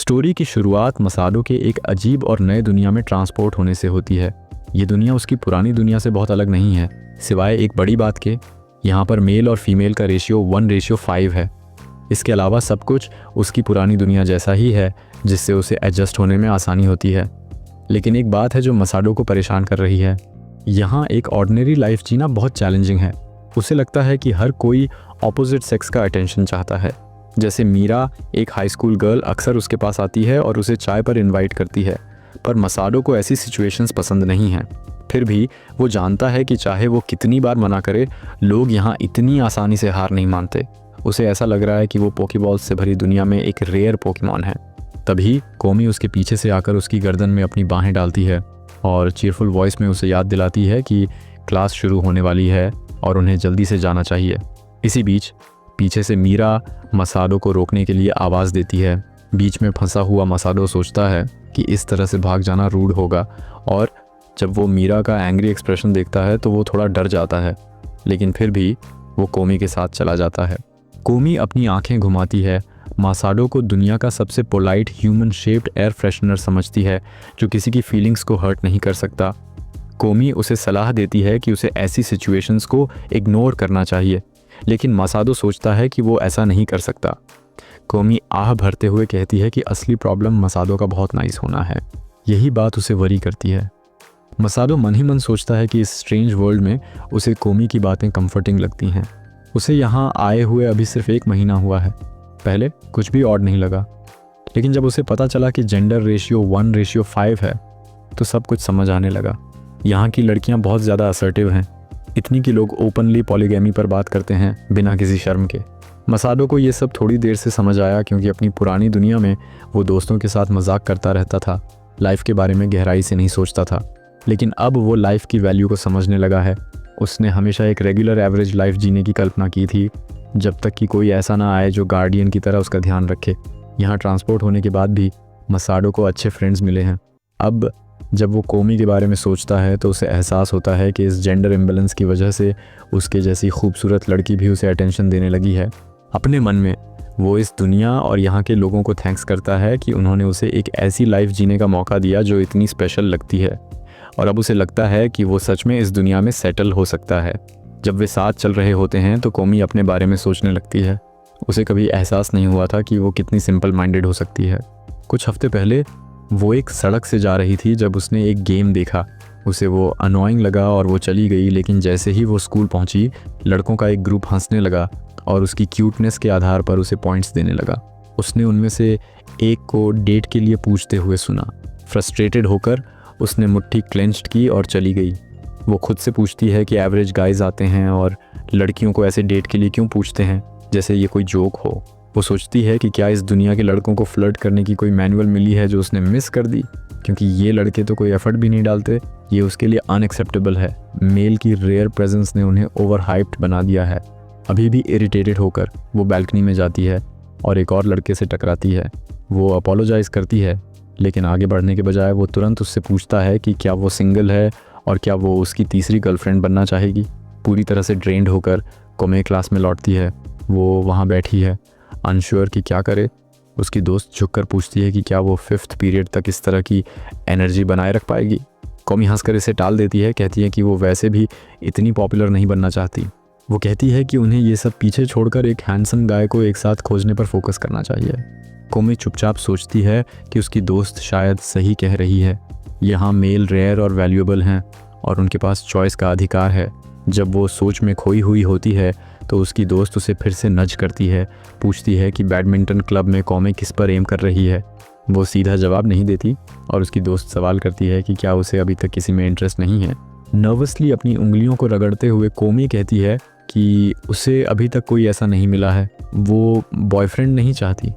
Story की शुरुआत मसाडो के एक अजीब और नए दुनिया में ट्रांसपोर्ट होने से होती है। ये दुनिया उसकी पुरानी दुनिया से बहुत अलग नहीं है, सिवाय एक बड़ी बात के, यहाँ पर मेल और फीमेल का रेशियो 1:5 है। इसके अलावा सब कुछ उसकी पुरानी दुनिया जैसा ही है, जिससे उसे एडजस्ट होने में आसानी होती है। लेकिन एक बात है जो मसाडो को परेशान कर रही है। यहाँ एक ऑर्डिनरी लाइफ जीना बहुत चैलेंजिंग है। उसे लगता है कि हर कोई ऑपोजिट सेक्स का अटेंशन चाहता है। जैसे मीरा, एक हाई स्कूल गर्ल, अक्सर उसके पास आती है और उसे चाय पर इनवाइट करती है, पर मसाडो को ऐसी सिचुएशंस पसंद नहीं हैं। फिर भी वो जानता है कि चाहे वो कितनी बार मना करे, लोग यहाँ इतनी आसानी से हार नहीं मानते। उसे ऐसा लग रहा है कि वो पोकेबॉल्स से भरी दुनिया में एक रेयर पोकेमॉन है। तभी कोमी उसके पीछे से आकर उसकी गर्दन में अपनी बाहें डालती है और चीयरफुल वॉइस में उसे याद दिलाती है कि क्लास शुरू होने वाली है और उन्हें जल्दी से जाना चाहिए। इसी बीच पीछे से मीरा मसाडो को रोकने के लिए आवाज़ देती है। बीच में फंसा हुआ मसाडो सोचता है कि इस तरह से भाग जाना रूड होगा, और जब वो मीरा का एंग्री एक्सप्रेशन देखता है तो वो थोड़ा डर जाता है, लेकिन फिर भी वो कोमी के साथ चला जाता है। कोमी अपनी आंखें घुमाती है। मसाडो को दुनिया का सबसे polite human shaped air freshener समझती है, जो किसी की फीलिंग्स को हर्ट नहीं कर सकता। कोमी उसे सलाह देती है कि उसे ऐसी सिचुएशंस को इग्नोर करना चाहिए, लेकिन मसाडो सोचता है कि वो ऐसा नहीं कर सकता। कोमी आह भरते हुए कहती है कि असली प्रॉब्लम मसाडो का बहुत नाइस होना है। यही बात उसे वरी करती है। मसाडो मन ही मन सोचता है कि इस स्ट्रेंज वर्ल्ड में उसे कोमी की बातें कंफर्टिंग लगती हैं। उसे यहाँ आए हुए अभी सिर्फ 1 महीना हुआ है। पहले कुछ भी ऑड नहीं लगा, लेकिन जब उसे पता चला कि जेंडर रेशियो 1:5 है तो सब कुछ समझ आने लगा। यहाँ की लड़कियाँ बहुत ज़्यादा असर्टिव हैं, इतनी कि लोग ओपनली पॉलीगैमी पर बात करते हैं बिना किसी शर्म के। मसाडो को ये सब थोड़ी देर से समझ आया, क्योंकि अपनी पुरानी दुनिया में वो दोस्तों के साथ मजाक करता रहता था, लाइफ के बारे में गहराई से नहीं सोचता था। लेकिन अब वो लाइफ की वैल्यू को समझने लगा है। उसने हमेशा एक रेगुलर एवरेज लाइफ जीने की कल्पना की थी, जब तक कि कोई ऐसा ना आए जो गार्डियन की तरह उसका ध्यान रखे। यहाँ ट्रांसपोर्ट होने के बाद भी मसाडो को अच्छे फ्रेंड्स मिले हैं। अब जब वो कोमी के बारे में सोचता है तो उसे एहसास होता है कि इस जेंडर इम्बेलेंस की वजह से उसके जैसी खूबसूरत लड़की भी उसे अटेंशन देने लगी है। अपने मन में वो इस दुनिया और यहाँ के लोगों को थैंक्स करता है कि उन्होंने उसे एक ऐसी लाइफ जीने का मौका दिया जो इतनी स्पेशल लगती है, और अब उसे लगता है कि वो सच में इस दुनिया में सेटल हो सकता है। जब वे साथ चल रहे होते हैं तो कोमी अपने बारे में सोचने लगती है। उसे कभी एहसास नहीं हुआ था कि वो कितनी सिंपल माइंडेड हो सकती है। कुछ हफ्ते पहले वो एक सड़क से जा रही थी जब उसने एक गेम देखा। उसे वो अनोइंग लगा और वो चली गई, लेकिन जैसे ही वो स्कूल पहुंची, लड़कों का एक ग्रुप हंसने लगा और उसकी क्यूटनेस के आधार पर उसे पॉइंट्स देने लगा। उसने उनमें से एक को डेट के लिए पूछते हुए सुना। फ्रस्ट्रेटेड होकर उसने मुट्ठी क्लेंच्ड की और चली गई। वो खुद से पूछती है कि एवरेज गाइज आते हैं और लड़कियों को ऐसे डेट के लिए क्यों पूछते हैं, जैसे ये कोई जोक हो। वो सोचती है कि क्या इस दुनिया के लड़कों को फ्लर्ट करने की कोई मैनुअल मिली है जो उसने मिस कर दी, क्योंकि ये लड़के तो कोई एफर्ट भी नहीं डालते। ये उसके लिए अनएक्सेप्टेबल है। मेल की रेयर प्रेजेंस ने उन्हें ओवर हाइप्ड बना दिया है। अभी भी इरिटेटेड होकर वो बैल्कनी में जाती है और एक और लड़के से टकराती है। वो अपोलोजाइज़ करती है, लेकिन आगे बढ़ने के बजाय वो तुरंत उससे पूछता है कि क्या वो सिंगल है और क्या वो उसकी तीसरी गर्लफ्रेंड बनना चाहेगी। पूरी तरह से ड्रेन्ड होकर कोमे क्लास में लौटती है। वो वहाँ बैठी है, अनश्योर कि क्या करे। उसकी दोस्त झुककर पूछती है कि क्या वो 5th पीरियड तक इस तरह की एनर्जी बनाए रख पाएगी। कोमी हंसकर इसे टाल देती है, कहती है कि वो वैसे भी इतनी पॉपुलर नहीं बनना चाहती। वो कहती है कि उन्हें ये सब पीछे छोड़कर एक हैंडसम गाय को एक साथ खोजने पर फोकस करना चाहिए। कोमी चुपचाप सोचती है कि उसकी दोस्त शायद सही कह रही है। यहाँ मेल रेयर और वैल्यूएबल हैं और उनके पास चॉइस का अधिकार है। जब वो सोच में खोई हुई होती है तो उसकी दोस्त उसे फिर से नज करती है, पूछती है कि बैडमिंटन क्लब में कोमे किस पर एम कर रही है। वो सीधा जवाब नहीं देती और उसकी दोस्त सवाल करती है कि क्या उसे अभी तक किसी में इंटरेस्ट नहीं है। नर्वसली अपनी उंगलियों को रगड़ते हुए कोमी कहती है कि उसे अभी तक कोई ऐसा नहीं मिला है। वो बॉयफ्रेंड नहीं चाहती,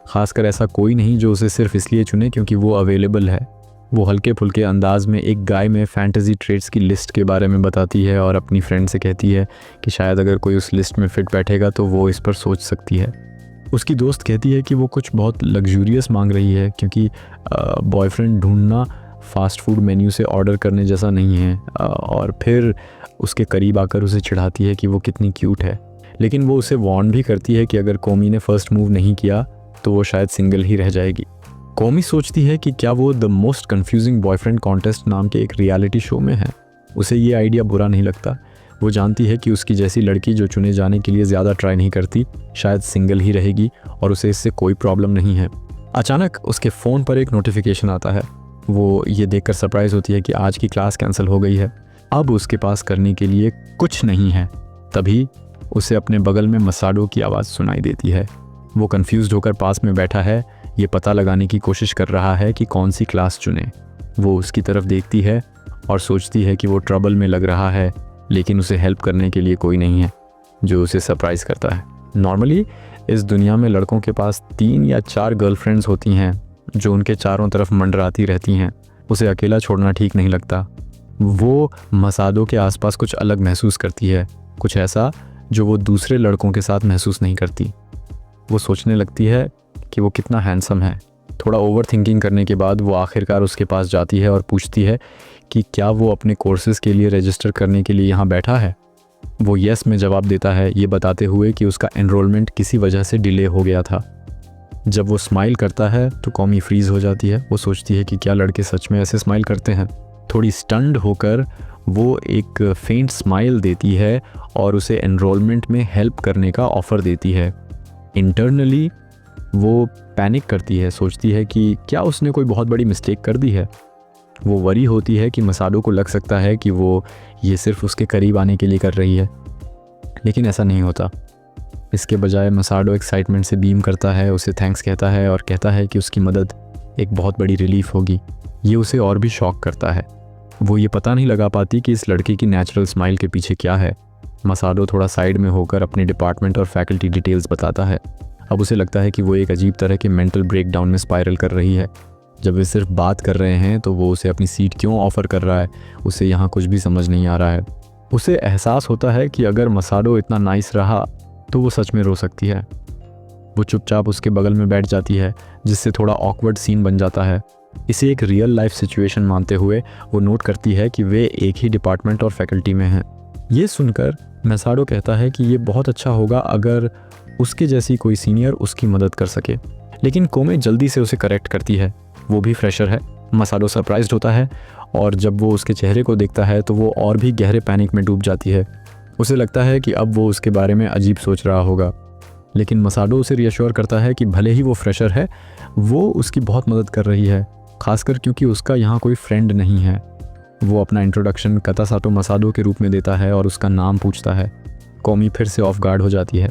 खासकर ऐसा कोई नहीं जो उसे सिर्फ इसलिए चुने क्योंकि वो अवेलेबल है। वो हल्के फुल्के अंदाज में एक गाय में फैंटेसी ट्रेट्स की लिस्ट के बारे में बताती है और अपनी फ्रेंड से कहती है कि शायद अगर कोई उस लिस्ट में फिट बैठेगा तो वो इस पर सोच सकती है। उसकी दोस्त कहती है कि वो कुछ बहुत लग्जूरियस मांग रही है, क्योंकि बॉयफ्रेंड ढूंढना फ़ास्ट फूड मेन्यू से ऑर्डर करने जैसा नहीं है। और फिर उसके करीब आकर उसे चिढ़ाती है कि वो कितनी क्यूट है। लेकिन वो उसे वार्न भी करती है कि अगर कोमी ने फर्स्ट मूव नहीं किया तो वो शायद सिंगल ही रह जाएगी। कोमी सोचती है कि क्या वो the most confusing boyfriend contest नाम के एक रियलिटी शो में है। उसे ये आइडिया बुरा नहीं लगता। वो जानती है कि उसकी जैसी लड़की जो चुने जाने के लिए ज़्यादा ट्राई नहीं करती शायद सिंगल ही रहेगी और उसे इससे कोई प्रॉब्लम नहीं है। अचानक उसके फ़ोन पर एक नोटिफिकेशन आता है। वो ये देखकर सरप्राइज़ होती है कि आज की क्लास कैंसिल हो गई है। अब उसके पास करने के लिए कुछ नहीं है। तभी उसे अपने बगल में मसाडो की आवाज़ सुनाई देती है। वो कंफ्यूज्ड होकर पास में बैठा है, ये पता लगाने की कोशिश कर रहा है कि कौन सी क्लास चुने। वो उसकी तरफ देखती है और सोचती है कि वो ट्रबल में लग रहा है, लेकिन उसे हेल्प करने के लिए कोई नहीं है, जो उसे सरप्राइज़ करता है। नॉर्मली इस दुनिया में लड़कों के पास 3 या 4 गर्लफ्रेंड्स होती हैं जो उनके चारों तरफ मंडराती रहती हैं। उसे अकेला छोड़ना ठीक नहीं लगता। वो मसादो के आसपास कुछ अलग महसूस करती है, कुछ ऐसा जो वो दूसरे लड़कों के साथ महसूस नहीं करती। वो सोचने लगती है कि वो कितना हैंडसम है। थोड़ा ओवर थिंकिंग करने के बाद वो आखिरकार उसके पास जाती है और पूछती है कि क्या वो अपने कोर्सेज़ के लिए रजिस्टर करने के लिए यहाँ बैठा है। वो येस में जवाब देता है, ये बताते हुए कि उसका एनरोलमेंट किसी वजह से डिले हो गया था। जब वो स्माइल करता है तो कॉमी फ्रीज़ हो जाती है। वो सोचती है कि क्या लड़के सच में ऐसे स्माइल करते हैं। थोड़ी स्टन्ड होकर वो एक फेंट स्माइल देती है और उसे एनरोलमेंट में हेल्प करने का ऑफ़र देती है। इंटरनली वो पैनिक करती है, सोचती है कि क्या उसने कोई बहुत बड़ी मिस्टेक कर दी है। वो वरी होती है कि मसाडो को लग सकता है कि वो ये सिर्फ उसके करीब आने के लिए कर रही है, लेकिन ऐसा नहीं होता। इसके बजाय मसाडो एक्साइटमेंट से बीम करता है, उसे थैंक्स कहता है और कहता है कि उसकी मदद एक बहुत बड़ी रिलीफ होगी। ये उसे और भी शॉक करता है। वो ये पता नहीं लगा पाती कि इस लड़के की नेचुरल स्माइल के पीछे क्या है। मसाडो थोड़ा साइड में होकर अपने डिपार्टमेंट और फैकल्टी डिटेल्स बताता है। अब उसे लगता है कि वो एक अजीब तरह के मेंटल ब्रेकडाउन में स्पाइरल कर रही है। जब वे सिर्फ बात कर रहे हैं तो वो उसे अपनी सीट क्यों ऑफ़र कर रहा है, उसे यहाँ कुछ भी समझ नहीं आ रहा है। उसे एहसास होता है कि अगर मसाडो इतना नाइस रहा तो वो सच में रो सकती है। वो चुपचाप उसके बगल में बैठ जाती है, जिससे थोड़ा ऑकवर्ड सीन बन जाता है। इसे एक रियल लाइफ सिचुएशन मानते हुए वो नोट करती है कि वे एक ही डिपार्टमेंट और फैकल्टी में हैं। ये सुनकर मसाडो कहता है कि ये बहुत अच्छा होगा अगर उसके जैसी कोई सीनियर उसकी मदद कर सके, लेकिन कोमे जल्दी से उसे करेक्ट करती है। वो भी फ्रेशर है। मसाडो सरप्राइज्ड होता है और जब वो उसके चेहरे को देखता है तो वो और भी गहरे पैनिक में डूब जाती है। उसे लगता है कि अब वो उसके बारे में अजीब सोच रहा होगा, लेकिन मसाडो उसे रियश्योर करता है कि भले ही वो फ्रेशर है, वो उसकी बहुत मदद कर रही है, खासकर क्योंकि उसका यहाँ कोई फ्रेंड नहीं है। वो अपना इंट्रोडक्शन कतासाटो मसाडो के रूप में देता है और उसका नाम पूछता है। कोमी फिर से ऑफ गार्ड हो जाती है।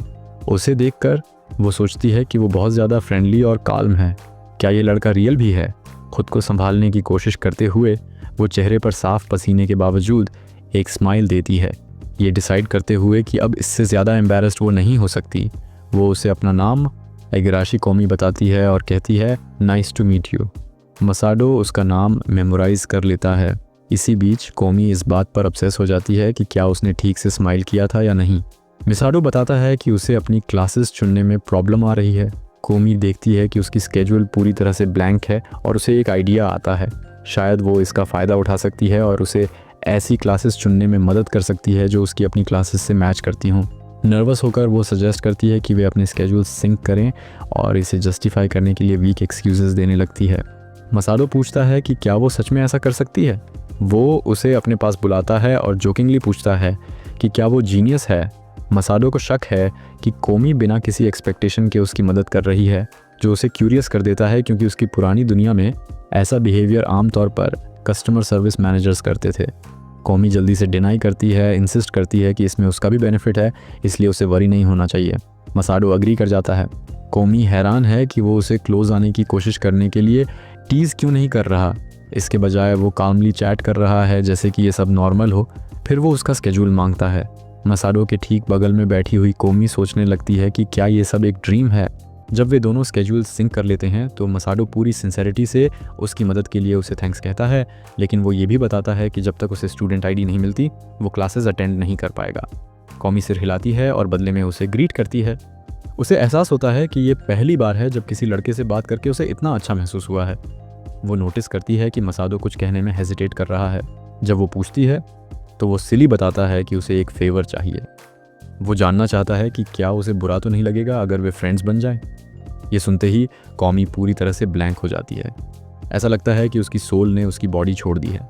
उसे देखकर वो सोचती है कि वो बहुत ज़्यादा फ्रेंडली और काल्म है। क्या ये लड़का रियल भी है? खुद को संभालने की कोशिश करते हुए वो चेहरे पर साफ पसीने के बावजूद एक स्माइल देती है, ये डिसाइड करते हुए कि अब इससे ज़्यादा एम्बैरेस्ड वो नहीं हो सकती। वो उसे अपना नाम इगराशी कोमी बताती है और कहती है, नाइस टू मीट यू। मसाडो उसका नाम मेमोराइज़ कर लेता है। इसी बीच कोमी इस बात पर ऑब्सेस हो जाती है कि क्या उसने ठीक से स्माइल किया था या नहीं। मसाडो बताता है कि उसे अपनी क्लासेस चुनने में प्रॉब्लम आ रही है। कोमी देखती है कि उसकी स्केड्यूल पूरी तरह से ब्लैंक है और उसे एक आइडिया आता है। शायद वो इसका फ़ायदा उठा सकती है और उसे ऐसी क्लासेस चुनने में मदद कर सकती है जो उसकी अपनी क्लासेस से मैच करती हों। नर्वस होकर वो सजेस्ट करती है कि वे अपने स्केड्यूल सिंक करें और इसे जस्टिफाई करने के लिए वीक एक्सक्यूज़ेस देने लगती है। मसाडो पूछता है कि क्या वो सच में ऐसा कर सकती है। वो उसे अपने पास बुलाता है और जोकिंगली पूछता है कि क्या वो जीनियस है। मसाडो को शक है कि कोमी बिना किसी एक्सपेक्टेशन के उसकी मदद कर रही है, जो उसे क्यूरियस कर देता है क्योंकि उसकी पुरानी दुनिया में ऐसा बिहेवियर आमतौर पर कस्टमर सर्विस मैनेजर्स करते थे। कोमी जल्दी से डिनाई करती है, इंसिस्ट करती है कि इसमें उसका भी बेनिफिट है, इसलिए उसे वरी नहीं होना चाहिए। मसाडो अग्री कर जाता है। कोमी हैरान है कि वो उसे क्लोज आने की कोशिश करने के लिए टीज़ क्यों नहीं कर रहा। इसके बजाय वो कामली चैट कर रहा है जैसे कि ये सब नॉर्मल हो। फिर वो उसका स्केड्यूल मांगता है। मसाडो के ठीक बगल में बैठी हुई कोमी सोचने लगती है कि क्या ये सब एक ड्रीम है। जब वे दोनों स्केड्यूल सिंक कर लेते हैं तो मसाडो पूरी सिंसेरिटी से उसकी मदद के लिए उसे थैंक्स कहता है, लेकिन वो ये भी बताता है कि जब तक उसे स्टूडेंट आईडी नहीं मिलती वो क्लासेस अटेंड नहीं कर पाएगा। कोमी सिर हिलाती है और बदले में उसे ग्रीट करती है। उसे एहसास होता है कि ये पहली बार है जब किसी लड़के से बात करके उसे इतना अच्छा महसूस हुआ है। वो नोटिस करती है कि मसाडो कुछ कहने में हेजिटेट कर रहा है। जब वो पूछती है तो वो सिली बताता है कि उसे एक फेवर चाहिए। वो जानना चाहता है कि क्या उसे बुरा तो नहीं लगेगा अगर वे फ्रेंड्स बन जाएं। ये सुनते ही कौमी पूरी तरह से ब्लैंक हो जाती है। ऐसा लगता है कि उसकी सोल ने उसकी बॉडी छोड़ दी है।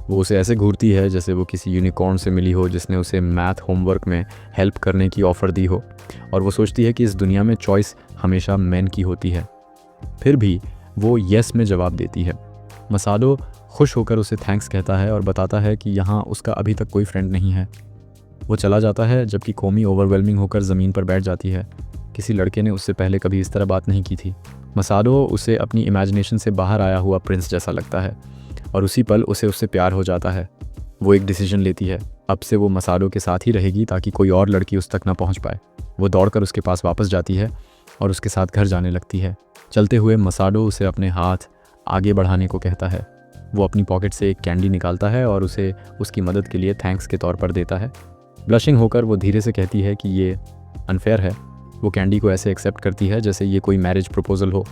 वो उसे ऐसे घूरती है जैसे वो किसी यूनिकॉर्न से मिली हो जिसने उसे मैथ होमवर्क में हेल्प करने की ऑफ़र दी हो, और वो सोचती है कि इस दुनिया में चॉइस हमेशा मैन की होती है। फिर भी वो येस में जवाब देती है। मसाडो खुश होकर उसे थैंक्स कहता है और बताता है कि यहाँ उसका अभी तक कोई फ्रेंड नहीं है। वो चला जाता है जबकि कोमी ओवरवेलमिंग होकर ज़मीन पर बैठ जाती है। किसी लड़के ने उससे पहले कभी इस तरह बात नहीं की थी। मसाडो उसे अपनी इमेजिनेशन से बाहर आया हुआ प्रिंस जैसा लगता है और उसी पल उसे उससे प्यार हो जाता है। वो एक डिसीजन लेती है, अब से वो मसाडो के साथ ही रहेगी ताकि कोई और लड़की उस तक ना पहुंच पाए। वो दौड़कर उसके पास वापस जाती है और उसके साथ घर जाने लगती है। चलते हुए मसाडो उसे अपने हाथ आगे बढ़ाने को कहता है। वो अपनी पॉकेट से एक कैंडी निकालता है और उसे उसकी मदद के लिए थैंक्स के तौर पर देता है। ब्लशिंग होकर वो धीरे से कहती है कि ये अनफेयर है। वो कैंडी को ऐसे एक्सेप्ट करती है जैसे ये कोई मैरिज प्रपोजल हो,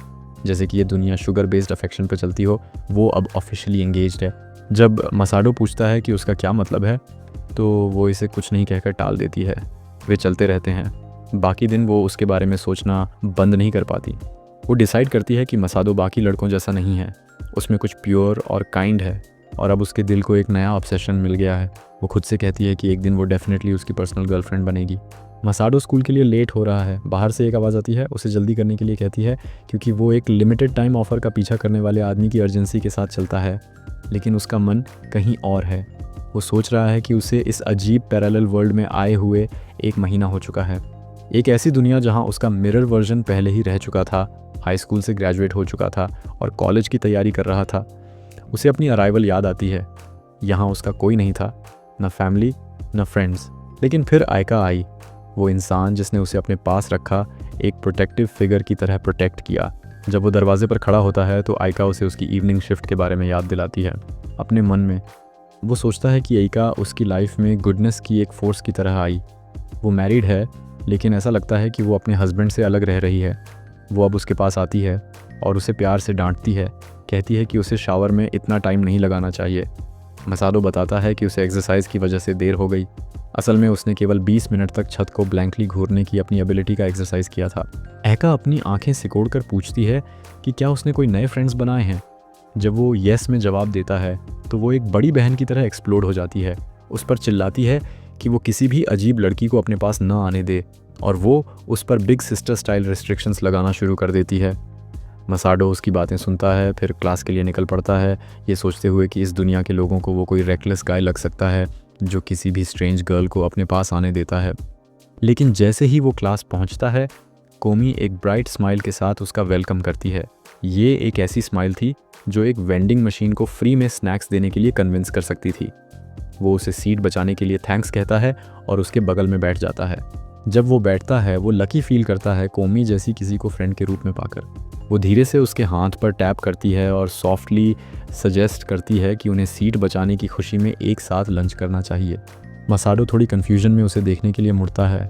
जैसे कि ये दुनिया शुगर बेस्ड अफेक्शन पर चलती हो। वो अब ऑफिशियली एंगेज्ड है। जब मसाडो पूछता है कि उसका क्या मतलब है तो वो इसे कुछ नहीं कहकर टाल देती है। वे चलते रहते हैं। बाकी दिन वो उसके बारे में सोचना बंद नहीं कर पाती। वो डिसाइड करती है कि मसाडो बाकी लड़कों जैसा नहीं है, उसमें कुछ प्योर और काइंड है और अब उसके दिल को एक नया ऑब्सेशन मिल गया है। वो खुद से कहती है कि एक दिन वो डेफिनेटली उसकी पर्सनल गर्लफ्रेंड बनेगी। मसाडो स्कूल के लिए लेट हो रहा है। बाहर से एक आवाज़ आती है, उसे जल्दी करने के लिए कहती है क्योंकि वो एक लिमिटेड टाइम ऑफर का पीछा करने वाले आदमी की अर्जेंसी के साथ चलता है, लेकिन उसका मन कहीं और है। वो सोच रहा है कि उसे इस अजीब पैरेलल वर्ल्ड में आए हुए 1 महीना हो चुका है। एक ऐसी दुनिया जहां उसका मिरर वर्जन पहले ही रह चुका था, हाई स्कूल से ग्रेजुएट हो चुका था और कॉलेज की तैयारी कर रहा था। उसे अपनी अराइवल याद आती है। यहाँ उसका कोई नहीं था, न फैमिली न फ्रेंड्स। लेकिन फिर आयका आई, वो इंसान जिसने उसे अपने पास रखा, एक प्रोटेक्टिव फिगर की तरह प्रोटेक्ट किया। जब वो दरवाजे पर खड़ा होता है तो आयका उसे उसकी इवनिंग शिफ्ट के बारे में याद दिलाती है। अपने मन में वो सोचता है कि आयका उसकी लाइफ में गुडनेस की एक फोर्स की तरह आई। वो मैरिड है लेकिन ऐसा लगता है कि वो अपने हस्बैंड से अलग रह रही है। वो अब उसके पास आती है और उसे प्यार से डांटती है, कहती है कि उसे शावर में इतना टाइम नहीं लगाना चाहिए। मसाडो बताता है कि उसे एक्सरसाइज की वजह से देर हो गई। असल में उसने केवल 20 मिनट तक छत को ब्लैंकली घूरने की अपनी एबिलिटी का एक्सरसाइज किया था। आयका अपनी आंखें सिकोड़ कर पूछती है कि क्या उसने कोई नए फ्रेंड्स बनाए हैं। जब वो येस में जवाब देता है तो वो एक बड़ी बहन की तरह एक्सप्लोड हो जाती है। उस पर चिल्लाती है कि वो किसी भी अजीब लड़की को अपने पास न आने दे और वो उस पर बिग सिस्टर स्टाइल रिस्ट्रिक्शंस लगाना शुरू कर देती है। मसाडो उसकी बातें सुनता है, फिर क्लास के लिए निकल पड़ता है, ये सोचते हुए कि इस दुनिया के लोगों को वो कोई रेकलेस गाय लग सकता है जो किसी भी स्ट्रेंज गर्ल को अपने पास आने देता है। लेकिन जैसे ही वो क्लास पहुंचता है, कोमी एक ब्राइट स्माइल के साथ उसका वेलकम करती है। ये एक ऐसी स्माइल थी जो एक वेंडिंग मशीन को फ्री में स्नैक्स देने के लिए कन्विंस कर सकती थी। वो उसे सीट बचाने के लिए थैंक्स कहता है और उसके बगल में बैठ जाता है। जब वो बैठता है वो लकी फील करता है कोमी जैसी किसी को फ्रेंड के रूप में पाकर। वो धीरे से उसके हाथ पर टैप करती है और सॉफ्टली सजेस्ट करती है कि उन्हें सीट बचाने की खुशी में एक साथ लंच करना चाहिए। मसाडो थोड़ी कन्फ्यूजन में उसे देखने के लिए मुड़ता है।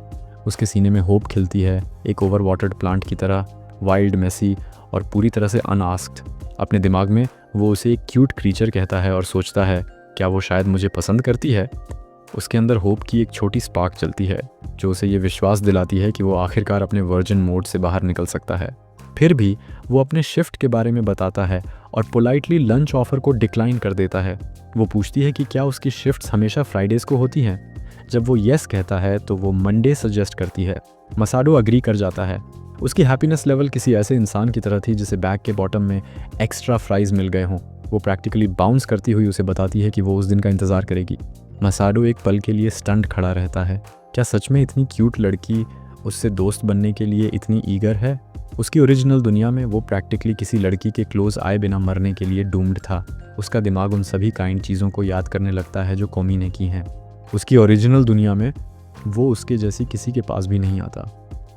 उसके सीने में होप खिलती है, एक ओवर वाटर्ड प्लांट की तरह, वाइल्ड, मेसी और पूरी तरह से अनआस्क्ड। अपने दिमाग में वो उसे एक क्यूट क्रीचर कहता है और सोचता है क्या वो शायद मुझे पसंद करती है। उसके अंदर होप की एक छोटी स्पार्क चलती है जो उसे ये विश्वास दिलाती है कि वो आखिरकार अपने वर्जिन मोड से बाहर निकल सकता है। फिर भी वो अपने शिफ्ट के बारे में बताता है और पोलाइटली लंच ऑफर को डिक्लाइन कर देता है। वो पूछती है कि क्या उसकी शिफ्ट्स हमेशा फ्राइडेज़ को होती हैं। जब वो येस कहता है तो वो मंडे सजेस्ट करती है। मसाडो अग्री कर जाता है। उसकी हैप्पीनेस लेवल किसी ऐसे इंसान की तरह थी जिसे बैग के बॉटम में एक्स्ट्रा फ्राइज मिल गए हों। वो प्रैक्टिकली बाउंस करती हुई उसे बताती है कि वो उस दिन का इंतज़ार करेगी। मसाडो एक पल के लिए स्टंट खड़ा रहता है। क्या सच में इतनी क्यूट लड़की उससे दोस्त बनने के लिए इतनी ईगर है? उसकी ओरिजिनल दुनिया में वो प्रैक्टिकली किसी लड़की के क्लोज आए बिना मरने के लिए डूम्ड था। उसका दिमाग उन सभी काइंड चीज़ों को याद करने लगता है जो कोमी ने की हैं। उसकी ओरिजिनल दुनिया में वो उसके जैसी किसी के पास भी नहीं आता।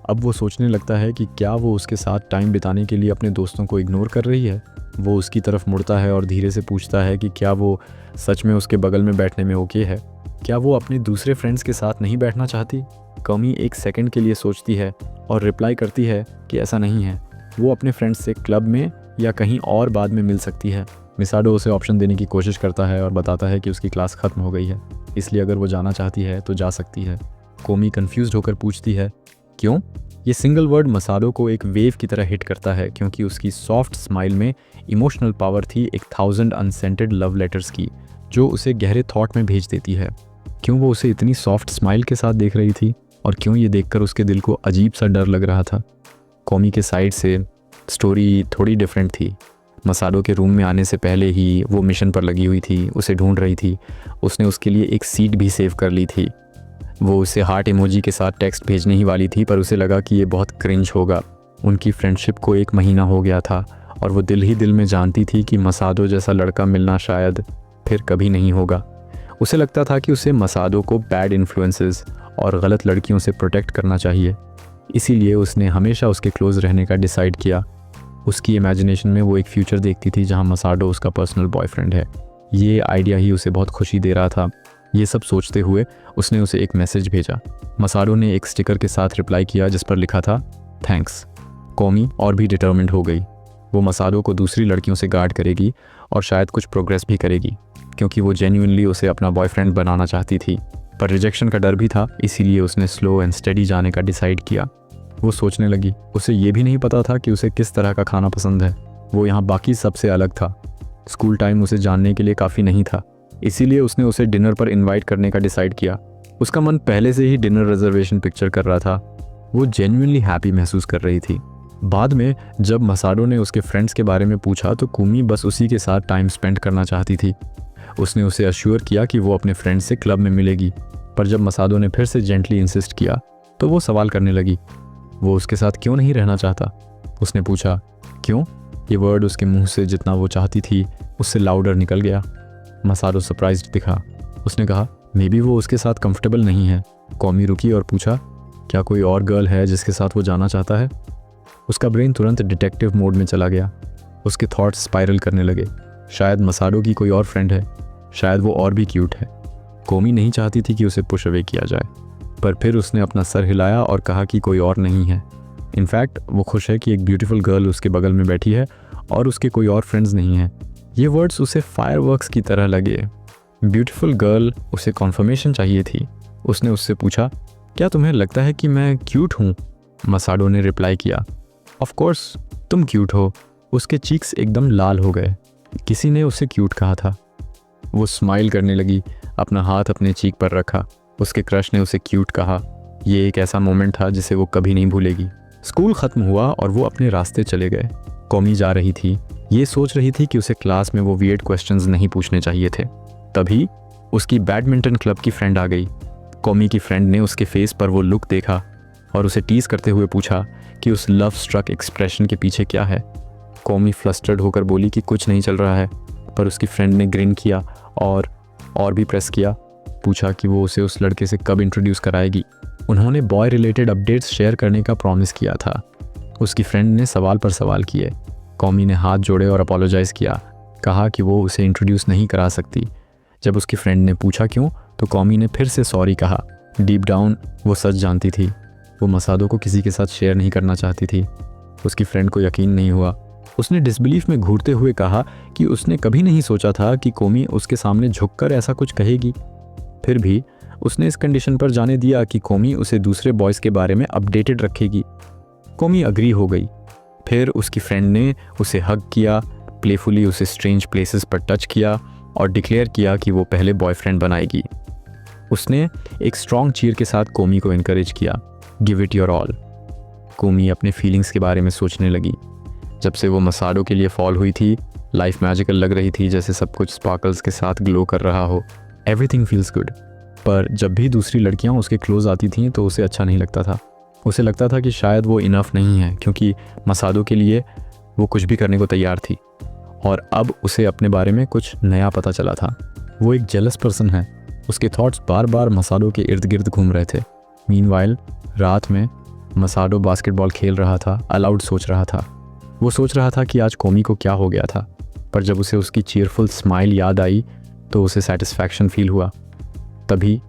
अब वो सोचने लगता है कि क्या वो उसके साथ टाइम बिताने के लिए अपने दोस्तों को इग्नोर कर रही है। वो उसकी तरफ मुड़ता है और धीरे से पूछता है कि क्या वो सच में उसके बगल में बैठने में ओके है। क्या वो अपने दूसरे फ्रेंड्स के साथ नहीं बैठना चाहती? कोमी एक सेकंड के लिए सोचती है और रिप्लाई करती है कि ऐसा नहीं है, वो अपने फ्रेंड्स से क्लब में या कहीं और बाद में मिल सकती है। मसाडो उसे ऑप्शन देने की कोशिश करता है और बताता है कि उसकी क्लास ख़त्म हो गई है, इसलिए अगर वो जाना चाहती है तो जा सकती है। कोमी कंफ्यूज्ड होकर पूछती है क्यों? ये सिंगल वर्ड मसाडो को एक वेव की तरह हिट करता है क्योंकि उसकी सॉफ्ट स्माइल में इमोशनल पावर थी 1000 अनसेंटेड लव लेटर्स की, जो उसे गहरे थॉट में भेज देती है। क्यों वो उसे इतनी सॉफ्ट स्माइल के साथ देख रही थी और क्यों ये देखकर उसके दिल को अजीब सा डर लग रहा था। कॉमी के साइड से स्टोरी थोड़ी डिफरेंट थी। मसाडो के रूम में आने से पहले ही वो मिशन पर लगी हुई थी, उसे ढूंढ रही थी। उसने उसके लिए एक सीट भी सेव कर ली थी। वो उसे हार्ट इमोजी के साथ टेक्स्ट भेजने ही वाली थी, पर उसे लगा कि ये बहुत क्रिंज होगा। उनकी फ्रेंडशिप को 1 महीना हो गया था और वो दिल ही दिल में जानती थी कि मसाडो जैसा लड़का मिलना शायद फिर कभी नहीं होगा। उसे लगता था कि उसे मसाडो को बैड इन्फ्लुएंसेस और गलत लड़कियों से प्रोटेक्ट करना चाहिए। इसीलिए उसने हमेशा उसके क्लोज रहने का डिसाइड किया। उसकी इमेजिनेशन में वो एक फ्यूचर देखती थी जहां मसाडो उसका पर्सनल बॉयफ्रेंड है। ये आइडिया ही उसे बहुत खुशी दे रहा था। ये सब सोचते हुए उसने उसे एक मैसेज भेजा। मसाडो ने एक स्टिकर के साथ रिप्लाई किया जिस पर लिखा था थैंक्स। कॉमी और भी डिटर्मिन्ड हो गई। वो मसाडो को दूसरी लड़कियों से गार्ड करेगी और शायद कुछ प्रोग्रेस भी करेगी, क्योंकि वो जेन्युइनली उसे अपना बॉयफ्रेंड बनाना चाहती थी। पर रिजेक्शन का डर भी था, इसीलिए उसने स्लो एंड स्टेडी जाने का डिसाइड किया। वो सोचने लगी, उसे ये भी नहीं पता था कि उसे किस तरह का खाना पसंद है। वो यहाँ बाकी सबसे अलग था। स्कूल टाइम उसे जानने के लिए काफ़ी नहीं था, इसीलिए उसने उसे डिनर पर इनवाइट करने का डिसाइड किया। उसका मन पहले से ही डिनर रिजर्वेशन पिक्चर कर रहा था। वो जेन्युइनली हैप्पी महसूस कर रही थी। बाद में जब मसाडो ने उसके फ्रेंड्स के बारे में पूछा तो कुमी बस उसी के साथ टाइम स्पेंड करना चाहती थी। उसने उसे अश्योर किया कि वो अपने फ्रेंड से क्लब में मिलेगी, पर जब मसाडो ने फिर से जेंटली इंसिस्ट किया तो वो सवाल करने लगी, वो उसके साथ क्यों नहीं रहना चाहता। उसने पूछा क्यों। ये वर्ड उसके मुंह से जितना वो चाहती थी उससे लाउडर निकल गया। मसाडो सरप्राइज्ड दिखा। उसने कहा मे बी वो उसके साथ कंफर्टेबल नहीं है। कॉमी रुकी और पूछा क्या कोई और गर्ल है जिसके साथ वो जाना चाहता है। उसका ब्रेन तुरंत डिटेक्टिव मोड में चला गया। उसके थॉट्स स्पाइरल करने लगे। शायद मसाडो की कोई और फ्रेंड है, शायद वो और भी क्यूट है। कॉमी नहीं चाहती थी कि उसे पुश अवे किया जाए, पर फिर उसने अपना सर हिलाया और कहा कि कोई और नहीं है। इनफैक्ट वो खुश है कि एक ब्यूटीफुल गर्ल उसके बगल में बैठी है और उसके कोई और फ्रेंड्स नहीं हैं। ये वर्ड्स उसे फायरवर्क्स की तरह लगे। ब्यूटीफुल गर्ल, उसे कॉन्फर्मेशन चाहिए थी। उसने उससे पूछा क्या तुम्हें लगता है कि मैं क्यूट हूँ। मसाडो ने रिप्लाई किया ऑफ कोर्स तुम क्यूट हो। उसके चीक्स एकदम लाल हो गए। किसी ने उसे क्यूट कहा था। वो स्माइल करने लगी, अपना हाथ अपने चीक पर रखा। उसके क्रश ने उसे क्यूट कहा। ये एक ऐसा मोमेंट था जिसे वो कभी नहीं भूलेगी। स्कूल ख़त्म हुआ और वो अपने रास्ते चले गए। कॉमी जा रही थी, ये सोच रही थी कि उसे क्लास में वो वियर्ड क्वेश्चंस नहीं पूछने चाहिए थे। तभी उसकी बैडमिंटन क्लब की फ्रेंड आ गई। कॉमी की फ्रेंड ने उसके फेस पर वो लुक देखा और उसे टीज करते हुए पूछा कि उस लव स्ट्रक एक्सप्रेशन के पीछे क्या है। कॉमी फ्लस्टर्ड होकर बोली कि कुछ नहीं चल रहा है, पर उसकी फ्रेंड ने ग्रिन किया और भी प्रेस किया। पूछा कि वो उसे उस लड़के से कब इंट्रोड्यूस कराएगी। उन्होंने बॉय रिलेटेड अपडेट्स शेयर करने का प्रॉमिस किया था। उसकी फ्रेंड ने सवाल पर सवाल किए। कॉमी ने हाथ जोड़े और अपोलोजाइज़ किया, कहा कि वो उसे इंट्रोड्यूस नहीं करा सकती। जब उसकी फ्रेंड ने पूछा क्यों, तो कॉमी ने फिर से सॉरी कहा। डीप डाउन वो सच जानती थी। वो मसाडो को किसी के साथ शेयर नहीं करना चाहती थी। उसकी फ्रेंड को यकीन नहीं हुआ। उसने डिसबिलीफ में घूरते हुए कहा कि उसने कभी नहीं सोचा था कि कॉमी उसके सामने झुककर ऐसा कुछ कहेगी। फिर भी उसने इस कंडीशन पर जाने दिया कि कॉमी उसे दूसरे बॉयज़ के बारे में अपडेटेड रखेगी। कॉमी अग्री हो गई। फिर उसकी फ्रेंड ने उसे हग किया, प्लेफुली उसे स्ट्रेंज प्लेसेस पर टच किया और डिक्लेयर किया कि वो पहले बॉयफ्रेंड बनाएगी। उसने एक स्ट्रॉन्ग चीयर के साथ कॉमी को इनकरेज किया, गिव इट योर ऑल। कॉमी अपने फीलिंग्स के बारे में सोचने लगी। जब से वो मसाडो के लिए फॉल हुई थी, लाइफ मैजिकल लग रही थी, जैसे सब कुछ स्पार्कल्स के साथ ग्लो कर रहा हो। Everything feels good. पर जब भी दूसरी लड़कियां उसके क्लोज आती थीं तो उसे अच्छा नहीं लगता था। उसे लगता था कि शायद वो इनफ नहीं है, क्योंकि मसाडो के लिए वो कुछ भी करने को तैयार थी। और अब उसे अपने बारे में कुछ नया पता चला था। वो एक जेलस पर्सन है। उसके थॉट्स बार बार मसाडो के इर्द गिर्द घूम रहे थे। मीनवाइल रात में मसाडो बास्केटबॉल खेल रहा था, अलाउड सोच रहा था। वो सोच रहा था कि आज कॉमी को क्या हो गया था, पर जब उसे उसकी चीयरफुल स्माइल याद आई तो उसे सेटिस्फैक्शन फील हुआ। तभी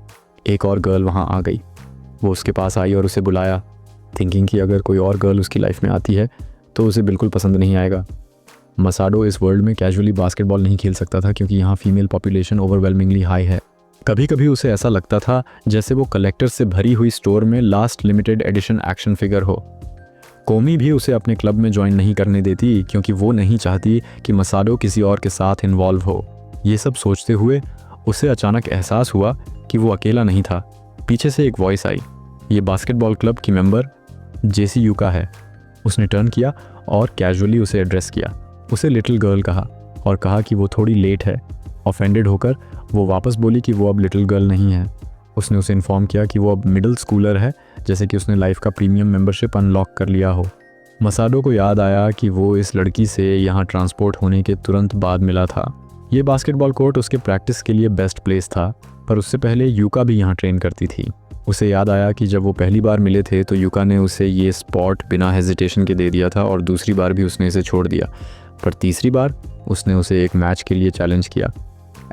एक और गर्ल वहाँ आ गई। वो उसके पास आई और उसे बुलाया, थिंकिंग कि अगर कोई और गर्ल उसकी लाइफ में आती है तो उसे बिल्कुल पसंद नहीं आएगा। मसाडो इस वर्ल्ड में कैजुअली बास्केटबॉल नहीं खेल सकता था, क्योंकि यहाँ फीमेल पॉपुलेशन ओवरवेलमिंगली हाई है। कभी कभी उसे ऐसा लगता था जैसे वो कलेक्टर से भरी हुई स्टोर में last limited edition action figure हो। कोमी भी उसे अपने क्लब में ज्वाइन नहीं करने देती क्योंकि वो नहीं चाहती कि मसाडो किसी और के साथ इन्वॉल्व हो। ये सब सोचते हुए उसे अचानक एहसास हुआ कि वो अकेला नहीं था। पीछे से एक वॉइस आई, ये बास्केटबॉल क्लब की मेंबर जेसी यूका है। उसने टर्न किया और कैजुअली उसे एड्रेस किया। उसे लिटिल गर्ल कहा और कहा कि वो थोड़ी लेट है। ऑफेंडेड होकर वो वापस बोली कि वो अब लिटिल गर्ल नहीं है। उसने उसे इन्फॉर्म किया कि वो अब मिडिल स्कूलर है, जैसे कि उसने लाइफ का प्रीमियम मेंबरशिप अनलॉक कर लिया हो। मसाडो को याद आया कि वो इस लड़की से यहाँ ट्रांसपोर्ट होने के तुरंत बाद मिला था। ये बास्केटबॉल कोर्ट उसके प्रैक्टिस के लिए बेस्ट प्लेस था, पर उससे पहले यूका भी यहाँ ट्रेन करती थी। उसे याद आया कि जब वो पहली बार मिले थे तो यूका ने उसे ये स्पॉट बिना हेजिटेशन के दे दिया था और दूसरी बार भी उसने इसे छोड़ दिया, पर तीसरी बार उसने उसे एक मैच के लिए चैलेंज किया।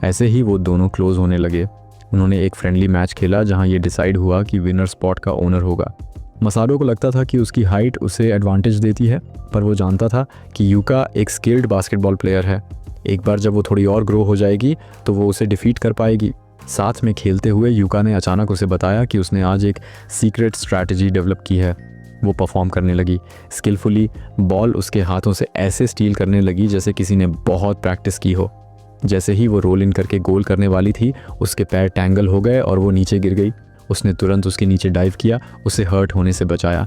ऐसे ही वो दोनों क्लोज होने लगे। उन्होंने एक फ्रेंडली मैच खेला जहां ये डिसाइड हुआ कि विनर स्पॉट का ओनर होगा। मसाडो को लगता था कि उसकी हाइट उसे एडवांटेज देती है, पर वो जानता था कि यूका एक स्किल्ड बास्केटबॉल प्लेयर है। एक बार जब वो थोड़ी और ग्रो हो जाएगी तो वो उसे डिफीट कर पाएगी। साथ में खेलते हुए यूका ने अचानक उसे बताया कि उसने आज एक सीक्रेट स्ट्रैटेजी डेवलप की है। वो परफॉर्म करने लगी। स्किलफुली बॉल उसके हाथों से ऐसे स्टील करने लगी जैसे किसी ने बहुत प्रैक्टिस की हो। जैसे ही वो रोल इन करके गोल करने वाली थी, उसके पैर टैंगल हो गए और वो नीचे गिर गई। उसने तुरंत उसके नीचे डाइव किया, उसे हर्ट होने से बचाया।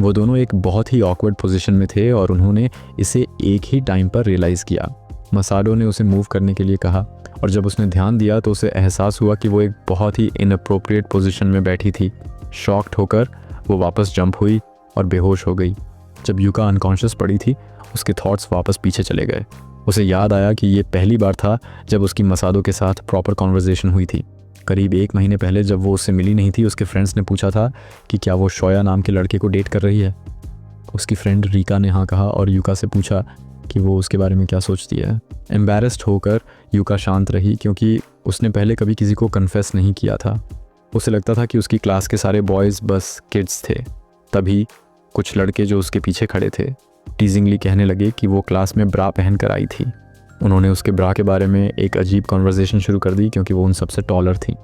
वो दोनों एक बहुत ही ऑकवर्ड पोजीशन में थे और उन्होंने इसे एक ही टाइम पर रियलाइज़ किया। मसाडो ने उसे मूव करने के लिए कहा और जब उसने ध्यान दिया तो उसे एहसास हुआ कि वो एक बहुत ही इनअप्रोप्रिएट पोजीशन में बैठी थी। शॉक्ड होकर वो वापस जंप हुई और बेहोश हो गई। जब यूका अनकॉन्शियस पड़ी थी, उसके थॉट्स वापस पीछे चले गए। उसे याद आया कि ये पहली बार था जब उसकी मसाडो के साथ प्रॉपर कॉन्वर्जेशन हुई थी। करीब 1 महीने पहले जब वो उससे मिली नहीं थी, उसके फ्रेंड्स ने पूछा था कि क्या वो शोया नाम के लड़के को डेट कर रही है। उसकी फ्रेंड रीका ने हाँ कहा और यूका से पूछा कि वो उसके बारे में क्या सोचती है। एम्बैरेस्ड होकर यूका शांत रही क्योंकि उसने पहले कभी किसी को कन्फेस नहीं किया था। उसे लगता था कि उसकी क्लास के सारे बॉयज़ बस किड्स थे। तभी कुछ लड़के जो उसके पीछे खड़े थे टीजिंगली कहने लगे कि वो क्लास में ब्रा पहन कर आई थी। उन्होंने उसके ब्रा के बारे में एक अजीब कॉन्वर्जेशन शुरू कर दी क्योंकि वो उन सबसे टॉलर थी।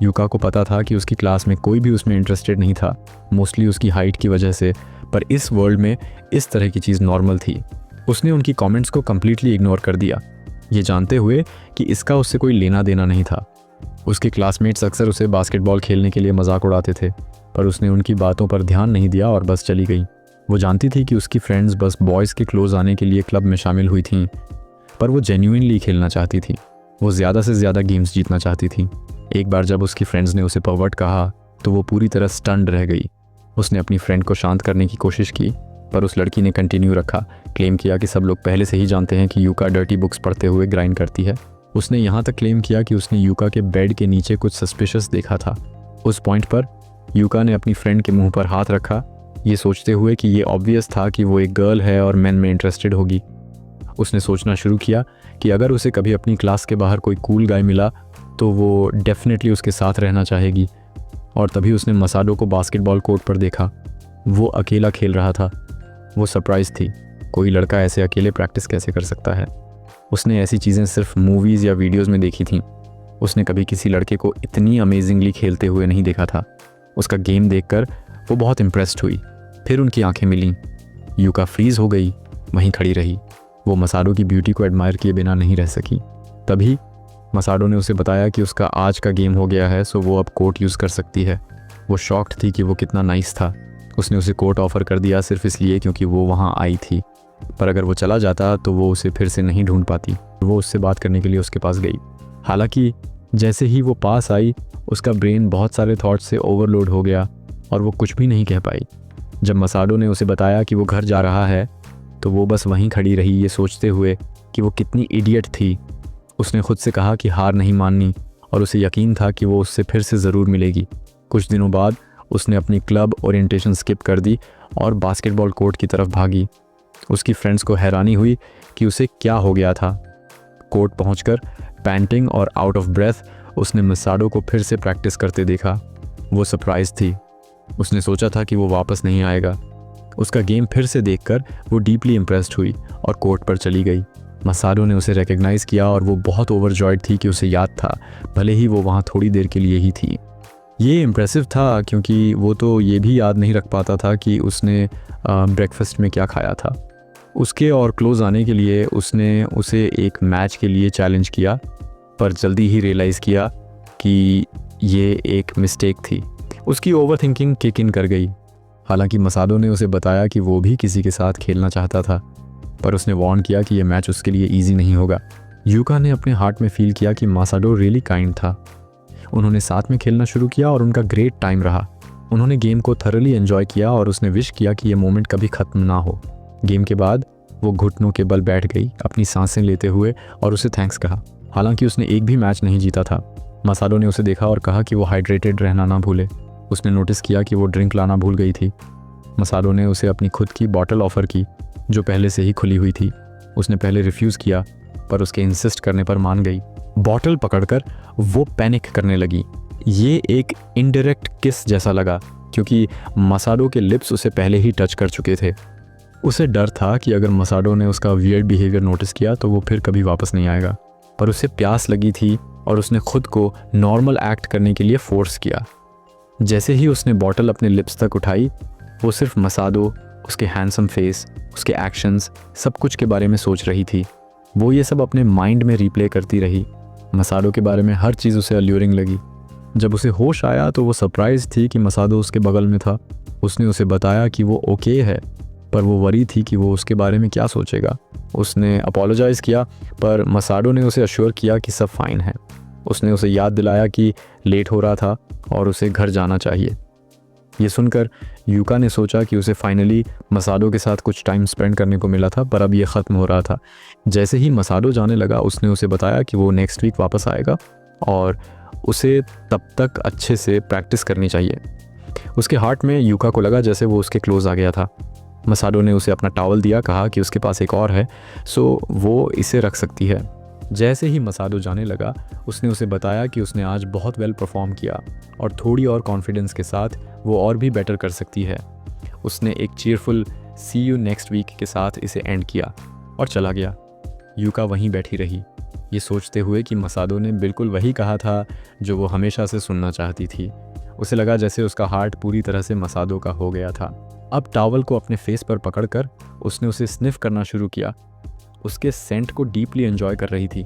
यूका को पता था कि उसकी क्लास में कोई भी उसमें इंटरेस्टेड नहीं था, मोस्टली उसकी हाइट की वजह से, पर इस वर्ल्ड में इस तरह की चीज़ नॉर्मल थी। उसने उनकी कमेंट्स को कम्प्लीटली इग्नोर कर दिया, ये जानते हुए कि इसका उससे कोई लेना देना नहीं था। उसके क्लासमेट्स अक्सर उसे बास्केटबॉल खेलने के लिए मजाक उड़ाते थे, पर उसने उनकी बातों पर ध्यान नहीं दिया और बस चली गई। वो जानती थी कि उसकी फ्रेंड्स बस बॉयज़ के क्लोज आने के लिए क्लब में शामिल हुई थीं, पर वो जेन्युइनली खेलना चाहती थी। वो ज़्यादा से ज़्यादा गेम्स जीतना चाहती थी। एक बार जब उसकी फ्रेंड्स ने उसे परवर्ट कहा तो वो पूरी तरह स्टन्ड रह गई। उसने अपनी फ्रेंड को शांत करने की कोशिश की, पर उस लड़की ने कंटिन्यू रखा। क्लेम किया कि सब लोग पहले से ही जानते हैं कि यूका डर्टी बुक्स पढ़ते हुए ग्राइंड करती है। उसने यहाँ तक क्लेम किया कि उसने यूका के बेड के नीचे कुछ सस्पिशियस देखा था। उस पॉइंट पर यूका ने अपनी फ्रेंड के मुंह पर हाथ रखा, ये सोचते हुए कि ये ऑब्वियस था कि वो एक गर्ल है और मेन में इंटरेस्टेड होगी। उसने सोचना शुरू किया कि अगर उसे कभी अपनी क्लास के बाहर कोई कूल गाय मिला तो वो डेफिनेटली उसके साथ रहना चाहेगी। और तभी उसने मसाडो को बास्केटबॉल कोर्ट पर देखा। वो अकेला खेल रहा था। वो सरप्राइज थी, कोई लड़का ऐसे अकेले प्रैक्टिस कैसे कर सकता है। उसने ऐसी चीज़ें सिर्फ मूवीज़ या वीडियोज़ में देखी थीं। उसने कभी किसी लड़के को इतनी अमेजिंगली खेलते हुए नहीं देखा था। उसका गेम देखकर वो बहुत इम्प्रेस्ड हुई। फिर उनकी आंखें मिलीं। यूका फ्रीज हो गई, वहीं खड़ी रही। वो मसाडो की ब्यूटी को एडमायर किए बिना नहीं रह सकी। तभी मसाडो ने उसे बताया कि उसका आज का गेम हो गया है, सो वो अब कोर्ट यूज़ कर सकती है। वो शॉक्ड थी कि वो कितना नाइस था। उसने उसे कोर्ट ऑफ़र कर दिया सिर्फ इसलिए क्योंकि वो वहाँ आई थी, पर अगर वो चला जाता तो वो उसे फिर से नहीं ढूंढ पाती। वो उससे बात करने के लिए उसके पास गई। हालांकि जैसे ही वो पास आई, उसका ब्रेन बहुत सारे थॉट से ओवरलोड हो गया और वो कुछ भी नहीं कह पाई। जब मसाडो ने उसे बताया कि वो घर जा रहा है तो वो बस वहीं खड़ी रही, ये सोचते हुए कि वो कितनी इडियट थी। उसने खुद से कहा कि हार नहीं माननी और उसे यकीन था कि वो उससे फिर से ज़रूर मिलेगी। कुछ दिनों बाद उसने अपनी क्लब ओरिएंटेशन स्किप कर दी और बास्केटबॉल कोर्ट की तरफ भागी। उसकी फ्रेंड्स को हैरानी हुई कि उसे क्या हो गया था। कोर्ट पहुंचकर पैंटिंग और आउट ऑफ ब्रेथ उसने मसाडो को फिर से प्रैक्टिस करते देखा। वो सरप्राइज थी। उसने सोचा था कि वो वापस नहीं आएगा। उसका गेम फिर से देखकर वो डीपली इम्प्रेस्ड हुई और कोर्ट पर चली गई। मसाडो ने उसे रिकग्नाइज़ किया और वो बहुत ओवरजॉयड थी कि उसे याद था, भले ही वो वहाँ थोड़ी देर के लिए ही थी। ये इम्प्रेसिव था क्योंकि वो तो ये भी याद नहीं रख पाता था कि उसने ब्रेकफास्ट में क्या खाया था। उसके और क्लोज़ आने के लिए उसने उसे एक मैच के लिए चैलेंज किया, पर जल्दी ही रियलाइज़ किया कि ये एक मिस्टेक थी। उसकी ओवर थिंकिंग किक इन कर गई। हालांकि मसाडो ने उसे बताया कि वो भी किसी के साथ खेलना चाहता था, पर उसने वार्न किया कि ये मैच उसके लिए ईजी नहीं होगा। यूका ने अपने हार्ट में फील किया कि मसाडो रियली काइंड था। उन्होंने साथ में खेलना शुरू किया और उनका ग्रेट टाइम रहा। उन्होंने गेम को थरली एंजॉय किया और उसने विश किया कि ये मोमेंट कभी ख़त्म ना हो। गेम के बाद वो घुटनों के बल बैठ गई, अपनी सांसें लेते हुए, और उसे थैंक्स कहा। हालांकि उसने एक भी मैच नहीं जीता था। मसाडो ने उसे देखा और कहा कि वो हाइड्रेटेड रहना ना भूले। उसने नोटिस किया कि वो ड्रिंक लाना भूल गई थी। मसाडो ने उसे अपनी खुद की बॉटल ऑफ़र की, जो पहले से ही खुली हुई थी। उसने पहले रिफ्यूज़ किया, पर उसके इंसिस्ट करने पर मान गई। बॉटल पकड़कर वो पैनिक करने लगी। ये एक इनडायरेक्ट किस जैसा लगा, क्योंकि मसाडो के लिप्स उसे पहले ही टच कर चुके थे। उसे डर था कि अगर मसाडो ने उसका वियर्ड बिहेवियर नोटिस किया तो वो फिर कभी वापस नहीं आएगा। पर उसे प्यास लगी थी और उसने खुद को नॉर्मल एक्ट करने के लिए फोर्स किया। जैसे ही उसने बॉटल अपने लिप्स तक उठाई, वो सिर्फ मसाडो, उसके हैंडसम फेस, उसके एक्शंस, सब कुछ के बारे में सोच रही थी। वो ये सब अपने माइंड में रिप्ले करती रही। मसाडो के बारे में हर चीज़ उसे अल्यूरिंग लगी। जब उसे होश आया तो वो सरप्राइज थी कि मसाडो उसके बगल में था। उसने उसे बताया कि वो ओके है, पर वो वरी थी कि वो उसके बारे में क्या सोचेगा। उसने अपोलोजाइज़ किया, पर मसाडो ने उसे अश्योर किया कि सब फाइन है। उसने उसे याद दिलाया कि लेट हो रहा था और उसे घर जाना चाहिए। ये सुनकर यूका ने सोचा कि उसे फाइनली मसाडो के साथ कुछ टाइम स्पेंड करने को मिला था, पर अब ये ख़त्म हो रहा था। जैसे ही मसाडो जाने लगा, उसने उसे बताया कि वो नेक्स्ट वीक वापस आएगा और उसे तब तक अच्छे से प्रैक्टिस करनी चाहिए। उसके हार्ट में यूका को लगा जैसे वो उसके क्लोज आ गया था। मसाडो ने उसे अपना टॉवल दिया, कहा कि उसके पास एक और है, सो वो इसे रख सकती है। जैसे ही मसाडो जाने लगा, उसने उसे बताया कि उसने आज बहुत वेल परफॉर्म किया और थोड़ी और कॉन्फिडेंस के साथ वो और भी बेटर कर सकती है। उसने एक cheerful see you next week के साथ इसे एंड किया और चला गया। यूका वहीं बैठी रही, ये सोचते हुए कि मसाडो ने बिल्कुल वही कहा था जो वो हमेशा से सुनना चाहती थी। उसे लगा जैसे उसका हार्ट पूरी तरह से मसाडो का हो गया था। अब टॉवल को अपने फेस पर पकड़कर उसने उसे स्निफ करना शुरू किया। उसके सेंट को डीपली एंजॉय कर रही थी।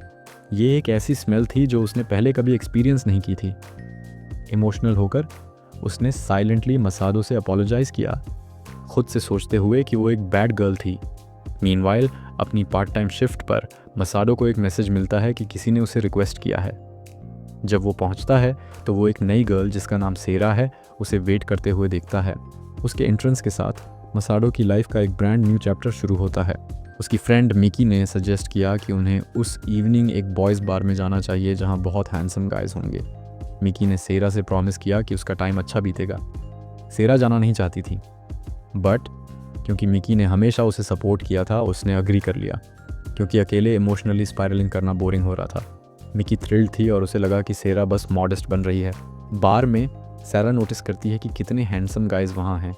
ये एक ऐसी स्मेल थी जो उसने पहले कभी एक्सपीरियंस नहीं की थी। इमोशनल होकर उसने साइलेंटली मसाडो से अपोलोजाइज़ किया, खुद से सोचते हुए कि वो एक बैड गर्ल थी। मीनवाइल अपनी पार्ट टाइम शिफ्ट पर मसाडो को एक मैसेज मिलता है कि किसी ने उसे रिक्वेस्ट किया है। जब वो पहुंचता है तो वो एक नई गर्ल जिसका नाम सेरा है उसे वेट करते हुए देखता है। उसके एंट्रेंस के साथ मसाडो की लाइफ का एक ब्रांड न्यू चैप्टर शुरू होता है। उसकी फ्रेंड मिकी ने सजेस्ट किया कि उन्हें उस इवनिंग एक बॉयज़ बार में जाना चाहिए जहां बहुत हैंडसम गाइज होंगे। मिकी ने सेरा से प्रॉमिस किया कि उसका टाइम अच्छा बीतेगा। सेरा जाना नहीं चाहती थी, बट क्योंकि मिकी ने हमेशा उसे सपोर्ट किया था, उसने अग्री कर लिया, क्योंकि अकेले इमोशनली स्पायरलिंग करना बोरिंग हो रहा था। मिकी थ्रिल्ड थी और उसे लगा कि सेरा बस मॉडेस्ट बन रही है। बार में सेरा नोटिस करती है कि कितने हैंडसम गाइज वहाँ हैं,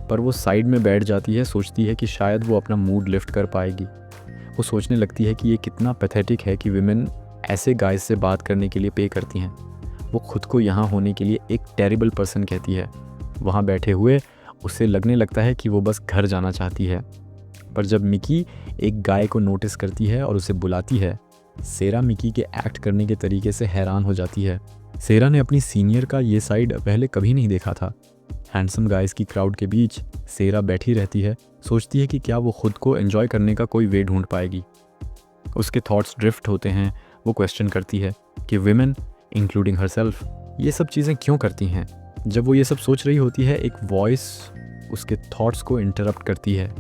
पर वो साइड में बैठ जाती है, सोचती है कि शायद वो अपना मूड लिफ्ट कर पाएगी। वो सोचने लगती है कि ये कितना पैथेटिक है कि विमेन ऐसे गाइज से बात करने के लिए पे करती हैं। वो खुद को यहाँ होने के लिए एक टेरिबल पर्सन कहती है। वहाँ बैठे हुए उसे लगने लगता है कि वो बस घर जाना चाहती है। पर जब मिकी एक गाय को नोटिस करती है और उसे बुलाती है, सेरा मिकी के एक्ट करने के तरीके से हैरान हो जाती है। सेरा ने अपनी सीनियर का ये साइड पहले कभी नहीं देखा था। हैंडसम गाइज की क्राउड के बीच सेरा बैठी रहती है, सोचती है कि क्या वो खुद को एंजॉय करने का कोई वे ढूंढ पाएगी। उसके थॉट्स ड्रिफ्ट होते हैं। वो क्वेश्चन करती है कि विमेन इंक्लूडिंग हरसेल्फ ये सब चीज़ें क्यों करती हैं। जब वो ये सब सोच रही होती है, एक वॉइस उसके थॉट्स को इंटरप्ट करती है।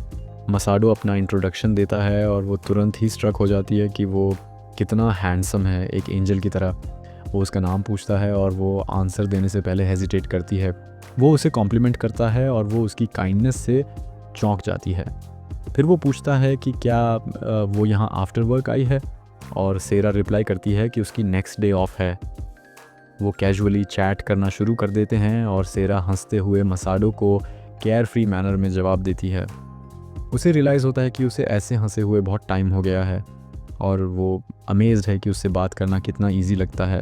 मसाडो अपना इंट्रोडक्शन देता है और वो तुरंत ही स्ट्रक हो जाती है कि वो कितना हैंडसम है, एक एंजल की तरह। वो उसका नाम पूछता है और वो आंसर देने से पहले हेजिटेट करती है। वो उसे कॉम्प्लीमेंट करता है और वो उसकी काइंडनेस से चौंक जाती है। फिर वो पूछता है कि क्या वो यहाँ आफ्टर वर्क आई है, और सेरा रिप्लाई करती है कि उसकी नेक्स्ट डे ऑफ है। वो कैजुअली चैट करना शुरू कर देते हैं और सेरा हंसते हुए मसाडो को केयर फ्री मैनर में जवाब देती है। उसे रियलाइज़ होता है कि उसे ऐसे हंसे हुए बहुत टाइम हो गया है और वो अमेज्ड है कि उससे बात करना कितना ईजी लगता है।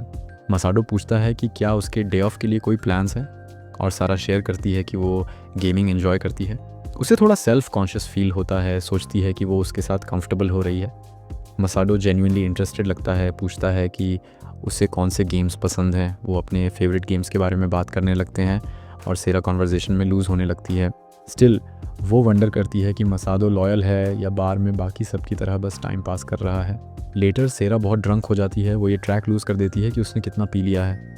मसाडो पूछता है कि क्या उसके डे ऑफ के लिए कोई प्लान्स हैं, और सारा शेयर करती है कि वो गेमिंग एंजॉय करती है। उसे थोड़ा सेल्फ कॉन्शियस फील होता है, सोचती है कि वो उसके साथ कंफर्टेबल हो रही है। मसाडो जेन्युइनली इंटरेस्टेड लगता है, पूछता है कि उसे कौन से गेम्स पसंद हैं। वो अपने फेवरेट गेम्स के बारे में बात करने लगते हैं और सेरा कॉन्वर्जेशन में लूज़ होने लगती है। स्टिल वो वंडर करती है कि मसाडो लॉयल है या बार में बाकी सब की तरह बस टाइम पास कर रहा है। लेटर सेरा बहुत ड्रंक हो जाती है। वो ये ट्रैक लूज़ कर देती है कि उसने कितना पी लिया है।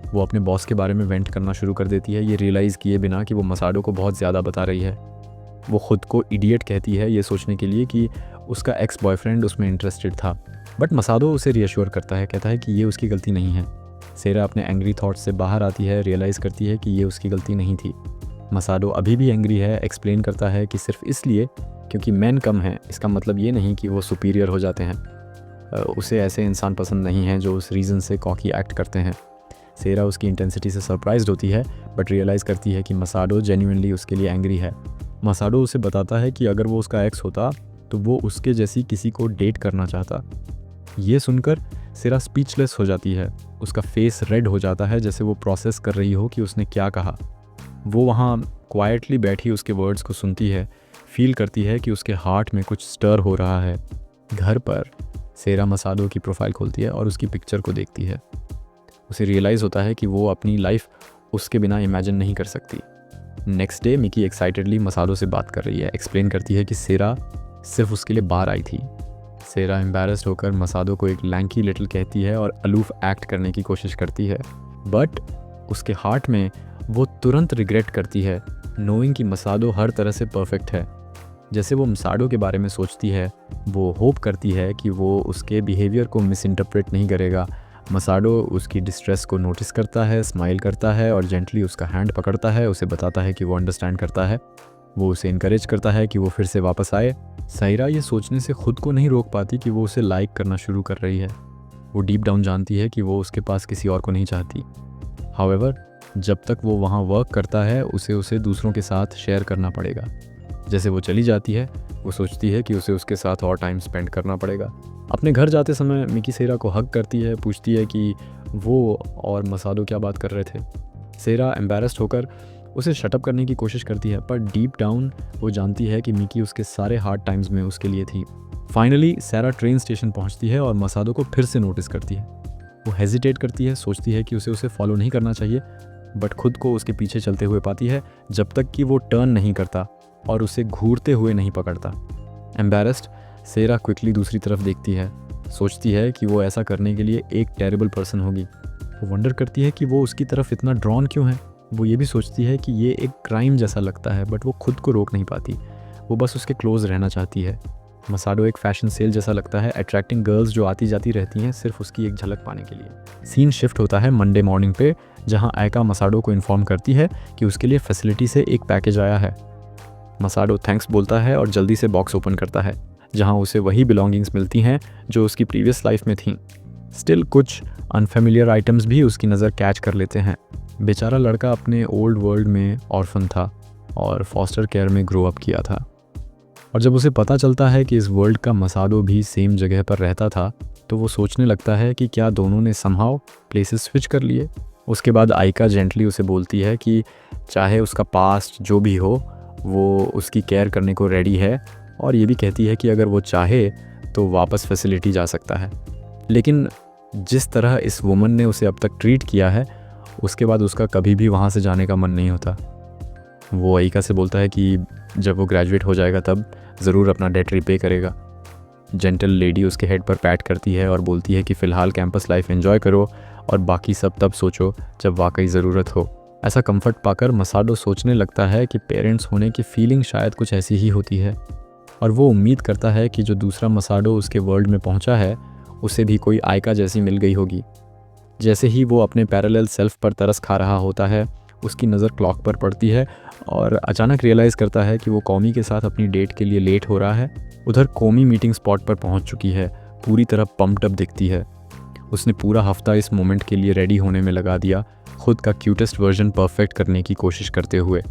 वो अपने बॉस के बारे में वेंट करना शुरू कर देती है, ये रियलाइज़ किए बिना कि वो मसाडो को बहुत ज़्यादा बता रही है। वो ख़ुद को इडियट कहती है ये सोचने के लिए कि उसका एक्स बॉयफ्रेंड उसमें इंटरेस्टेड था। बट मसाडो उसे रीअश्योर करता है, कहता है कि ये उसकी गलती नहीं है। सेरा अपने एंग्री थॉट्स से बाहर आती है, रियलाइज़ करती है कि ये उसकी गलती नहीं थी। मसाडो अभी भी एंग्री है, एक्सप्लेन करता है कि सिर्फ इसलिए क्योंकि मैन कम हैं, इसका मतलब ये नहीं कि वो सुपीरियर हो जाते हैं। उसे ऐसे इंसान पसंद नहीं हैं जो उस रीज़न से कॉकी एक्ट करते हैं। सेरा उसकी इंटेंसिटी से सरप्राइज्ड होती है, बट रियलाइज़ करती है कि मसाडो जेन्युइनली उसके लिए एंग्री है। मसाडो उसे बताता है कि अगर वो उसका एक्स होता तो वो उसके जैसी किसी को डेट करना चाहता। ये सुनकर सेरा स्पीचलेस हो जाती है। उसका फेस रेड हो जाता है, जैसे वो प्रोसेस कर रही हो कि उसने क्या कहा। वो वहाँ क्वाइटली बैठी उसके वर्ड्स को सुनती है, फील करती है कि उसके हार्ट में कुछ स्टर हो रहा है। घर पर सेरा मसाडो की प्रोफाइल खोलती है और उसकी पिक्चर को देखती है। उसे रियलाइज़ होता है कि वो अपनी लाइफ उसके बिना इमेजिन नहीं कर सकती। नेक्स्ट डे मिकी एक्साइटेडली मसाडो से बात कर रही है, एक्सप्लेन करती है कि सेरा सिर्फ उसके लिए बाहर आई थी। सेरा एम्बैरेस्ड होकर मसाडो को एक लैंकी लिटिल कहती है और अलूफ एक्ट करने की कोशिश करती है, बट उसके हार्ट में वो तुरंत रिग्रेट करती है, नोइंग कि मसाडो हर तरह से परफेक्ट है। जैसे वो मसाडो के बारे में सोचती है, वो होप करती है कि वो उसके बिहेवियर को मिस इंटरप्रेट नहीं करेगा। मसाडो उसकी डिस्ट्रेस को नोटिस करता है, स्माइल करता है और जेंटली उसका हैंड पकड़ता है, उसे बताता है कि वो अंडरस्टैंड करता है। वो उसे इनकरेज करता है कि वो फिर से वापस आए। सायरा ये सोचने से खुद को नहीं रोक पाती कि वो उसे लाइक करना शुरू कर रही है। वो डीप डाउन जानती है कि वो उसके पास किसी और को नहीं चाहती। हाउएवर, जब तक वो वहाँ वर्क करता है उसे दूसरों के साथ शेयर करना पड़ेगा। जैसे वो चली जाती है, वो सोचती है कि उसे उसके साथ और टाइम स्पेंड करना पड़ेगा। अपने घर जाते समय मिकी सेरा को हग करती है, पूछती है कि वो और मसाडो क्या बात कर रहे थे। सेरा एम्बैरेस्ड होकर उसे शटअप करने की कोशिश करती है, पर डीप डाउन वो जानती है कि मिकी उसके सारे हार्ड टाइम्स में उसके लिए थी। फाइनली सेरा ट्रेन स्टेशन पहुंचती है और मसाडो को फिर से नोटिस करती है। वो हेजिटेट करती है, सोचती है कि उसे फॉलो नहीं करना चाहिए, बट खुद को उसके पीछे चलते हुए पाती है जब तक कि वो टर्न नहीं करता और उसे घूरते हुए नहीं पकड़ता। एम्बैरेस्ड सेरा क्विकली दूसरी तरफ देखती है, सोचती है कि वो ऐसा करने के लिए एक टेरिबल पर्सन होगी। वो वंडर करती है कि वो उसकी तरफ इतना ड्रॉन क्यों है। वो ये भी सोचती है कि ये एक क्राइम जैसा लगता है, बट वो खुद को रोक नहीं पाती। वो बस उसके क्लोज रहना चाहती है। मसाडो एक फैशन सेल जैसा लगता है, अट्रैक्टिंग गर्ल्स जो आती जाती रहती हैं सिर्फ उसकी एक झलक पाने के लिए। सीन शिफ्ट होता है मंडे मॉर्निंग पे, जहाँ आयका मसाडो को इन्फॉर्म करती है कि उसके लिए फैसिलिटी से एक पैकेज आया है। मसाडो थैंक्स बोलता है और जल्दी से बॉक्स ओपन करता है, जहाँ उसे वही बिलोंगिंग्स मिलती हैं जो उसकी प्रीवियस लाइफ में थीं। स्टिल कुछ अनफेमिलियर आइटम्स भी उसकी नज़र कैच कर लेते हैं। बेचारा लड़का अपने ओल्ड वर्ल्ड में ऑर्फन था और फॉस्टर केयर में ग्रो अप किया था, और जब उसे पता चलता है कि इस वर्ल्ड का मसाडो भी सेम जगह पर रहता था, तो वो सोचने लगता है कि क्या दोनों ने समहाउ प्लेसेस स्विच कर लिए। उसके बाद आयका जेंटली उसे बोलती है कि चाहे उसका पास्ट जो भी हो, वो उसकी केयर करने को रेडी है, और ये भी कहती है कि अगर वो चाहे तो वापस फैसिलिटी जा सकता है। लेकिन जिस तरह इस वुमन ने उसे अब तक ट्रीट किया है, उसके बाद उसका कभी भी वहाँ से जाने का मन नहीं होता। वो आयका से बोलता है कि जब वो ग्रेजुएट हो जाएगा तब ज़रूर अपना डेट रिपे करेगा। जेंटल लेडी उसके हेड पर पैट करती है और बोलती है कि फ़िलहाल कैंपस लाइफ एंजॉय करो और बाकी सब तब सोचो जब वाकई ज़रूरत हो। ऐसा कंफर्ट पाकर मसाडो सोचने लगता है कि पेरेंट्स होने की फीलिंग शायद कुछ ऐसी ही होती है, और वो उम्मीद करता है कि जो दूसरा मसाडो उसके वर्ल्ड में पहुंचा है उसे भी कोई आयका जैसी मिल गई होगी। जैसे ही वो अपने पैरेलल सेल्फ पर तरस खा रहा होता है, उसकी नज़र क्लॉक पर पड़ती है और अचानक रियलाइज़ करता है कि वो कौमी के साथ अपनी डेट के लिए लेट हो रहा है। उधर कौमी मीटिंग स्पॉट पर पहुंच चुकी है, पूरी तरह पम्प्ड अप दिखती है। उसने पूरा हफ्ता इस मोमेंट के लिए रेडी होने में लगा दिया, खुद का क्यूटेस्ट वर्जन परफेक्ट करने की कोशिश करते हुए।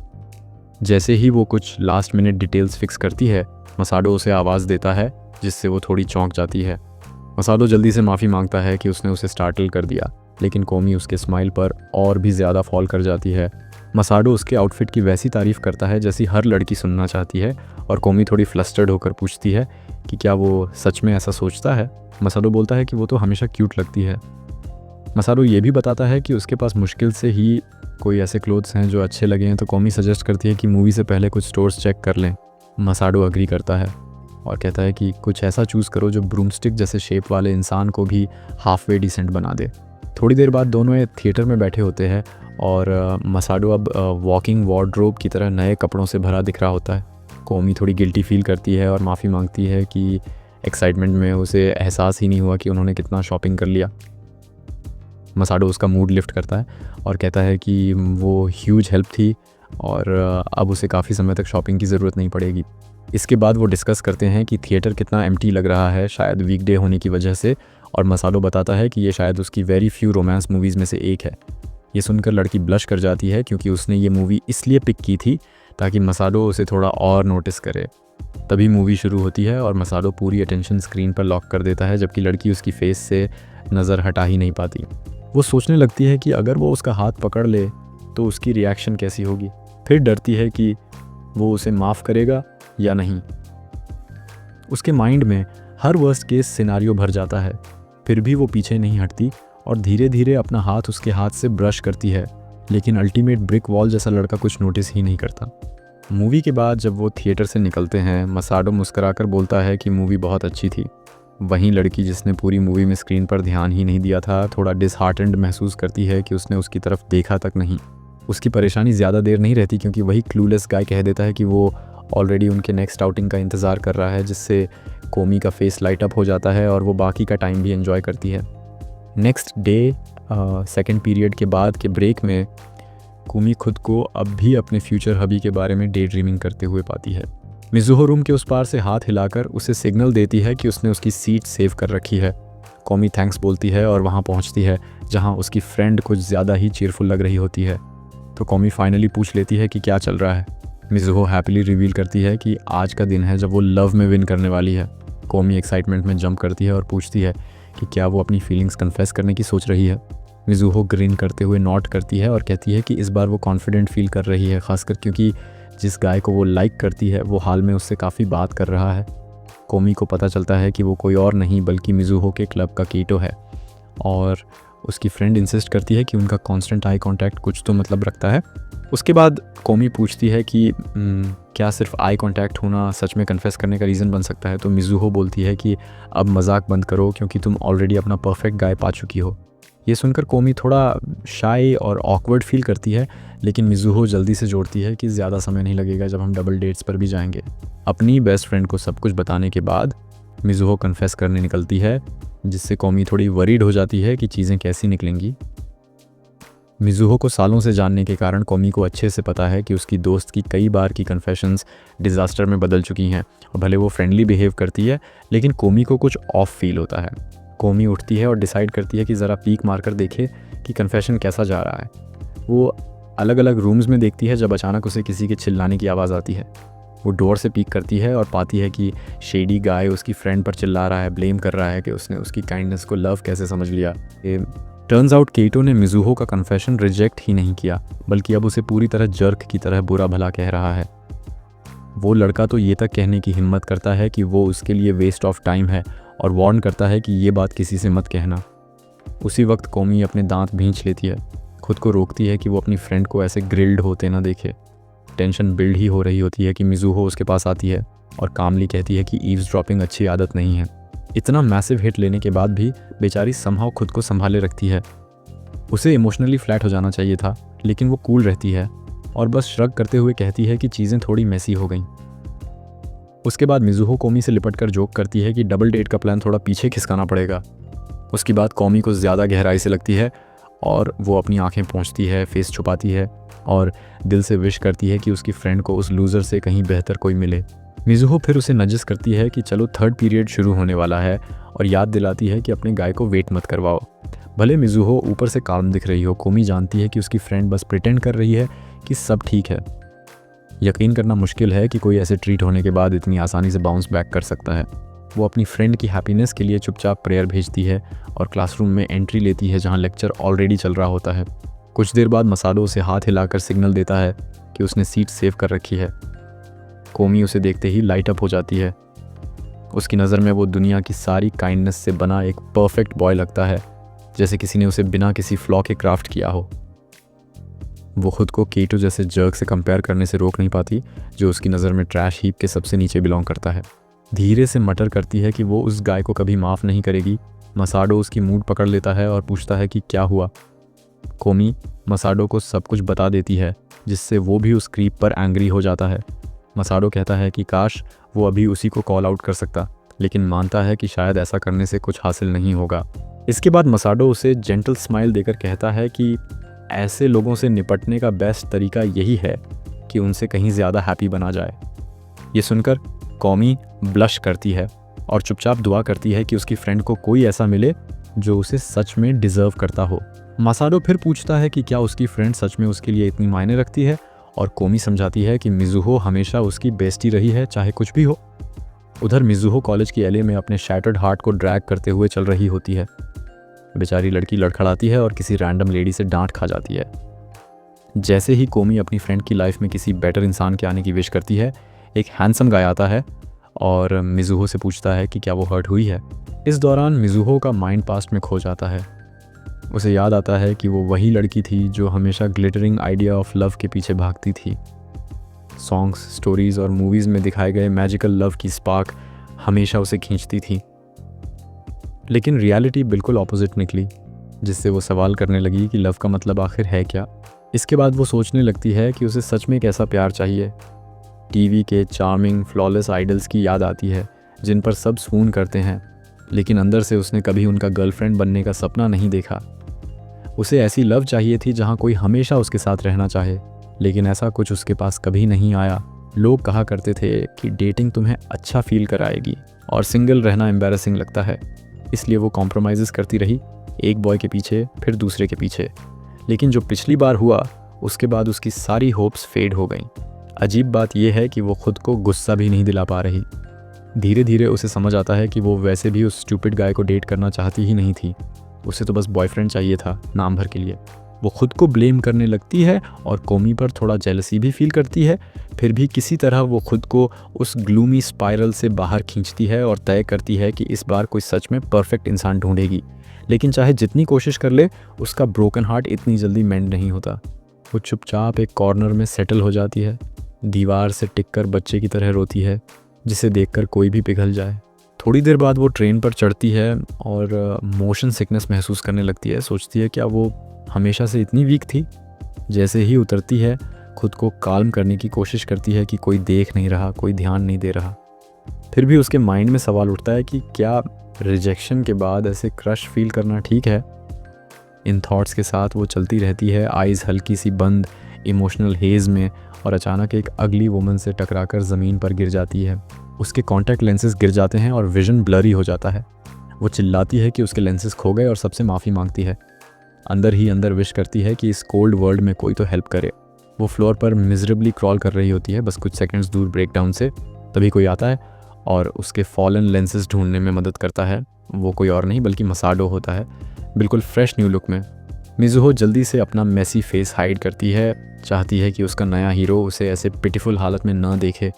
जैसे ही वो कुछ लास्ट मिनट डिटेल्स फिक्स करती है, मसाडो उसे आवाज़ देता है जिससे वो थोड़ी चौंक जाती है। मसाडो जल्दी से माफ़ी मांगता है कि उसने उसे स्टार्टल कर दिया, लेकिन कोमी उसके स्माइल पर और भी ज़्यादा फॉल कर जाती है। मसाडो उसके आउटफिट की वैसी तारीफ़ करता है जैसी हर लड़की सुनना चाहती है, और कोमी थोड़ी फ्लस्टर्ड होकर पूछती है कि क्या वो सच में ऐसा सोचता है। मसाडो बोलता है कि वो तो हमेशा क्यूट लगती है। मसाडो ये भी बताता है कि उसके पास मुश्किल से ही कोई ऐसे क्लोथ्स हैं जो अच्छे लगे हैं, तो कोमी सजेस्ट करती है कि मूवी से पहले कुछ स्टोर्स चेक कर लें। मसाडो अग्री करता है और कहता है कि कुछ ऐसा चूज़ करो जो ब्रूमस्टिक जैसे शेप वाले इंसान को भी हाफ वे डिसेंट बना दे। थोड़ी देर बाद दोनों एक थिएटर में बैठे होते हैं और मसाडो अब वॉकिंग वार्डरोब की तरह नए कपड़ों से भरा दिख रहा होता है। कोमी थोड़ी गिल्टी फील करती है और माफ़ी मांगती है कि एक्साइटमेंट में उसे एहसास ही नहीं हुआ कि उन्होंने कितना शॉपिंग कर लिया। मसाडो उसका मूड लिफ्ट करता है और कहता है कि वो ह्यूज हेल्प थी और अब उसे काफ़ी समय तक शॉपिंग की ज़रूरत नहीं पड़ेगी। इसके बाद वो डिस्कस करते हैं कि थिएटर कितना एम्प्टी लग रहा है, शायद वीकडे होने की वजह से, और मसाडो बताता है कि ये शायद उसकी वेरी फ्यू रोमांस मूवीज़ में से एक है। ये सुनकर लड़की ब्लश कर जाती है क्योंकि उसने ये मूवी इसलिए पिक की थी ताकि मसाडो उसे थोड़ा और नोटिस करे। तभी मूवी शुरू होती है और मसाडो पूरी अटेंशन स्क्रीन पर लॉक कर देता है, जबकि लड़की उसकी फेस से नज़र हटा ही नहीं पाती। वो सोचने लगती है कि अगर वो उसका हाथ पकड़ ले तो उसकी रिएक्शन कैसी होगी। फिर डरती है कि वो उसे माफ़ करेगा या नहीं। उसके माइंड में हर वर्स्ट केस सिनारियो भर जाता है, फिर भी वो पीछे नहीं हटती और धीरे धीरे अपना हाथ उसके हाथ से ब्रश करती है, लेकिन अल्टीमेट ब्रिक वॉल जैसा लड़का कुछ नोटिस ही नहीं करता। मूवी के बाद जब वो थिएटर से निकलते हैं, मसाडो मुस्कुराकर बोलता है कि मूवी बहुत अच्छी थी। वहीं लड़की, जिसने पूरी मूवी में स्क्रीन पर ध्यान ही नहीं दिया था, थोड़ा डिसहार्टेंड महसूस करती है कि उसने उसकी तरफ देखा तक नहीं। उसकी परेशानी ज़्यादा देर नहीं रहती क्योंकि वही क्लूलेस गाय कह देता है कि वो ऑलरेडी उनके नेक्स्ट आउटिंग का इंतज़ार कर रहा है, जिससे कोमी का फेस लाइट अप हो जाता है और वो बाकी का टाइम भी एंजॉय करती है। नेक्स्ट डे सेकेंड पीरियड के बाद के ब्रेक में कोमी खुद को अब भी अपने फ्यूचर हबी के बारे में डे ड्रीमिंग करते हुए पाती है। मिज़ुहो रूम के उस पार से हाथ हिलाकर उसे सिग्नल देती है कि उसने उसकी सीट सेव कर रखी है। कोमी थैंक्स बोलती है और वहाँ पहुँचती है जहाँ उसकी फ्रेंड कुछ ज़्यादा ही चीयरफुल लग रही होती है। तो कोमी फाइनली पूछ लेती है कि क्या चल रहा है। मिज़ुहो हैप्पीली रिवील करती है कि आज का दिन है जब वो लव में विन करने वाली है। कोमी एक्साइटमेंट में जंप करती है और पूछती है कि क्या वो अपनी फीलिंग्स कन्फेस करने की सोच रही है। मिज़ुहो ग्रीन करते हुए नॉट करती है और कहती है कि इस बार वो कॉन्फिडेंट फील कर रही है, खासकर क्योंकि जिस गाय को वो लाइक करती है वो हाल में उससे काफ़ी बात कर रहा है। कोमी को पता चलता है कि वो कोई और नहीं बल्कि मिज़ुहो के क्लब का कीटो है, और उसकी फ्रेंड इंसिस्ट करती है कि उनका कांस्टेंट आई कांटेक्ट कुछ तो मतलब रखता है। उसके बाद कोमी पूछती है कि क्या सिर्फ आई कांटेक्ट होना सच में कन्फेस करने का रीज़न बन सकता है। तो मिज़ुहो बोलती है कि अब मजाक बंद करो क्योंकि तुम ऑलरेडी अपना परफेक्ट गाय पा चुकी हो। ये सुनकर कोमी थोड़ा शाई और ऑकवर्ड फील करती है, लेकिन मिज़ुहो जल्दी से जोड़ती है कि ज़्यादा समय नहीं लगेगा जब हम डबल डेट्स पर भी जाएंगे। अपनी बेस्ट फ्रेंड को सब कुछ बताने के बाद मिज़ुहो कन्फेस करने निकलती है, जिससे कोमी थोड़ी वरीड हो जाती है कि चीज़ें कैसी निकलेंगी। मिज़ुहो को सालों से जानने के कारण कोमी को अच्छे से पता है कि उसकी दोस्त की कई बार की कन्फेशंस डिज़ास्टर में बदल चुकी हैं, और भले वो फ्रेंडली बिहेव करती है लेकिन कोमी को कुछ ऑफ फील होता है। कोमी उठती है और डिसाइड करती है कि ज़रा पीक मारकर देखे कि कन्फेशन कैसा जा रहा है। वो अलग अलग रूम्स में देखती है जब अचानक उसे किसी के चिल्लाने की आवाज़ आती है। वो डोर से पीक करती है और पाती है कि शेडी गाय उसकी फ्रेंड पर चिल्ला रहा है, ब्लेम कर रहा है कि उसने उसकी काइंडनेस को लव कैसे समझ लिया। टर्न्स आउट केटो ने मिज़ुहो का कन्फेशन रिजेक्ट ही नहीं किया, बल्कि अब उसे पूरी तरह जर्क की तरह बुरा भला कह रहा है। वो लड़का तो ये तक कहने की हिम्मत करता है कि वो उसके लिए वेस्ट ऑफ टाइम है, और वार्न करता है कि ये बात किसी से मत कहना। उसी वक्त कोमी अपने दांत भींच लेती है, खुद को रोकती है कि वो अपनी फ्रेंड को ऐसे ग्रिल्ड होते ना देखे। टेंशन बिल्ड ही हो रही होती है कि मिज़ुहो उसके पास आती है और कामली कहती है कि ईव्सड्रॉपिंग अच्छी आदत नहीं है। इतना मैसिव हिट लेने के बाद भी बेचारी समहाउ खुद को संभाले रखती है। उसे इमोशनली फ्लैट हो जाना चाहिए था, लेकिन वो कूल रहती है और बस श्रग करते हुए कहती है कि चीज़ें थोड़ी मैसी हो गईं। उसके बाद मिज़ुहो कोमी से लिपटकर जोक करती है कि डबल डेट का प्लान थोड़ा पीछे खिसकाना पड़ेगा। उसकी बात कोमी को ज़्यादा गहराई से लगती है और वो अपनी आंखें पोंछती है, फेस छुपाती है और दिल से विश करती है कि उसकी फ्रेंड को उस लूज़र से कहीं बेहतर कोई मिले। मिज़ुहो फिर उसे नजिस करती है कि चलो थर्ड पीरियड शुरू होने वाला है, और याद दिलाती है कि अपने गाय को वेट मत करवाओ। भले मिज़ुहो ऊपर से काल्म दिख रही हो, कोमी जानती है कि उसकी फ्रेंड बस प्रिटेंड कर रही है कि सब ठीक है। यकीन करना मुश्किल है कि कोई ऐसे ट्रीट होने के बाद इतनी आसानी से बाउंस बैक कर सकता है। वो अपनी फ्रेंड की हैप्पीनेस के लिए चुपचाप प्रेयर भेजती है और क्लासरूम में एंट्री लेती है जहाँ लेक्चर ऑलरेडी चल रहा होता है। कुछ देर बाद मसाडो उसे हाथ हिलाकर सिग्नल देता है कि उसने सीट सेव कर रखी है। कोमी उसे देखते ही लाइट अप हो जाती है। उसकी नज़र में वो दुनिया की सारी काइंडनेस से बना एक परफेक्ट बॉय लगता है, जैसे किसी ने उसे बिना किसी फ्लॉ के क्राफ्ट किया हो। वो खुद को कीटो जैसे जर्क से कंपेयर करने से रोक नहीं पाती, जो उसकी नज़र में ट्रैश हीप के सबसे नीचे बिलोंग करता है। धीरे से मटर करती है कि वो उस गाय को कभी माफ़ नहीं करेगी। मसाडो उसकी मूड पकड़ लेता है और पूछता है कि क्या हुआ। कोमी मसाडो को सब कुछ बता देती है, जिससे वो भी उस क्रीप पर एंग्री हो जाता है। मसाडो कहता है कि काश वो अभी उसी को कॉल आउट कर सकता, लेकिन मानता है कि शायद ऐसा करने से कुछ हासिल नहीं होगा। इसके बाद मसाडो उसे जेंटल स्माइल देकर कहता है कि ऐसे लोगों से निपटने का बेस्ट तरीका यही है कि उनसे कहीं ज़्यादा हैप्पी बना जाए। ये सुनकर कौमी ब्लश करती है और चुपचाप दुआ करती है कि उसकी फ्रेंड को कोई ऐसा मिले जो उसे सच में डिज़र्व करता हो। मसाडो फिर पूछता है कि क्या उसकी फ्रेंड सच में उसके लिए इतनी मायने रखती है, और कोमी समझाती है कि मिज़ुहो हमेशा उसकी बेस्टी रही है, चाहे कुछ भी हो। उधर मिज़ुहो कॉलेज की एले में अपने शैटर्ड हार्ट को ड्रैग करते हुए चल रही होती है। बेचारी लड़की लड़खड़ाती है और किसी रैंडम लेडी से डांट खा जाती है। जैसे ही कोमी अपनी फ्रेंड की लाइफ में किसी बेटर इंसान के आने की विश करती है, एक हैंडसम गाय आता है और मिज़ुहो से पूछता है कि क्या वो हर्ट हुई है। इस दौरान मिज़ुहो का माइंड पास्ट में खो जाता है। उसे याद आता है कि वो वही लड़की थी जो हमेशा ग्लिटरिंग आइडिया ऑफ लव के पीछे भागती थी। सॉन्ग्स, स्टोरीज़ और मूवीज़ में दिखाए गए मैजिकल लव की स्पार्क हमेशा उसे खींचती थी, लेकिन रियलिटी बिल्कुल ऑपोजिट निकली, जिससे वो सवाल करने लगी कि लव का मतलब आखिर है क्या। इसके बाद वो सोचने लगती है कि उसे सच में कैसा प्यार चाहिए। टीवी के चार्मिंग फ्लॉलेस आइडल्स की याद आती है, जिन पर सब सून करते हैं, लेकिन अंदर से उसने कभी उनका गर्लफ्रेंड बनने का सपना नहीं देखा। उसे ऐसी लव चाहिए थी जहाँ कोई हमेशा उसके साथ रहना चाहे, लेकिन ऐसा कुछ उसके पास कभी नहीं आया। लोग कहा करते थे कि डेटिंग तुम्हें अच्छा फील कराएगी और सिंगल रहना एम्बैरेसिंग लगता है, इसलिए वो कॉम्प्रोमाइज़ करती रही, एक बॉय के पीछे फिर दूसरे के पीछे। लेकिन जो पिछली बार हुआ, उसके बाद उसकी सारी होप्स फेड हो गईं। अजीब बात यह है कि वो खुद को गुस्सा भी नहीं दिला पा रही। धीरे धीरे उसे समझ आता है कि वो वैसे भी उस स्टूपिड गाय को डेट करना चाहती ही नहीं थी। उसे तो बस बॉयफ्रेंड चाहिए था, नाम भर के लिए। वो खुद को ब्लेम करने लगती है और कोमी पर थोड़ा जेलसी भी फील करती है। फिर भी किसी तरह वो खुद को उस ग्लूमी स्पाइरल से बाहर खींचती है और तय करती है कि इस बार कोई सच में परफेक्ट इंसान ढूंढेगी। लेकिन चाहे जितनी कोशिश कर ले, उसका ब्रोकन हार्ट इतनी जल्दी मेंड नहीं होता। वो चुपचाप एक कॉर्नर में सेटल हो जाती है, दीवार से टिककर बच्चे की तरह रोती है, जिसे देखकर कोई भी पिघल जाए। थोड़ी देर बाद वो ट्रेन पर चढ़ती है और मोशन सिकनेस महसूस करने लगती है। सोचती है क्या वो हमेशा से इतनी वीक थी। जैसे ही उतरती है, खुद को काल्म करने की कोशिश करती है कि कोई देख नहीं रहा, कोई ध्यान नहीं दे रहा। फिर भी उसके माइंड में सवाल उठता है कि क्या रिजेक्शन के बाद ऐसे क्रश फील करना ठीक है। इन थॉट्स के साथ वो चलती रहती है, आइज़ हल्की सी बंद, इमोशनल हेज़ में, और अचानक एक अगली वुमन से टकराकर ज़मीन पर गिर जाती है। उसके कॉन्टैक्ट लेंसेज गिर जाते हैं और विजन ब्लरी हो जाता है। वो चिल्लाती है कि उसके लेंसेज खो गए और सबसे माफ़ी मांगती है। अंदर ही अंदर विश करती है कि इस कोल्ड वर्ल्ड में कोई तो हेल्प करे। वो फ्लोर पर मिजरेबली क्रॉल कर रही होती है, बस कुछ सेकंड्स दूर ब्रेकडाउन से। तभी कोई आता है और उसके फॉलन लेंसेज ढूंढने में मदद करता है। वो कोई और नहीं बल्कि मसाडो होता है, बिल्कुल फ्रेश न्यू लुक में। मिज़ुहो जल्दी से अपना मेसी फेस हाइड करती है, चाहती है कि उसका नया हीरो उसे ऐसे पिटीफुल हालत में न देखे।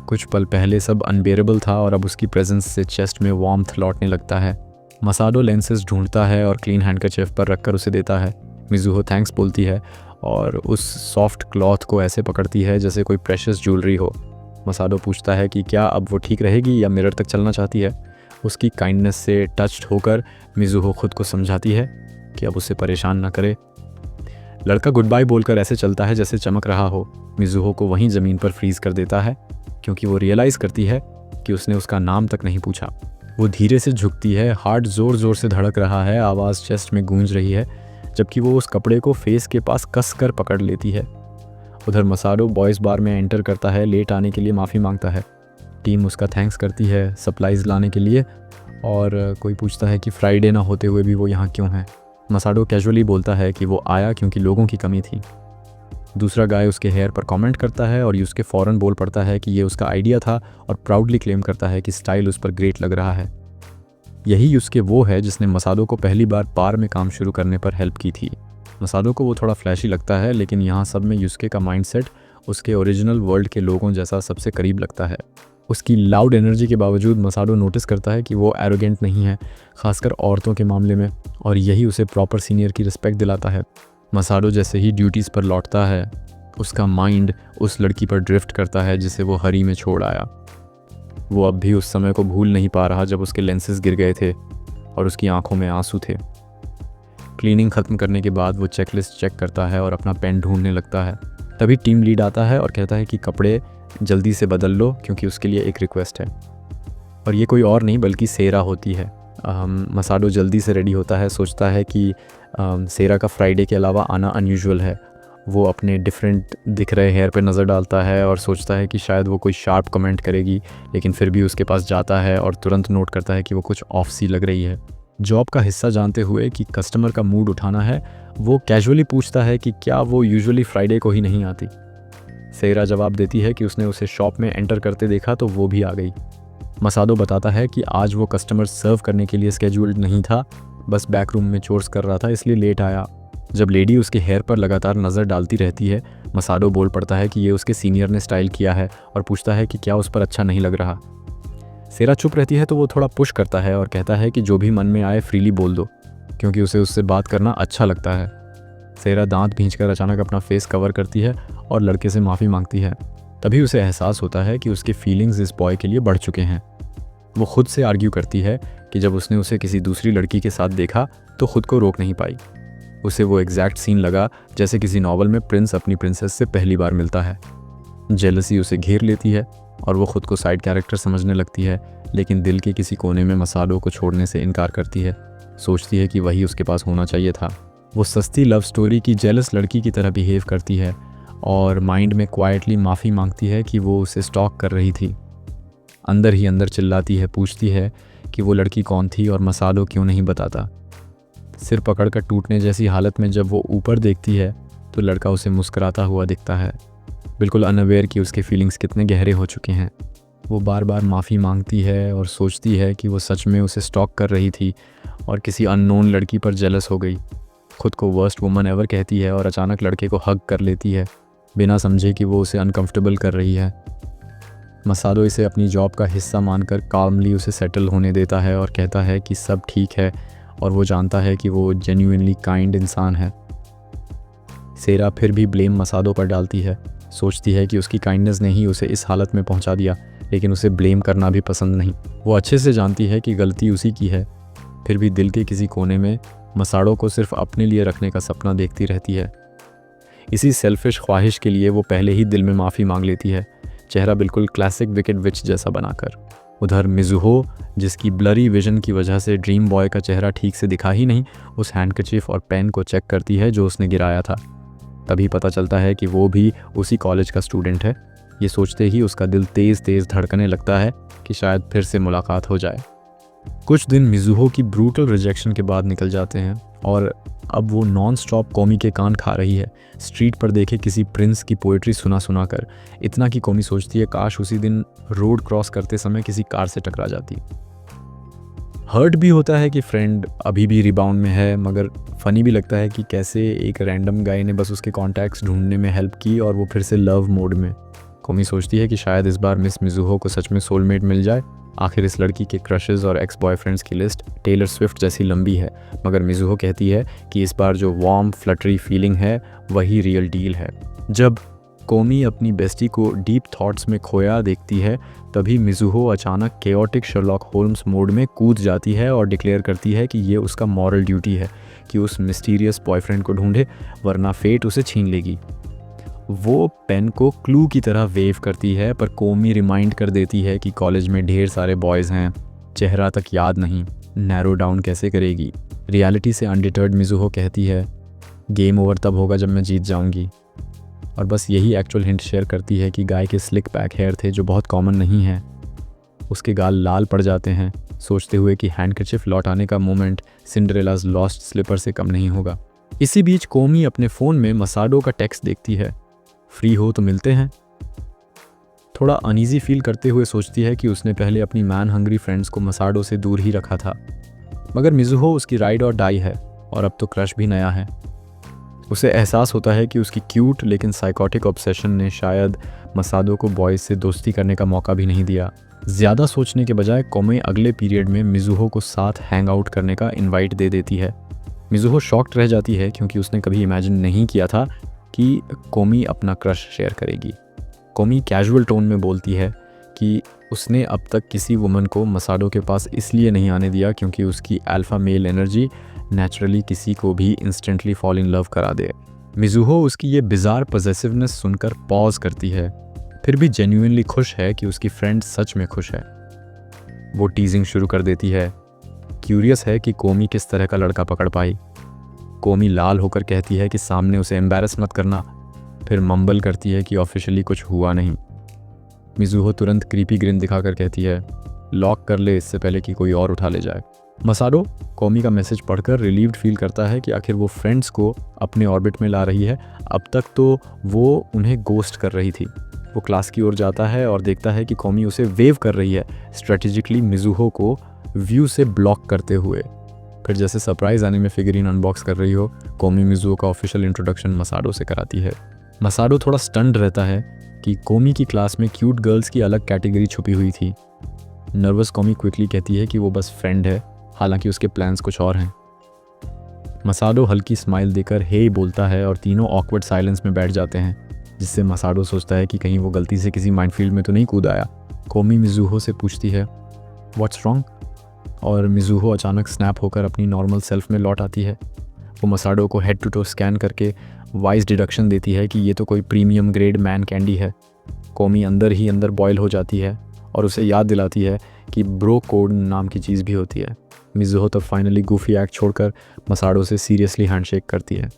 कुछ पल पहले सब अनबेरेबल था और अब उसकी प्रेजेंस से चेस्ट में वार्मथ लौटने लगता है। मसाडो लेंसेज ढूंढता है और क्लीन हैंडकरचीफ पर रखकर उसे देता है। मिज़ुहो थैंक्स बोलती है और उस सॉफ्ट क्लॉथ को ऐसे पकड़ती है जैसे कोई प्रेशियस ज्वेलरी हो। मसाडो पूछता है कि क्या अब वो ठीक रहेगी या मिरर तक चलना चाहती है। उसकी काइंडनेस से टच्ड होकर मिज़ुहो खुद को समझाती है कि अब उसे परेशान न करे। लड़का गुड बाय बोलकर ऐसे चलता है जैसे चमक रहा हो। मिज़ुहो को वहीं ज़मीन पर फ्रीज़ कर देता है, क्योंकि वो रियलाइज़ करती है कि उसने उसका नाम तक नहीं पूछा। वो धीरे से झुकती है, हार्ट ज़ोर ज़ोर से धड़क रहा है, आवाज़ चेस्ट में गूंज रही है, जबकि वो उस कपड़े को फेस के पास कस कर पकड़ लेती है। उधर मसाडो बॉयज़ बार में एंटर करता है, लेट आने के लिए माफ़ी मांगता है। टीम उसका थैंक्स करती है सप्लाइज़ लाने के लिए, और कोई पूछता है कि फ्राइडे ना होते हुए भी वो यहाँ क्यों है। मसाडो कैजुअली बोलता है कि वो आया क्योंकि लोगों की कमी थी। दूसरा गाय उसके हेयर पर कमेंट करता है और युसुके फ़ौरन बोल पड़ता है कि ये उसका आइडिया था और प्राउडली क्लेम करता है कि स्टाइल उस पर ग्रेट लग रहा है। यही युसुके वो है जिसने मसादो को पहली बार बार में काम शुरू करने पर हेल्प की थी। मसादो को वो थोड़ा फ्लैशी लगता है, लेकिन यहाँ सब में युसुके का माइंडसेट उसके ओरिजिनल वर्ल्ड के लोगों जैसा सबसे करीब लगता है। उसकी लाउड एनर्जी के बावजूद मसादो नोटिस करता है कि वो एरोगेंट नहीं है, खासकर औरतों के मामले में, और यही उसे प्रॉपर सीनियर की रिस्पेक्ट दिलाता है। मसादो जैसे ही ड्यूटीज़ पर लौटता है, उसका माइंड उस लड़की पर ड्रिफ्ट करता है जिसे वो हरी में छोड़ आया। वो अब भी उस समय को भूल नहीं पा रहा जब उसके लेंसेज गिर गए थे और उसकी आंखों में आंसू थे। क्लीनिंग ख़त्म करने के बाद वो चेकलिस्ट चेक करता है और अपना पेन ढूंढने लगता है। तभी टीम लीड आता है और कहता है कि कपड़े जल्दी से बदल लो क्योंकि उसके लिए एक रिक्वेस्ट है। और ये कोई और नहीं बल्कि सेरा होती है। मसादो जल्दी से रेडी होता है, सोचता है कि सेरा का फ्राइडे के अलावा आना अनयूजुअल है। वो अपने डिफरेंट दिख रहे हेयर पे नज़र डालता है और सोचता है कि शायद वो कोई शार्प कमेंट करेगी, लेकिन फिर भी उसके पास जाता है और तुरंत नोट करता है कि वो कुछ ऑफ सी लग रही है। जॉब का हिस्सा जानते हुए कि कस्टमर का मूड उठाना है, वो कैजुअली पूछता है कि क्या वो यूजुअली फ्राइडे को ही नहीं आती। सेरा जवाब देती है कि उसने उसे शॉप में एंटर करते देखा तो वो भी आ गई। मसादो बताता है कि आज वो कस्टमर सर्व करने के लिए स्केड्यूल्ड नहीं था, बस बैक रूम में चोर्स कर रहा था इसलिए लेट आया। जब लेडी उसके हेयर पर लगातार नज़र डालती रहती है, मसादो बोल पड़ता है कि ये उसके सीनियर ने स्टाइल किया है और पूछता है कि क्या उस पर अच्छा नहीं लग रहा। सेरा चुप रहती है तो वो थोड़ा पुश करता है और कहता है कि जो भी मन में आए फ्रीली बोल दो, क्योंकि उसे उससे बात करना अच्छा लगता है। सेरा दांत भींचकर अचानक अपना फेस कवर करती है और लड़के से माफ़ी मांगती है। तभी उसे एहसास होता है कि उसके फीलिंग्स इस बॉय के लिए बढ़ चुके हैं। वो खुद से आर्ग्यू करती है कि जब उसने उसे किसी दूसरी लड़की के साथ देखा तो खुद को रोक नहीं पाई। उसे वो एग्जैक्ट सीन लगा जैसे किसी नॉवल में प्रिंस अपनी प्रिंसेस से पहली बार मिलता है। जेलसी उसे घेर लेती है और वो खुद को साइड कैरेक्टर समझने लगती है, लेकिन दिल के किसी कोने में मसादो को छोड़ने से इनकार करती है। सोचती है कि वही उसके पास होना चाहिए था। वो सस्ती लव स्टोरी की जेलस लड़की की तरह बिहेव करती है और माइंड में क्वाइटली माफ़ी मांगती है कि वो उसे स्टॉक कर रही थी। अंदर ही अंदर चिल्लाती है, पूछती है कि वो लड़की कौन थी और मसादो क्यों नहीं बताता। सिर पकड़कर टूटने जैसी हालत में जब वो ऊपर देखती है तो लड़का उसे मुस्कुराता हुआ दिखता है, बिल्कुल अनअवेयर कि उसके फीलिंग्स कितने गहरे हो चुके हैं। वो बार बार माफ़ी मांगती है और सोचती है कि वो सच में उसे स्टॉक कर रही थी और किसी अननोन लड़की पर जेलस हो गई। खुद को वर्स्ट वुमन एवर कहती है और अचानक लड़के को हग कर लेती है, बिना समझे कि वो उसे अनकंफर्टेबल कर रही है। मसादो इसे अपनी जॉब का हिस्सा मानकर काल्मली उसे सेटल होने देता है और कहता है कि सब ठीक है और वो जानता है कि वो जेन्युइनली काइंड इंसान है। सेरा फिर भी ब्लेम मसादो पर डालती है, सोचती है कि उसकी काइंडनेस ने ही उसे इस हालत में पहुंचा दिया, लेकिन उसे ब्लेम करना भी पसंद नहीं। वो अच्छे से जानती है कि गलती उसी की है, फिर भी दिल के किसी कोने में मसादो को सिर्फ अपने लिए रखने का सपना देखती रहती है। इसी सेल्फिश ख्वाहिश के लिए वो पहले ही दिल में माफ़ी मांग लेती है, चेहरा बिल्कुल क्लासिक विकेड विच जैसा बनाकर। उधर मिज़ुहो, जिसकी ब्लरी विजन की वजह से ड्रीम बॉय का चेहरा ठीक से दिखा ही नहीं, उस हैंडकचीफ और पेन को चेक करती है जो उसने गिराया था। तभी पता चलता है कि वो भी उसी कॉलेज का स्टूडेंट है। ये सोचते ही उसका दिल तेज़ तेज़ धड़कने लगता है कि शायद फिर से मुलाकात हो जाए। कुछ दिन मिज़ुहो की ब्रूटल रिजेक्शन के बाद निकल जाते हैं और अब वो नॉन स्टॉप कोमी के कान खा रही है, स्ट्रीट पर देखे किसी प्रिंस की पोइट्री सुना सुना कर। इतना कि कोमी सोचती है काश उसी दिन रोड क्रॉस करते समय किसी कार से टकरा जाती। हर्ट भी होता है कि फ्रेंड अभी भी रिबाउंड में है, मगर फ़नी भी लगता है कि कैसे एक रैंडम गाय ने बस उसके कॉन्टैक्ट्स ढूंढने में हेल्प की और वो फिर से लव मोड में। कोमी सोचती है कि शायद इस बार मिस मिज़ुहो को सच में सोलमेट मिल जाए। आखिर इस लड़की के क्रशेज़ और एक्स बॉयफ्रेंड्स की लिस्ट टेलर स्विफ्ट जैसी लंबी है, मगर मिज़ुहो कहती है कि इस बार जो वार्म फ्लटरी फीलिंग है वही रियल डील है। जब कोमी अपनी बेस्टी को डीप थॉट्स में खोया देखती है, तभी मिज़ुहो अचानक केओटिक शर्लॉक होल्म्स मोड में कूद जाती है और डिक्लेयर करती है कि ये उसका मॉरल ड्यूटी है कि उस मिस्टीरियस बॉयफ्रेंड को ढूंढे, वरना फेट उसे छीन लेगी। वो पेन को क्लू की तरह वेव करती है, पर कोमी रिमाइंड कर देती है कि कॉलेज में ढेर सारे बॉयज़ हैं, चेहरा तक याद नहीं, नैरो डाउन कैसे करेगी। रियलिटी से अनडिटर्ड मिज़ुहो कहती है गेम ओवर तब होगा जब मैं जीत जाऊंगी। और बस यही एक्चुअल हिंट शेयर करती है कि गाय के स्लिक बैक हेयर थे जो बहुत कॉमन नहीं है। उसके गाल लाल पड़ जाते हैं, सोचते हुए कि हैंडकरचिफ लौटाने का मोमेंट सिंड्रेलाज लॉस्ट स्लीपर से कम नहीं होगा। इसी बीच कोमी अपने फ़ोन में मसाडो का टेक्स्ट देखती है, फ्री हो तो मिलते हैं। थोड़ा अनईजी फील करते हुए सोचती है कि उसने पहले अपनी मैन हंग्री फ्रेंड्स को मसाडो से दूर ही रखा था, मगर मिजुहो उसकी राइड और डाई है और अब तो क्रश भी नया है। उसे एहसास होता है कि उसकी क्यूट लेकिन साइकोटिक ऑब्सेशन ने शायद मसाडो को बॉयज़ से दोस्ती करने का मौका भी नहीं दिया। ज़्यादा सोचने के बजाय कोमे अगले पीरियड में मिजुहो को साथ हैंग आउट करने का इनवाइट दे देती है। मिजुहो शॉक्ड रह जाती है क्योंकि उसने कभी इमेजिन नहीं किया था कि कोमी अपना क्रश शेयर करेगी। कोमी कैजुअल टोन में बोलती है कि उसने अब तक किसी वुमन को मसाडो के पास इसलिए नहीं आने दिया क्योंकि उसकी अल्फ़ा मेल एनर्जी नेचुरली किसी को भी इंस्टेंटली फॉल इन लव करा दे। मिजुहो उसकी ये बिज़ार पॉसेसिवनेस सुनकर पॉज करती है, फिर भी जेन्युइनली खुश है कि उसकी फ्रेंड सच में खुश है। वो टीजिंग शुरू कर देती है, क्यूरियस है कि कोमी किस तरह का लड़का पकड़ पाई। कोमी लाल होकर कहती है कि सामने उसे एम्बैरस मत करना, फिर मम्बल करती है कि ऑफिशियली कुछ हुआ नहीं। मिजुहो तुरंत क्रीपी ग्रिन दिखाकर कहती है, लॉक कर ले इससे पहले कि कोई और उठा ले जाए। मसाडो कोमी का मैसेज पढ़कर रिलीव्ड फील करता है कि आखिर वो फ्रेंड्स को अपने ऑर्बिट में ला रही है। अब तक तो वो उन्हें गोस्ट कर रही थी। वो क्लास की ओर जाता है और देखता है कि कोमी उसे वेव कर रही है, स्ट्रेटेजिकली मिजुहो को व्यू से ब्लॉक करते हुए। फिर जैसे सरप्राइज आने में फिगरीन अनबॉक्स कर रही हो, कोमी मिजुहो का ऑफिशियल इंट्रोडक्शन मसाडो से कराती है। मसाडो थोड़ा स्टन्ड रहता है कि कोमी की क्लास में क्यूट गर्ल्स की अलग कैटेगरी छुपी हुई थी। नर्वस कोमी क्विकली कहती है कि वो बस फ्रेंड है, हालांकि उसके प्लान्स कुछ और हैं। मसाडो हल्की स्माइल देकर हे बोलता है और तीनों ऑकवर्ड साइलेंस में बैठ जाते हैं, जिससे मसाडो सोचता है कि कहीं वो गलती से किसी माइनफील्ड में तो नहीं कूद आया। कोमी मिजुहो से पूछती है, व्हाट्स रॉन्ग? और मिजुहो अचानक स्नैप होकर अपनी नॉर्मल सेल्फ में लौट आती है। वो मसाडो को हेड टू टो स्कैन करके वाइज डिडक्शन देती है कि ये तो कोई प्रीमियम ग्रेड मैन कैंडी है। कोमी अंदर ही अंदर बॉयल हो जाती है और उसे याद दिलाती है कि ब्रो कोड नाम की चीज़ भी होती है। मिजुहो तब फाइनली गूफी एक्ट छोड़कर मसाडो से सीरियसली हैंडशेक करती है।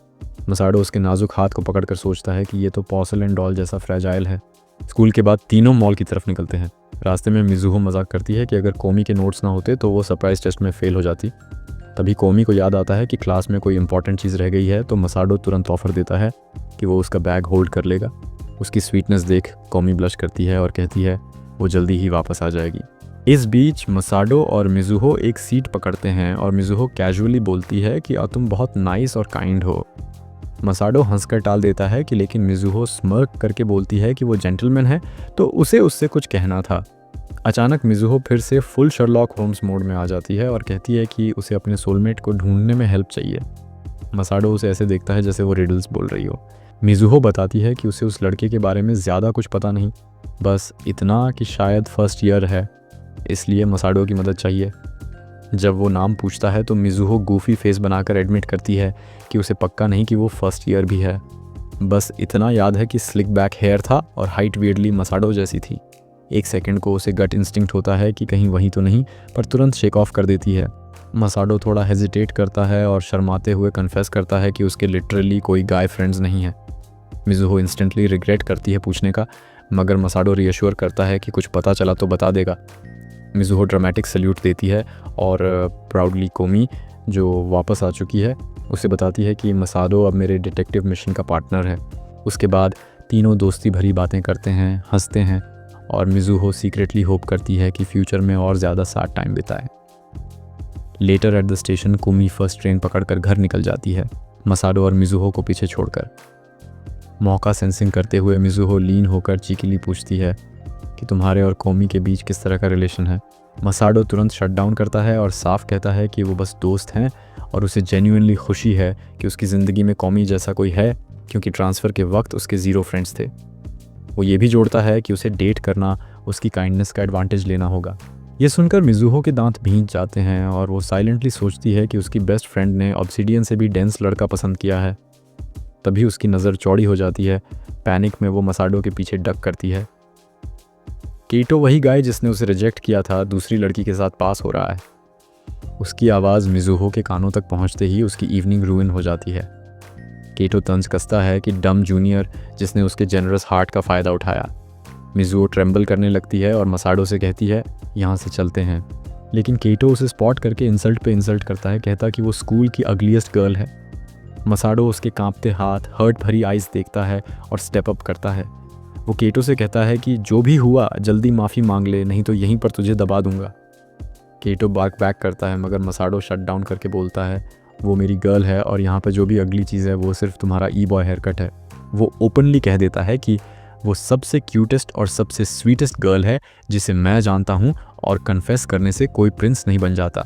मसाडो उसके नाजुक हाथ को पकड़कर सोचता है कि ये तो पोर्सेलेन डॉल जैसा फ्रेजाइल है। स्कूल के बाद तीनों मॉल की तरफ निकलते हैं। रास्ते में मिजुहो मजाक करती है कि अगर कोमी के नोट्स ना होते तो वो सरप्राइज टेस्ट में फेल हो जाती। तभी कोमी को याद आता है कि क्लास में कोई इंपॉर्टेंट चीज़ रह गई है, तो मसाडो तुरंत ऑफर देता है कि वो उसका बैग होल्ड कर लेगा। उसकी स्वीटनेस देख कोमी ब्लश करती है और कहती है वो जल्दी ही वापस आ जाएगी। इस बीच मसाडो और मिजुहो एक सीट पकड़ते हैं और मिजुहो कैजुअली बोलती है कि तुम बहुत नाइस और काइंड हो। मसाडो हंसकर टाल देता है कि लेकिन मिजुहो स्मर्क करके बोलती है कि वो जेंटलमैन है तो उसे उससे कुछ कहना था। अचानक मिजुहो फिर से फुल शर्लॉक होम्स मोड में आ जाती है और कहती है कि उसे अपने सोलमेट को ढूंढने में हेल्प चाहिए। मसाडो उसे ऐसे देखता है जैसे वो रिडल्स बोल रही हो। मिजुहो बताती है कि उसे उस लड़के के बारे में ज़्यादा कुछ पता नहीं, बस इतना कि शायद फर्स्ट ईयर है, इसलिए मसाडो की मदद चाहिए। जब वो नाम पूछता है तो मिजुहो गूफी फेस बनाकर एडमिट करती है कि उसे पक्का नहीं कि वो फर्स्ट ईयर भी है। बस इतना याद है कि स्लिक बैक हेयर था और हाइट वियर्डली मसाडो जैसी थी। एक सेकंड को उसे गट इंस्टिंक्ट होता है कि कहीं वही तो नहीं, पर तुरंत शेक ऑफ कर देती है। मसाडो थोड़ा हेजिटेट करता है और शर्माते हुए कन्फेस करता है कि उसके लिटरली कोई गाय फ्रेंड्स नहीं है। मिजुहो इंस्टेंटली रिग्रेट करती है पूछने का, मगर मसाडो रीअश्योर करता है कि कुछ पता चला तो बता देगा। मिजुहो ड्रामेटिक सल्यूट देती है और प्राउडली कोमी, जो वापस आ चुकी है, उसे बताती है कि मसाडो अब मेरे डिटेक्टिव मिशन का पार्टनर है। उसके बाद तीनों दोस्ती भरी बातें करते हैं, हंसते हैं और मिजुहो सीक्रेटली होप करती है कि फ्यूचर में और ज़्यादा साथ टाइम बिताए। लेटर एट द स्टेशन कोमी फर्स्ट ट्रेन पकड़कर घर निकल जाती है, मसाडो और मिजुहो को पीछे छोड़कर। मौका सेंसिंग करते हुए मिजुहो लीन होकर चीकिली पूछती है कि तुम्हारे और कोमी के बीच किस तरह का रिलेशन है। मसाडो तुरंत शट डाउन करता है और साफ कहता है कि वो बस दोस्त हैं और उसे जेन्युइनली खुशी है कि उसकी ज़िंदगी में कोमी जैसा कोई है, क्योंकि ट्रांसफ़र के वक्त उसके 0 फ्रेंड्स थे। वो ये भी जोड़ता है कि उसे डेट करना, उसकी काइंडनेस का एडवांटेज लेना होगा। ये सुनकर मिजुहो के दांत भींच जाते हैं और वो साइलेंटली सोचती है कि उसकी बेस्ट फ्रेंड ने ऑब्सिडियन से भी डेंस लड़का पसंद किया है। तभी उसकी नज़र चौड़ी हो जाती है। पैनिक में वो मसाडो के पीछे डक करती है। कीटो वही गाय जिसने उसे रिजेक्ट किया था, दूसरी लड़की के साथ पास हो रहा है। उसकी आवाज़ मिजुहो के कानों तक पहुंचते ही उसकी इवनिंग रूइन हो जाती है। कीटो तंज कसता है कि डम जूनियर जिसने उसके जेनरस हार्ट का फ़ायदा उठाया। मिजुहो ट्रेम्बल करने लगती है और मसाडो से कहती है यहाँ से चलते हैं, लेकिन कीटो उसे स्पॉट करके इंसल्ट पे इंसल्ट करता है, कहता कि वो स्कूल की अगलीस्ट गर्ल है। मसाडो उसके कांपते हाथ, हर्ट भरी आइज़ देखता है और स्टेप अप करता है। वो केटो से कहता है कि जो भी हुआ जल्दी माफ़ी मांग ले, नहीं तो यहीं पर तुझे दबा दूंगा। केटो बार्क बैक करता है, मगर मसाडो शट डाउन करके बोलता है वो मेरी गर्ल है और यहाँ पर जो भी अगली चीज़ है वो सिर्फ तुम्हारा ई बॉय हेयर कट है। वो ओपनली कह देता है कि वो सबसे क्यूटेस्ट और सबसे स्वीटेस्ट गर्ल है जिसे मैं जानता हूँ, और कन्फेस करने से कोई प्रिंस नहीं बन जाता।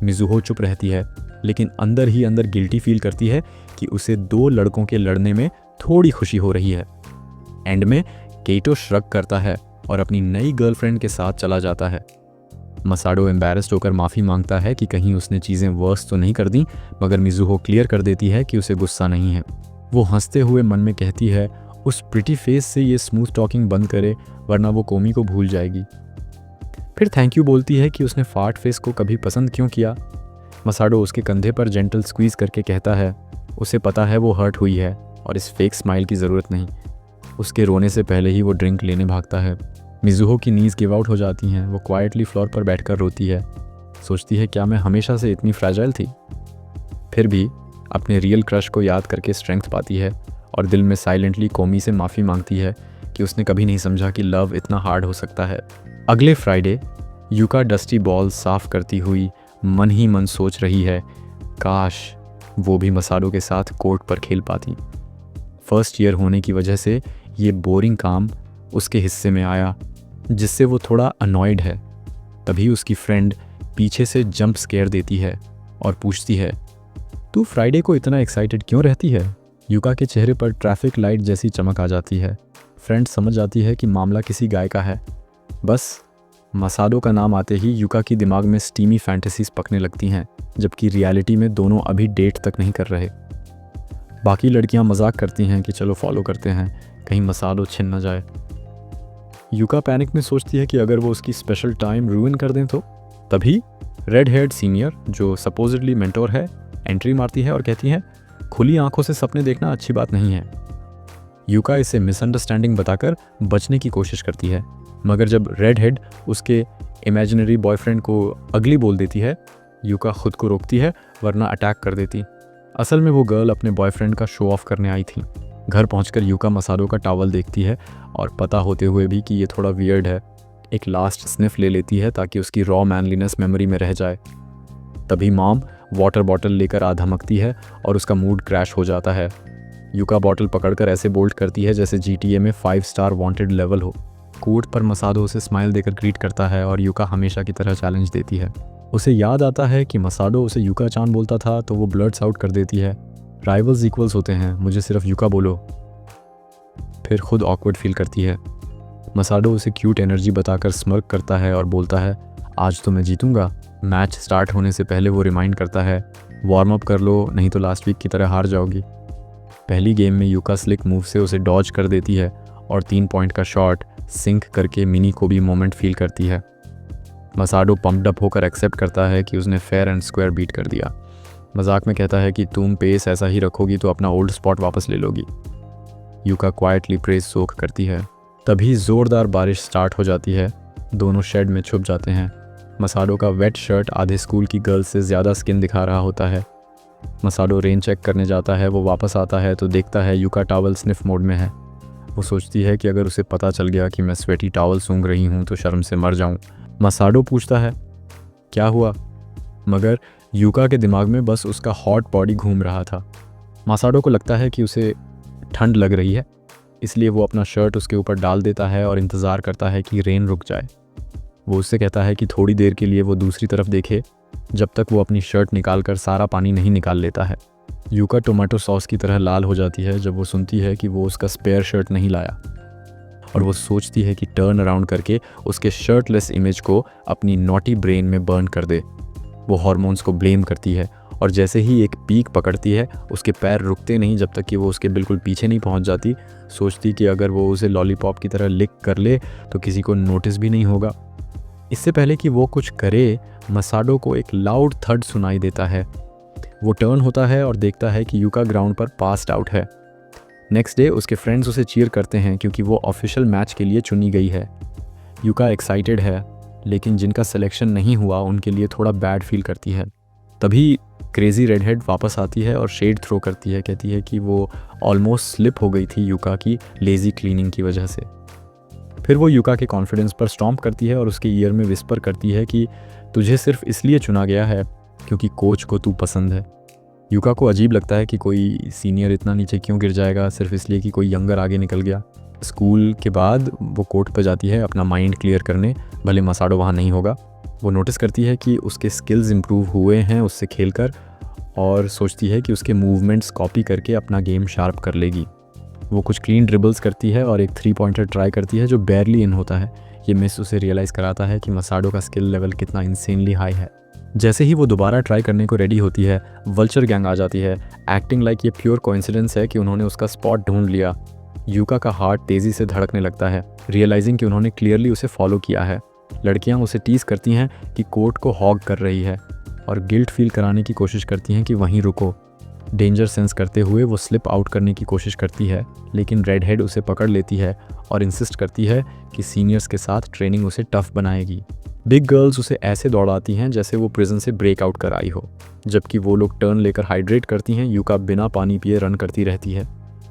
मिज़ुहो चुप रहती है, लेकिन अंदर ही अंदर गिल्टी फील करती है कि उसे 2 लड़कों के लड़ने में थोड़ी खुशी हो रही है। एंड में केटो श्रग करता है और अपनी नई गर्लफ्रेंड के साथ चला जाता है। मसाडो एम्बैरेस्ड होकर माफ़ी मांगता है कि कहीं उसने चीज़ें वर्स तो नहीं कर दी, मगर मिज़ुहो क्लियर कर देती है कि उसे गुस्सा नहीं है। वो हंसते हुए मन में कहती है उस प्रिटी फेस से ये स्मूथ टॉकिंग बंद करे, वरना वो कोमी को भूल जाएगी। फिर थैंक यू बोलती है कि उसने फाट फेस को कभी पसंद क्यों किया। मसाडो उसके कंधे पर जेंटल स्क्वीज़ करके कहता है उसे पता है वो हर्ट हुई है और इस फेक स्माइल की ज़रूरत नहीं। उसके रोने से पहले ही वो ड्रिंक लेने भागता है। मिज़ुहो की नीज़ गिव आउट हो जाती हैं। वो क्वाइटली फ्लोर पर बैठकर रोती है, सोचती है क्या मैं हमेशा से इतनी फ्रैजाइल थी। फिर भी अपने रियल क्रश को याद करके स्ट्रेंथ पाती है और दिल में साइलेंटली कोमी से माफ़ी मांगती है कि उसने कभी नहीं समझा कि लव इतना हार्ड हो सकता है। अगले फ्राइडे यूका डस्टी बॉल साफ़ करती हुई मन ही मन सोच रही है काश वो भी मसाडो के साथ कोर्ट पर खेल पाती। फर्स्ट ईयर होने की वजह से ये बोरिंग काम उसके हिस्से में आया, जिससे वो थोड़ा अनॉयड है। तभी उसकी फ्रेंड पीछे से जंप स्केयर देती है और पूछती है तू फ्राइडे को इतना एक्साइटेड क्यों रहती है। यूका के चेहरे पर ट्रैफिक लाइट जैसी चमक आ जाती है। फ्रेंड समझ जाती है कि मामला किसी गाय का है। बस मसाडो का नाम आते ही यूका की दिमाग में स्टीमी फैंटेसीज पकने लगती हैं, जबकि रियलिटी में दोनों अभी डेट तक नहीं कर रहे। बाकी लड़कियां मजाक करती हैं कि चलो फॉलो करते हैं, कहीं मसाडो छिन न जाए। यूका पैनिक में सोचती है कि अगर वो उसकी स्पेशल टाइम रूइन कर दें तो। तभी रेड हेयर्ड सीनियर, जो सपोजिटली मेंटोर है, एंट्री मारती है और कहती है खुली आंखों से सपने देखना अच्छी बात नहीं है। यूका इसे मिसअंडरस्टैंडिंग बताकर बचने की कोशिश करती है, मगर जब रेड हेड उसके इमेजिनरी बॉयफ्रेंड को अगली बोल देती है, यूका खुद को रोकती है, वरना अटैक कर देती। असल में वो गर्ल अपने बॉयफ्रेंड का शो ऑफ करने आई थी। घर पहुंचकर यूका मसाडो का टॉवल देखती है और पता होते हुए भी कि ये थोड़ा वियर्ड है, एक लास्ट स्निफ ले लेती है ताकि उसकी रॉ मैनलीनेस मेमोरी में रह जाए। तभी मॉम वाटर बॉटल लेकर आ धमकती है और उसका मूड क्रैश हो जाता है। यूका बॉटल पकड़कर ऐसे बोल्ट करती है जैसे GTA में 5 स्टार वांटेड लेवल हो। कोर्ट पर मसाडो उसे स्माइल देकर ग्रीट करता है और यूका हमेशा की तरह चैलेंज देती है। उसे याद आता है कि मसाडो उसे यूका चान बोलता था, तो वो ब्लर्ट्स आउट कर देती है राइवल्स इक्वल्स होते हैं, मुझे सिर्फ यूका बोलो। फिर खुद ऑकवर्ड फील करती है। मसाडो उसे क्यूट एनर्जी बताकर स्मर्क करता है और बोलता है आज तो मैं जीतूंगा। मैच स्टार्ट होने से पहले वो रिमाइंड करता है वार्म अप कर लो, नहीं तो लास्ट वीक की तरह हार जाओगी। पहली गेम में यूका स्लिक मूव से उसे डॉज कर देती है और 3 पॉइंट का शॉट सिंक करके मिनी को भी मोमेंट फील करती है। मसाडो पम्प्ड अप होकर एक्सेप्ट करता है कि उसने फेयर एंड स्क्वायर बीट कर दिया। मजाक में कहता है कि तुम पेस ऐसा ही रखोगी तो अपना ओल्ड स्पॉट वापस ले लोगी। यूका क्वाइटली प्रेज सोख करती है। तभी ज़ोरदार बारिश स्टार्ट हो जाती है। दोनों शेड में छुप जाते हैं। मसाडो का वेट शर्ट आधे स्कूल की गर्ल्स से ज़्यादा स्किन दिखा रहा होता है। मसाडो रेन चेक करने जाता है। वो वापस आता है तो देखता है यूका टॉवल स्निफ मोड में है। वो सोचती है कि अगर उसे पता चल गया कि मैं स्वेटी टॉवल सूंघ रही हूँ तो शर्म से मर जाऊँ। मसाडो पूछता है क्या हुआ, मगर यूका के दिमाग में बस उसका हॉट बॉडी घूम रहा था। मसाडो को लगता है कि उसे ठंड लग रही है, इसलिए वो अपना शर्ट उसके ऊपर डाल देता है और इंतज़ार करता है कि रेन रुक जाए। वो उससे कहता है कि थोड़ी देर के लिए वो दूसरी तरफ देखे, जब तक वो अपनी शर्ट निकाल कर सारा पानी नहीं निकाल लेता है। यूका टोमेटो सॉस की तरह लाल हो जाती है जब वो सुनती है कि वो उसका स्पेयर शर्ट नहीं लाया, और वो सोचती है कि टर्न अराउंड करके उसके शर्टलेस इमेज को अपनी नॉटी ब्रेन में बर्न कर दे। वो हार्मोन्स को ब्लेम करती है और जैसे ही एक पीक पकड़ती है उसके पैर रुकते नहीं जब तक कि वो उसके बिल्कुल पीछे नहीं पहुंच जाती। सोचती कि अगर वो उसे लॉलीपॉप की तरह लिक कर ले तो किसी को नोटिस भी नहीं होगा। इससे पहले कि वो कुछ करे, मसाडो को एक लाउड थर्ड सुनाई देता है। वो टर्न होता है और देखता है कि यूका ग्राउंड पर पास्ड आउट है। नेक्स्ट डे उसके फ्रेंड्स उसे चीयर करते हैं क्योंकि वो ऑफिशियल मैच के लिए चुनी गई है। यूका एक्साइटेड है, लेकिन जिनका सिलेक्शन नहीं हुआ उनके लिए थोड़ा बैड फील करती है। तभी क्रेजी रेडहेड वापस आती है और शेड थ्रो करती है, कहती है कि वो ऑलमोस्ट स्लिप हो गई थी यूका की लेज़ी क्लीनिंग की वजह से। फिर वो यूका के कॉन्फिडेंस पर स्टॉम्प करती है और उसके ईयर में विस्पर करती है कि तुझे सिर्फ इसलिए चुना गया है क्योंकि कोच को तू पसंद है। यूका को अजीब लगता है कि कोई सीनियर इतना नीचे क्यों गिर जाएगा सिर्फ इसलिए कि कोई यंगर आगे निकल गया। स्कूल के बाद वो कोर्ट पर जाती है अपना माइंड क्लियर करने, भले मसाडो वहाँ नहीं होगा। वो नोटिस करती है कि उसके स्किल्स इम्प्रूव हुए हैं उससे खेलकर, और सोचती है कि उसके मूवमेंट्स कॉपी करके अपना गेम शार्प कर लेगी। वो कुछ क्लीन ड्रिबल्स करती है और एक 3 पॉइंटर ट्राई करती है जो बैरली इन होता है। ये मिस उसे रियलाइज़ कराता है कि मसाडो का स्किल लेवल कितना इंसेनली हाई है। जैसे ही वो दोबारा ट्राई करने को रेडी होती है, वल्चर गैंग आ जाती है, एक्टिंग लाइक ये प्योर कोइंसिडेंस है कि उन्होंने उसका स्पॉट ढूंढ लिया। यूका का हार्ट तेज़ी से धड़कने लगता है, रियलाइजिंग कि उन्होंने क्लियरली उसे फॉलो किया है। लड़कियां उसे टीज़ करती हैं कि कोर्ट को हॉग कर रही है और गिल्ट फील कराने की कोशिश करती हैं कि वहीं रुको। डेंजर सेंस करते हुए वो स्लिप आउट करने की कोशिश करती है, लेकिन रेडहेड उसे पकड़ लेती है और इंसिस्ट करती है कि सीनियर्स के साथ ट्रेनिंग उसे टफ बनाएगी। बिग गर्ल्स उसे ऐसे दौड़ाती हैं जैसे वो प्रिजन से ब्रेक आउट कर आई हो। जबकि वो लोग टर्न लेकर हाइड्रेट करती हैं, यूका बिना पानी पिए रन करती रहती है।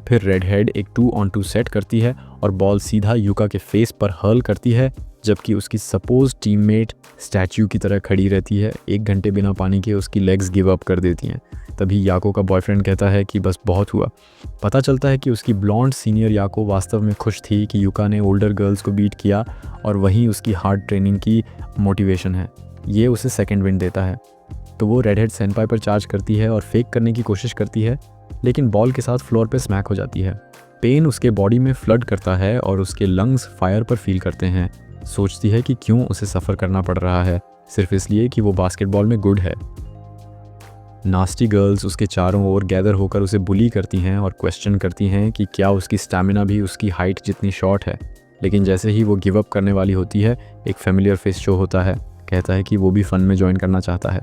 फिर रेडहेड एक 2-on-2 सेट करती है और बॉल सीधा यूका के फेस पर हर्ल करती है, जबकि उसकी सपोज टीममेट स्टैच्यू की तरह खड़ी रहती है। 1 घंटे बिना पानी के उसकी लेग्स गिव अप कर देती हैं। तभी याको का बॉयफ्रेंड कहता है कि बस बहुत हुआ। पता चलता है कि उसकी ब्लॉन्ड सीनियर याको वास्तव में खुश थी कि यूका ने ओल्डर गर्ल्स को बीट किया और वहीं उसकी हार्ड ट्रेनिंग की मोटिवेशन है। ये उसे सेकंड विंड देता है। तो वो रेडहेड सेनपाई पर चार्ज करती है और फेक करने की कोशिश करती है, लेकिन बॉल के साथ फ्लोर पे स्मैक हो जाती है। पेन उसके बॉडी में फ्लड करता है और उसके लंग्स फायर पर फील करते हैं। सोचती है कि क्यों उसे सफ़र करना पड़ रहा है सिर्फ इसलिए कि वो बास्केटबॉल में गुड है। नास्टी गर्ल्स उसके चारों ओर गैदर होकर उसे बुली करती हैं और क्वेश्चन करती हैं कि क्या उसकी स्टैमिना भी उसकी हाइट जितनी शॉर्ट है। लेकिन जैसे ही वो गिव अप करने वाली होती है, एक फेमिलियर फेस शो होता है। कहता है कि वो भी फन में ज्वाइन करना चाहता है।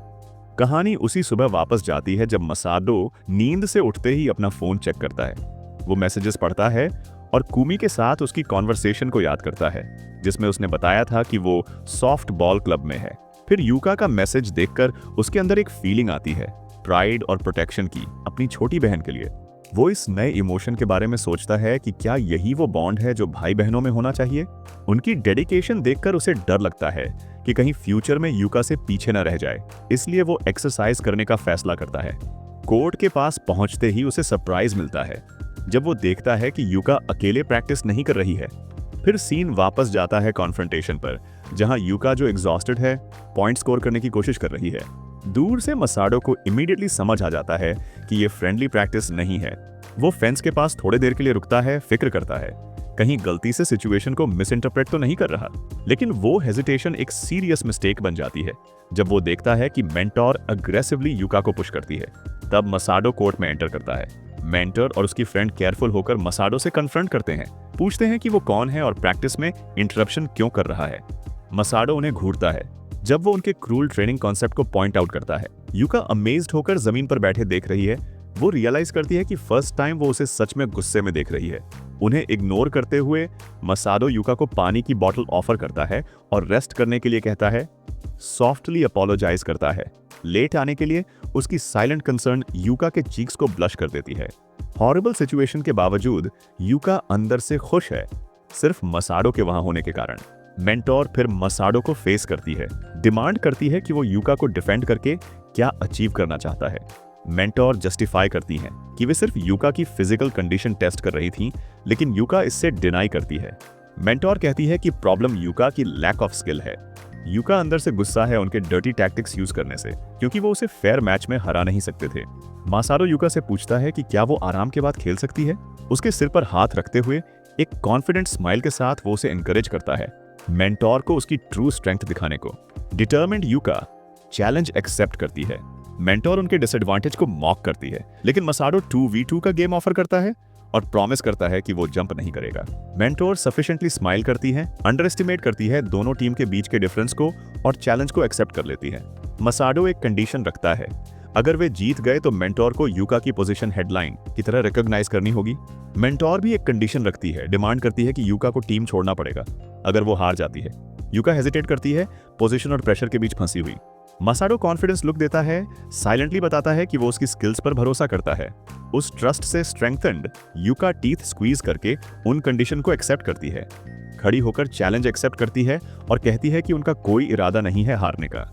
कहानी उसी सुबह वापस जाती है जब मसाडो नींद से उठते ही अपना फोन चेक करता है। वो मैसेजेस पढ़ता है और कुमी के साथ उसकी कॉन्वर्सेशन को याद करता है जिसमें उसने बताया था कि वो सॉफ्ट बॉल क्लब में है। फिर यूका का मैसेज देखकर उसके अंदर एक फीलिंग आती है, प्राइड और प्रोटेक्शन की, अपनी छोटी बहन के लिए। वो इस नए इमोशन के बारे में सोचता है कि क्या यही वो बॉन्ड है जो भाई बहनों में होना चाहिए। उनकी डेडिकेशन देखकर उसे डर लगता है कि कहीं फ्यूचर में यूका से पीछे न रह जाए, इसलिए वो एक्सरसाइज करने का फैसला करता है। कोर्ट के पास पहुंचते ही उसे सरप्राइज मिलता है जब वो देखता है कि यूका अकेले प्रैक्टिस नहीं कर रही है। फिर सीन वापस जाता है कॉन्फ्रंटेशन पर, जहां यूका जो एग्जॉस्टेड है पॉइंट स्कोर करने की कोशिश कर रही है। दूर से मसाडो को इमीडिएटली समझ आ जाता है कि ये फ्रेंडली प्रैक्टिस नहीं है। वो फेंस के पास थोड़े देर के लिए रुकता है, फिक्र करता है कहीं गलती से सिचुएशन को मिस इंटरप्रेट तो नहीं कर रहा। लेकिन वो हेजिटेशन एक सीरियस मिस्टेक बन जाती है जब वो देखता है कि मेंटोर अग्रेसिवली यूका को पुश करती है। तब मसाडो कोर्ट में एंटर करता है। मेंटर और उसकी फ्रेंड केयरफुल होकर मसाडो से कन्फ्रंट करते हैं, पूछते हैं कि वो कौन है और प्रैक्टिस में इंटरप्शन क्यों कर रहा है। मसाडो उन्हें घूरता है जब वो उनके क्रूल ट्रेनिंग कॉन्सेप्ट को पॉइंट आउट करता है। यूका अमेज्ड होकर जमीन पर बैठे देख रही है। वो रियलाइज करती है कि फर्स्ट टाइम वो उसे सच में गुस्से में देख रही है। उन्हें इग्नोर करते हुए मसाडो यूका को पानी की बोतल ऑफर करता है और रेस्ट करने के लिए कहता है। सॉफ्टली अपोलोजाइज करता है। लेट आने के लिए उसकी साइलेंट कंसर्न यूका के चीक्स को ब्लश कर देती है। हॉरिबल सिचुएशन के बावजूद यूका अंदर से खुश है, सिर्फ मसाडो के वहां होने के कारण। मेंटोर फिर मसाडो को फेस करती है, डिमांड करती है कि वो यूका को डिफेंड करके क्या अचीव करना चाहता है। मेंटोर जस्टिफाई करती हैं कि वे सिर्फ यूका की फिजिकल कंडीशन टेस्ट कर रही थीं, लेकिन यूका इससे डिनाई करती है। मेंटोर कहती है कि प्रॉब्लम यूका की लैक ऑफ स्किल है। यूका अंदर से गुस्सा है उनके डर्टी टैक्टिक्स यूज करने से, क्योंकि वो उसे फेयर मैच में हरा नहीं सकते थे। मसाडो यूका से पूछता है कि क्या वो आराम के बाद खेल सकती है। उसके सिर पर हाथ रखते हुए एक कॉन्फिडेंट स्माइल के साथ वो उसे एनकरेज करता है, मेंटोर को उसकी ट्रू स्ट्रेंथ दिखाने को। डिटर्मिन्ड यूका चैलेंज एक्सेप्ट करती है। मेंटोर उनके डिसएडवांटेज को मॉक करती है, लेकिन मसाडो 2v2 का गेम ऑफर करता है और प्रॉमिस करता है कि वो जंप नहीं करेगा। मेंटोर सफिशिएंटली स्माइल करती है, अंडर एस्टिमेट करती है दोनों टीम के बीच के डिफरेंस को और चैलेंज को एक्सेप्ट कर लेती है। मसाडो एक कंडीशन रखता है, अगर वे जीत गए तो मेंटोर को यूका की पोजीशन हेडलाइन की तरह रिकॉग्नाइज करनी होगी। मेंटोर भी एक कंडीशन रखती है, डिमांड करती है कि यूका को टीम छोड़ना पड़ेगा अगर वो हार जाती है। यूका हेजिटेट करती है, पोजीशन और प्रेशर के बीच फंसी हुई। मसाडो कॉन्फिडेंस लुक देता है, साइलेंटली बताता है कि वो उसकी स्किल्स पर भरोसा करता है। उस ट्रस्ट से स्ट्रेंथेंड यूका टीथ स्क्वीज करके उन कंडीशन को एक्सेप्ट करती है, खड़ी होकर चैलेंज एक्सेप्ट करती है और कहती है कि उनका कोई इरादा नहीं है हारने का।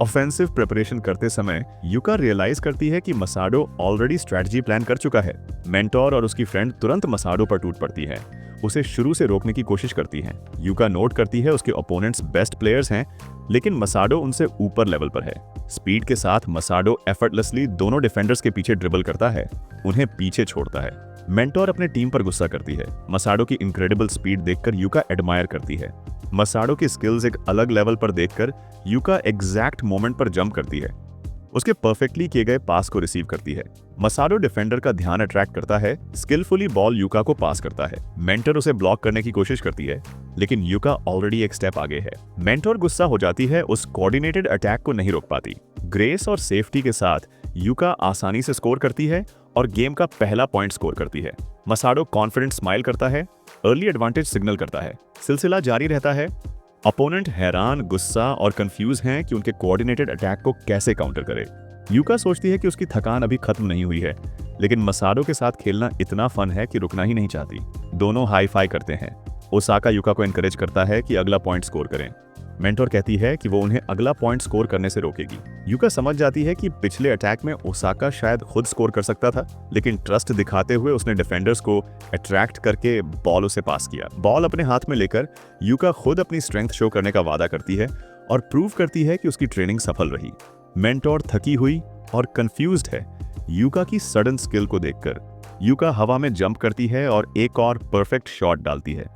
ऑफेंसिव प्रिपरेशन करते समय यूका रियलाइज करती है कि मसाडो ऑलरेडी स्ट्रेटजी प्लान कर चुका है। मेंटोर और उसकी फ्रेंड तुरंत मसाडो पर टूट पड़ती है, उसे शुरू से रोकने की कोशिश करती हैं। यूका नोट करती है उसके ओपोनेंट्स बेस्ट प्लेयर्स हैं, लेकिन मसाडो उनसे ऊपर लेवल पर है। स्पीड के साथ मसाडो एफर्टलेसली दोनों डिफेंडर्स के पीछे ड्रिबल करता है, उन्हें पीछे छोड़ता है। मेंटोर अपने टीम पर गुस्सा करती है। मसाडो की इनक्रेडिबल स्पीड देखकर यूका एडमायर करती है। मसाडो की स्किल्स एक अलग लेवल पर देखकर यूका एग्जैक्ट मोमेंट पर जंप करती है, उसके परफेक्टली किए गए पास को रिसीव करती है। मसाडो डिफेंडर का ध्यान अट्रैक्ट करता है, स्किलफुली बॉल यूका को पास करता है। मेंटर उसे ब्लॉक करने की कोशिश करती है, लेकिन यूका ऑलरेडी एक स्टेप आगे है। मेंटोर गुस्सा हो जाती है, उस कोऑर्डिनेटेड अटैक को नहीं रोक पाती। ग्रेस और सेफ्टी के साथ यूका आसानी से स्कोर करती है और गेम का पहला पॉइंट स्कोर करती है। मसाडो कॉन्फिडेंट स्माइल करता है, अर्ली एडवांटेज सिग्नल करता है। सिलसिला जारी रहता है। अपोनेंट हैरान, गुस्सा और कंफ्यूज हैं कि उनके कोऑर्डिनेटेड अटैक को कैसे काउंटर करे। यूका सोचती है कि उसकी थकान अभी खत्म नहीं हुई है, लेकिन मसाडो के साथ खेलना इतना फन है कि रुकना ही नहीं चाहती। दोनों हाई फाई करते हैं। ओसाका यूका को एनकरेज करता है कि अगला पॉइंट स्कोर करें। मेंटोर कहती है कि वो उन्हें अगला पॉइंट स्कोर करने से रोकेगी। यूका समझ जाती है कि पिछले अटैक में ओसाका शायद खुद स्कोर कर सकता था, लेकिन ट्रस्ट दिखाते हुए उसने डिफेंडर्स को अट्रैक्ट करके बॉल उसे पास किया। बॉल अपने हाथ में लेकर यूका खुद अपनी स्ट्रेंथ शो करने का वादा करती है और प्रूव करती है कि उसकी ट्रेनिंग सफल रही। मेंटोर थकी हुई और कंफ्यूज्ड है यूका की सडन स्किल को देखकर। यूका हवा में जंप करती है और एक और परफेक्ट शॉट डालती है।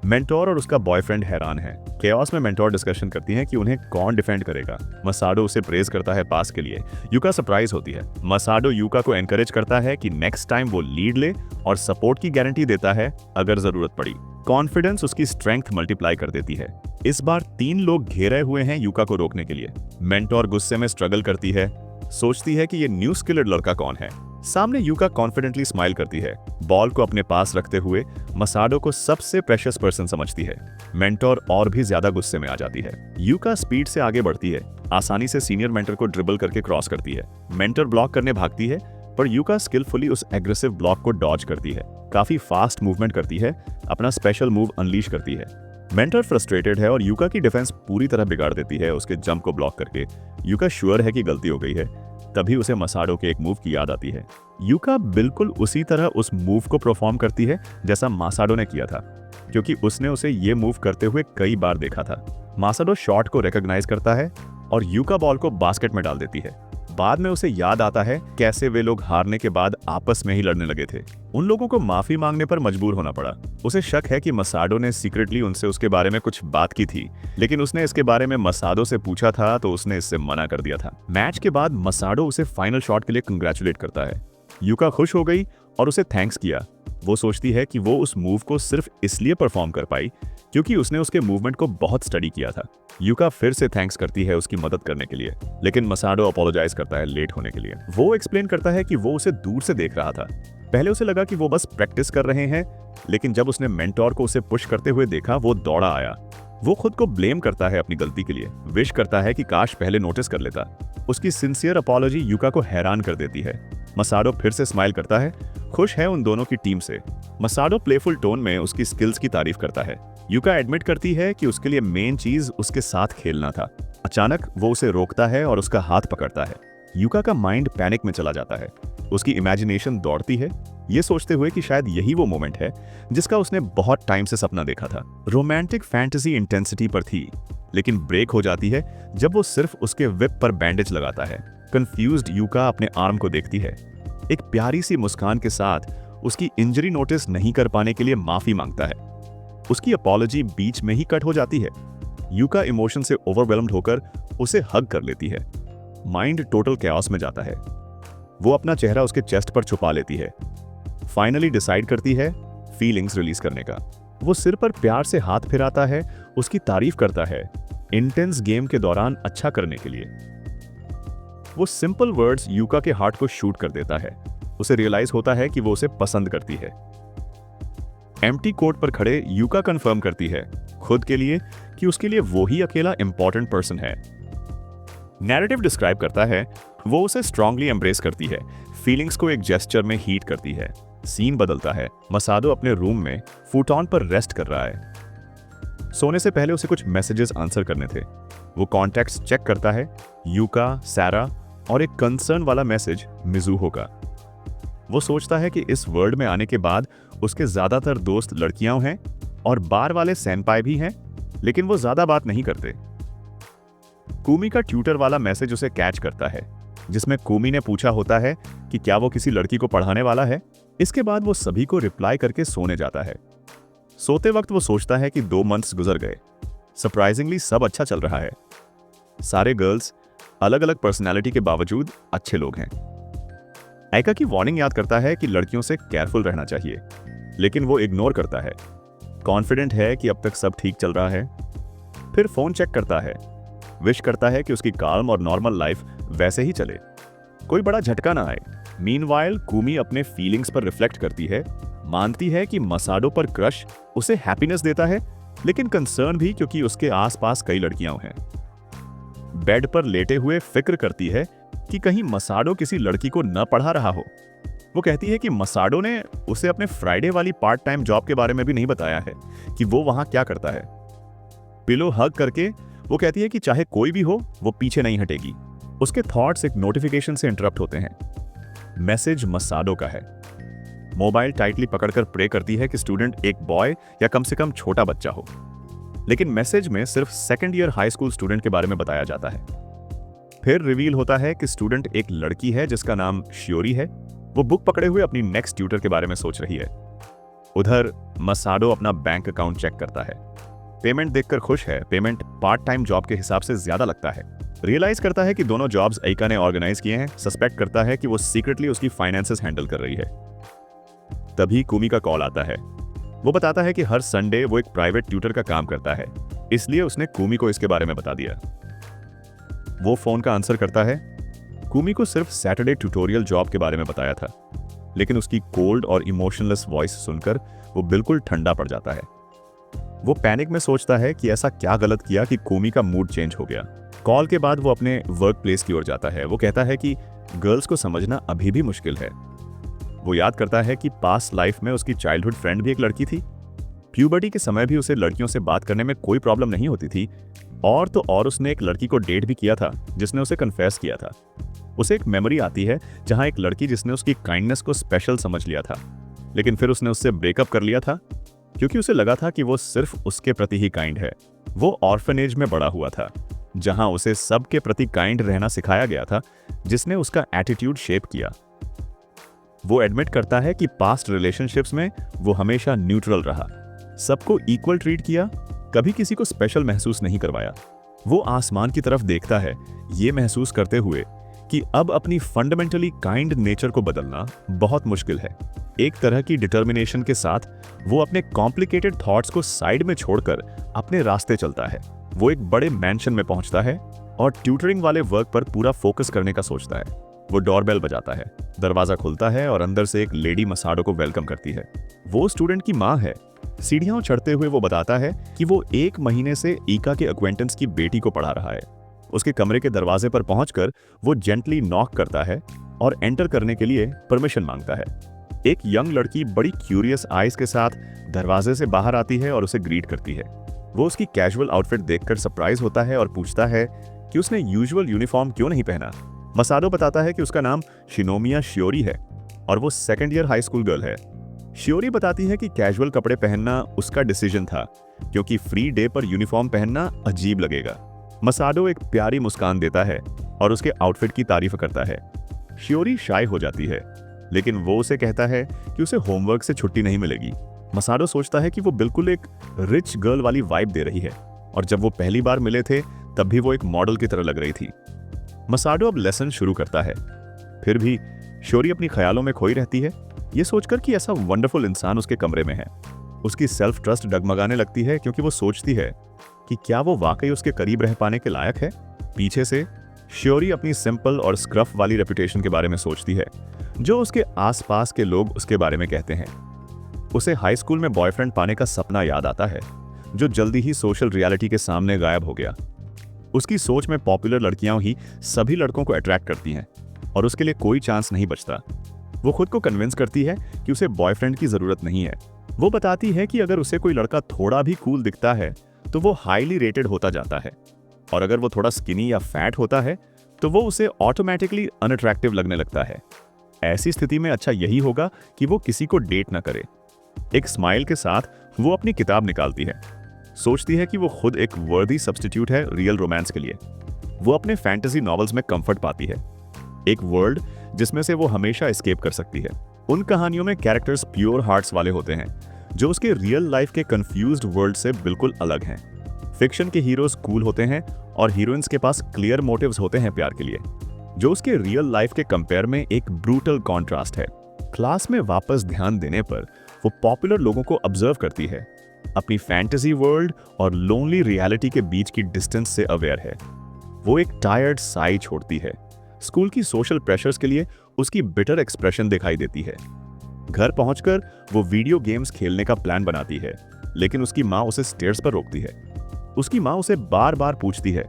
मेंटोर और उसका बॉयफ्रेंड हैरान है। केओस में मेंटोर डिस्कशन करती हैं कि उन्हें कौन डिफेंड करेगा। मसाडो उसे प्रेज करता है पास के लिए। यूका सरप्राइज होती है। मसाडो यूका को एनकरेज करता है कि नेक्स्ट टाइम वो लीड ले और सपोर्ट की गारंटी देता है अगर जरूरत पड़ी। कॉन्फिडेंस उसकी स्ट्रेंथ मल्टीप्लाई कर देती है। इस बार 3 लोग घेरे हुए हैं यूका को रोकने के लिए। मेंटोर गुस्से में स्ट्रगल करती है, सोचती है कि ये न्यू स्किल्ड लड़का कौन है। सामने यूका कॉन्फिडेंटली स्माइल करती है। बॉल को अपने पास रखते हुए मसाडो को सबसे प्रेशियस पर्सन समझती है। मेंटोर और भी ज्यादा गुस्से में आ जाती है। यूका स्पीड से आगे बढ़ती है, आसानी से सीनियर मेंटर को ड्रिबल करके क्रॉस करती है। मेंटर ब्लॉक करने भागती है, पर यूका स्किलफुली उस एग्रेसिव ब्लॉक को डॉज करती है। काफी फास्ट मूवमेंट करती है, अपना स्पेशल मूव अनलीश करती है। मेंटर फ्रस्ट्रेटेड है और यूका की डिफेंस पूरी तरह बिगाड़ देती है उसके जंप को ब्लॉक करके। यूका श्योर है कि गलती हो गई है, तभी उसे मसाडो के एक मूव की याद आती है। यूका बिल्कुल उसी तरह उस मूव को परफॉर्म करती है जैसा मासाडो ने किया था, क्योंकि उसने उसे ये मूव करते हुए कई बार देखा था। मासाडो शॉट को रिकॉग्नाइज करता है और यूका बॉल को बास्केट में डाल देती है। बाद में उसे याद आता है कैसे वे लोग हारने के बाद आपस में ही लड़ने लगे थे। उन लोगों को माफी मांगने पर मजबूर होना पड़ा। उसे शक है कि मसाडो ने सीक्रेटली उनसे उसके बारे में कुछ बात की थी, लेकिन उसने इसके बारे में मसाडो से पूछा था तो उसने इससे मना कर दिया था। मैच के बाद मसाडो उसे फाइनल शॉट के लिए कंग्रेचुलेट करता है। यूका खुश हो गई और उसे थैंक्स किया। वो सोचती है कि वो उस मूव को सिर्फ इसलिए परफॉर्म कर पाई क्योंकि उसने उसके मूवमेंट को बहुत स्टडी किया था। यूका फिर से थैंक्स करती है उसकी मदद करने के लिए, लेकिन मसाडो अपोलोजाइज करता है लेट होने के लिए। वो एक्सप्लेन करता है कि वो उसे दूर से देख रहा था। पहले उसे लगा कि वो बस प्रैक्टिस कर रहे हैं, लेकिन जब उसने मेंटोर को उसे पुश करते हुए देखा, वो दौड़ा आया। वो खुद को ब्लेम करता है अपनी गलती के लिए, विश करता है कि काश पहले नोटिस कर लेता। उसकी सिंसियर अपॉलॉजी यूका को हैरान कर देती है। मसाडो फिर से स्माइल करता है, खुश है उन दोनों की टीम से। मसाडो प्लेफुल टोन में उसकी स्किल्स की तारीफ करता है। यूका एडमिट करती है कि उसके लिए मेन चीज उसके साथ खेलना था। अचानक वो उसे रोकता है और उसका हाथ पकड़ता है। यूका का माइंड पैनिक में चला जाता है। उसकी इमेजिनेशन दौड़ती है, ये सोचते हुए कि शायद यही वो मोमेंट है जिसका उसने बहुत टाइम से सपना देखा था। रोमांटिक फैंटेसी इंटेंसिटी पर थी, लेकिन ब्रेक हो जाती है जब वो सिर्फ उसके विप पर बैंडेज लगाता है। कंफ्यूज्ड यूका अपने आर्म को देखती है। एक प्यारी सी मुस्कान के साथ उसकी इंजरी नोटिस नहीं कर पाने के लिए माफी मांगता है। उसकी अपॉलॉजी बीच में ही कट हो जाती है। यूका इमोशन से ओवरवेल्म्ड होकर उसे हग कर लेती है। माइंड टोटल कैओस में जाता है। वो अपना चेहरा उसके चेस्ट पर छुपा लेती है। फाइनली डिसाइड करती है फीलिंग्स रिलीज करने का। वो सिर पर प्यार से हाथ फिराता है, उसकी तारीफ करता है इंटेंस गेम के दौरान अच्छा करने के लिए। वो सिंपल वर्ड्स यूका के हार्ट को शूट कर देता है। उसे रियलाइज होता है कि वो उसे पसंद करती है। एम्प्टी कोर्ट पर खड़े यूका कंफर्म करती है खुद के लिए कि उसके लिए वो ही अकेला इंपॉर्टेंट पर्सन है। नैरेटिव डिस्क्राइब करता है वो उसे स्ट्रांगली एम्ब्रेस करती है, फीलिंग्स को एक जेस्चर में हीट करती है। सीन बदलता है, मसाडो अपने रूम में फुटॉन पर रेस्ट कर रहा है। सोने से पहले उसे कुछ मैसेजेस आंसर करने थे। वो कॉन्टैक्ट्स चेक करता है, यूका, सारा और एक कंसर्न वाला मैसेज मिजुहो का। वो सोचता है कि इस वर्ल्ड में आने के बाद उसके ज्यादातर दोस्त लड़कियां हैं और बार वाले सेनपाई भी हैं, लेकिन वो ज्यादा बात नहीं करते। कूमी का ट्यूटर वाला मैसेज उसे कैच करता है, जिसमें कूमी ने पूछा होता है कि क्या वो किसी लड़की को पढ़ाने वाला है। इसके बाद वो सभी को रिप्लाई करके सोने जाता है। सोते वक्त वो सोचता है कि 2 मंथ्स गुजर गए, सरप्राइजिंगली सब अच्छा चल रहा है। सारे गर्ल्स अलग अलग पर्सनैलिटी के बावजूद अच्छे लोग हैं। आइका की वार्निंग याद करता है कि लड़कियों से केयरफुल रहना चाहिए, लेकिन वो इग्नोर करता है। कॉन्फिडेंट है कि अब तक सब ठीक चल रहा है। फिर फोन चेक करता है, विश करता है कि उसकी काल्म और नॉर्मल लाइफ वैसे ही चले, कोई बड़ा झटका ना आए। मीनवाइल कूमी अपने फीलिंग्स पर रिफ्लेक्ट करती है, मानती है कि मसाडो पर क्रश उसे हैप्पीनेस देता है, लेकिन कंसर्न भी क्योंकि उसके आसपास कई लड़कियां हैं। बेड पर लेटे हुए फिक्र करती है कि कहीं मसाडो किसी लड़की को न पढ़ा रहा हो। वो कहती है कि मसाडो ने उसे अपने फ्राइडे वाली पार्ट टाइम जॉब के बारे में भी नहीं बताया है कि वो वहां क्या करता है। पिलो हग करके वो कहती है कि चाहे कोई भी हो, वो पीछे नहीं हटेगी। उसके थॉट्स एक नोटिफिकेशन से इंटरप्ट होते हैं। मैसेज मसाडो का है। मोबाइल टाइटली पकड़कर प्रे करती है कि स्टूडेंट एक बॉय या कम से कम छोटा बच्चा हो, लेकिन मैसेज में सिर्फ second year high school student के बारे में बताया जाता है। फिर रिवील होता है कि स्टूडेंट एक लड़की है जिसका नाम शियोरी है। वो बुक पकड़े हुए अपनी नेक्स्ट ट्यूटर के बारे में सोच रही है। उधर मसाडो अपना बैंक अकाउंट चेक करता है। पेमेंट देखकर खुश है। पेमेंट पार्ट टाइम जॉब के हिसाब से ज्यादा लगता है। रियलाइज करता है कि दोनों जॉब्स आइका ने ऑर्गेनाइज किए हैं। सस्पेक्ट करता है कि वो सीक्रेटली उसकी फाइनेंसेस हैंडल कर रही है। तभी कूमी का कॉल आता है। वो बताता है कि हर संडे वो एक प्राइवेट ट्यूटर का काम करता है, इसलिए उसने कूमी को इसके बारे में बता दिया। वो फोन का आंसर करता है। कूमी को सिर्फ सैटरडे ट्यूटोरियल जॉब के बारे में बताया था, लेकिन उसकी कोल्ड और इमोशनलेस वॉइस सुनकर वो बिल्कुल ठंडा पड़ जाता है। वो पैनिक में सोचता है कि ऐसा क्या गलत किया कि कूमी का मूड चेंज हो गया। कॉल के बाद वो अपने वर्क प्लेस की ओर जाता है। वो कहता है कि गर्ल्स को समझना अभी भी मुश्किल है। वो याद करता है कि पास्ट लाइफ में उसकी चाइल्डहुड फ्रेंड भी एक लड़की थी। प्यूबर्टी के समय भी उसे लड़कियों से बात करने में कोई प्रॉब्लम नहीं होती थी, और तो और उसने एक लड़की को डेट भी किया था जिसने उसे कन्फेस किया था। उसे एक मेमोरी आती है जहां एक लड़की जिसने उसकी काइंडनेस को स्पेशल समझ लिया था, लेकिन फिर उसने उससे ब्रेकअप कर लिया था क्योंकि उसे लगा था कि वो सिर्फ उसके प्रति ही काइंड है। वो ऑर्फनेज में बड़ा हुआ था जहां उसे सबके प्रति काइंड रहना सिखाया गया था, जिसने उसका एटीट्यूड शेप किया। वो एडमिट करता है कि पास्ट रिलेशनशिप्स में वो हमेशा न्यूट्रल रहा, सबको इक्वल ट्रीट किया, कभी किसी को स्पेशल महसूस नहीं करवाया। वो आसमान की तरफ देखता है, ये महसूस करते हुए कि अब अपनी फंडामेंटली काइंड नेचर को बदलना बहुत मुश्किल है। एक तरह की डिटर्मिनेशन के साथ वो अपने कॉम्प्लिकेटेड थॉट्स को साइड में छोड़कर अपने रास्ते चलता है। वो एक बड़े मैंशन में पहुंचता है और ट्यूटरिंग वाले वर्क पर पूरा फोकस करने का सोचता है। वो डोरबेल बजाता है, दरवाजा खुलता है और अंदर से एक लेडी मसाडो को वेलकम करती है। वो स्टूडेंट की माँ है। सीढ़ियां चढ़ते हुए वो बताता है कि वो 1 महीने से ईका के एक्वेंटेंस की बेटी को पढ़ा रहा है। उसके कमरे के दरवाजे पर पहुंचकर वो जेंटली नॉक करता है और एंटर करने के लिए परमिशन मांगता है। एक यंग लड़की बड़ी क्यूरियस आइज के साथ दरवाजे से बाहर आती है और उसे ग्रीट करती है। वो उसकी कैजुअल आउटफिट देखकर सरप्राइज होता है और पूछता है कि उसने यूजुअल यूनिफॉर्म क्यों नहीं पहना। मसाडो बताता है कि उसका नाम शिनोमिया शियोरी है और वो second year high school girl है। शियोरी बताती है कि कैजुअल कपड़े पहनना उसका डिसीजन था क्योंकि फ्री डे पर यूनिफॉर्म पहनना अजीब लगेगा। मसाडो एक प्यारी मुस्कान देता है और उसके आउटफिट की तारीफ करता है। शियोरी शाय हो जाती है, लेकिन वो उसे कहता है कि उसे होमवर्क से छुट्टी नहीं मिलेगी। मसाडो सोचता है कि वो बिल्कुल एक रिच गर्ल वाली वाइब दे रही है, और जब वो पहली बार मिले थे तब भी वो एक मॉडल की तरह लग रही थी। मसाडो अब लेसन शुरू करता है, फिर भी शियोरी अपनी ख्यालों में खोई रहती है, ये सोचकर कि ऐसा वंडरफुल इंसान उसके कमरे में है। उसकी सेल्फ ट्रस्ट डगमगाने लगती है क्योंकि वो सोचती है कि क्या वो वाकई उसके करीब रह पाने के लायक है। पीछे से शियोरी अपनी सिंपल और स्क्रफ वाली रेपुटेशन के बारे में सोचती है जो उसके आसपास के लोग उसके बारे में कहते हैं। उसे हाई स्कूल में बॉयफ्रेंड पाने का सपना याद आता है जो जल्दी ही सोशल रियलिटी के सामने गायब हो गया। उसकी सोच में पॉपुलर लड़कियां ही सभी लड़कों को अट्रैक्ट करती हैं और उसके लिए कोई चांस नहीं बचता। वो खुद को कन्विंस करती है कि उसे बॉयफ्रेंड की जरूरत नहीं है। वो बताती है कि अगर उसे कोई लड़का थोड़ा भी कूल दिखता है तो वो हाईली रेटेड होता जाता है, और अगर वो थोड़ा स्किनी या फैट होता है तो वो उसे ऑटोमेटिकली अनअट्रैक्टिव लगने लगता है। ऐसी स्थिति में अच्छा यही होगा कि वो किसी को डेट ना करे। एक स्माइल के साथ वो अपनी किताब निकालती है। सोचती है कि वो खुद एक वर्दी सब्स्टिट्यूट है रियल रोमांस के लिए। वो अपने फैंटेसी नॉवेल्स में कंफर्ट पाती है, एक वर्ल्ड जिसमें से वो हमेशा एस्केप कर सकती है। उन कहानियों में कैरेक्टर्स प्योर हार्ट्स वाले होते हैं जो उसके रियल लाइफ के कंफ्यूज्ड वर्ल्ड से बिल्कुल अलग हैं। फिक्शन के हीरोज कूल होते हैं और हीरोइंस के पास क्लियर मोटिव्स होते हैं प्यार के लिए, जो उसके रियल लाइफ के कंपेयर में एक ब्रूटल कॉन्ट्रास्ट है। क्लास में वापस ध्यान देने पर वो पॉपुलर लोगों को ऑब्जर्व करती है, अपनी फैंटेसी वर्ल्ड और लोनली रियलिटी के बीच की डिस्टेंस से अवेयर है। वो एक टायर्ड साई छोड़ती है। स्कूल की सोशल प्रेशर्स के लिए उसकी बिटर एक्सप्रेशन दिखाई देती है। घर पहुंचकर वो वीडियो गेम्स खेलने का प्लान बनाती है, लेकिन उसकी माँ उसे स्टेयर्स पर रोकती है। उसकी माँ उसे बार बार पूछती है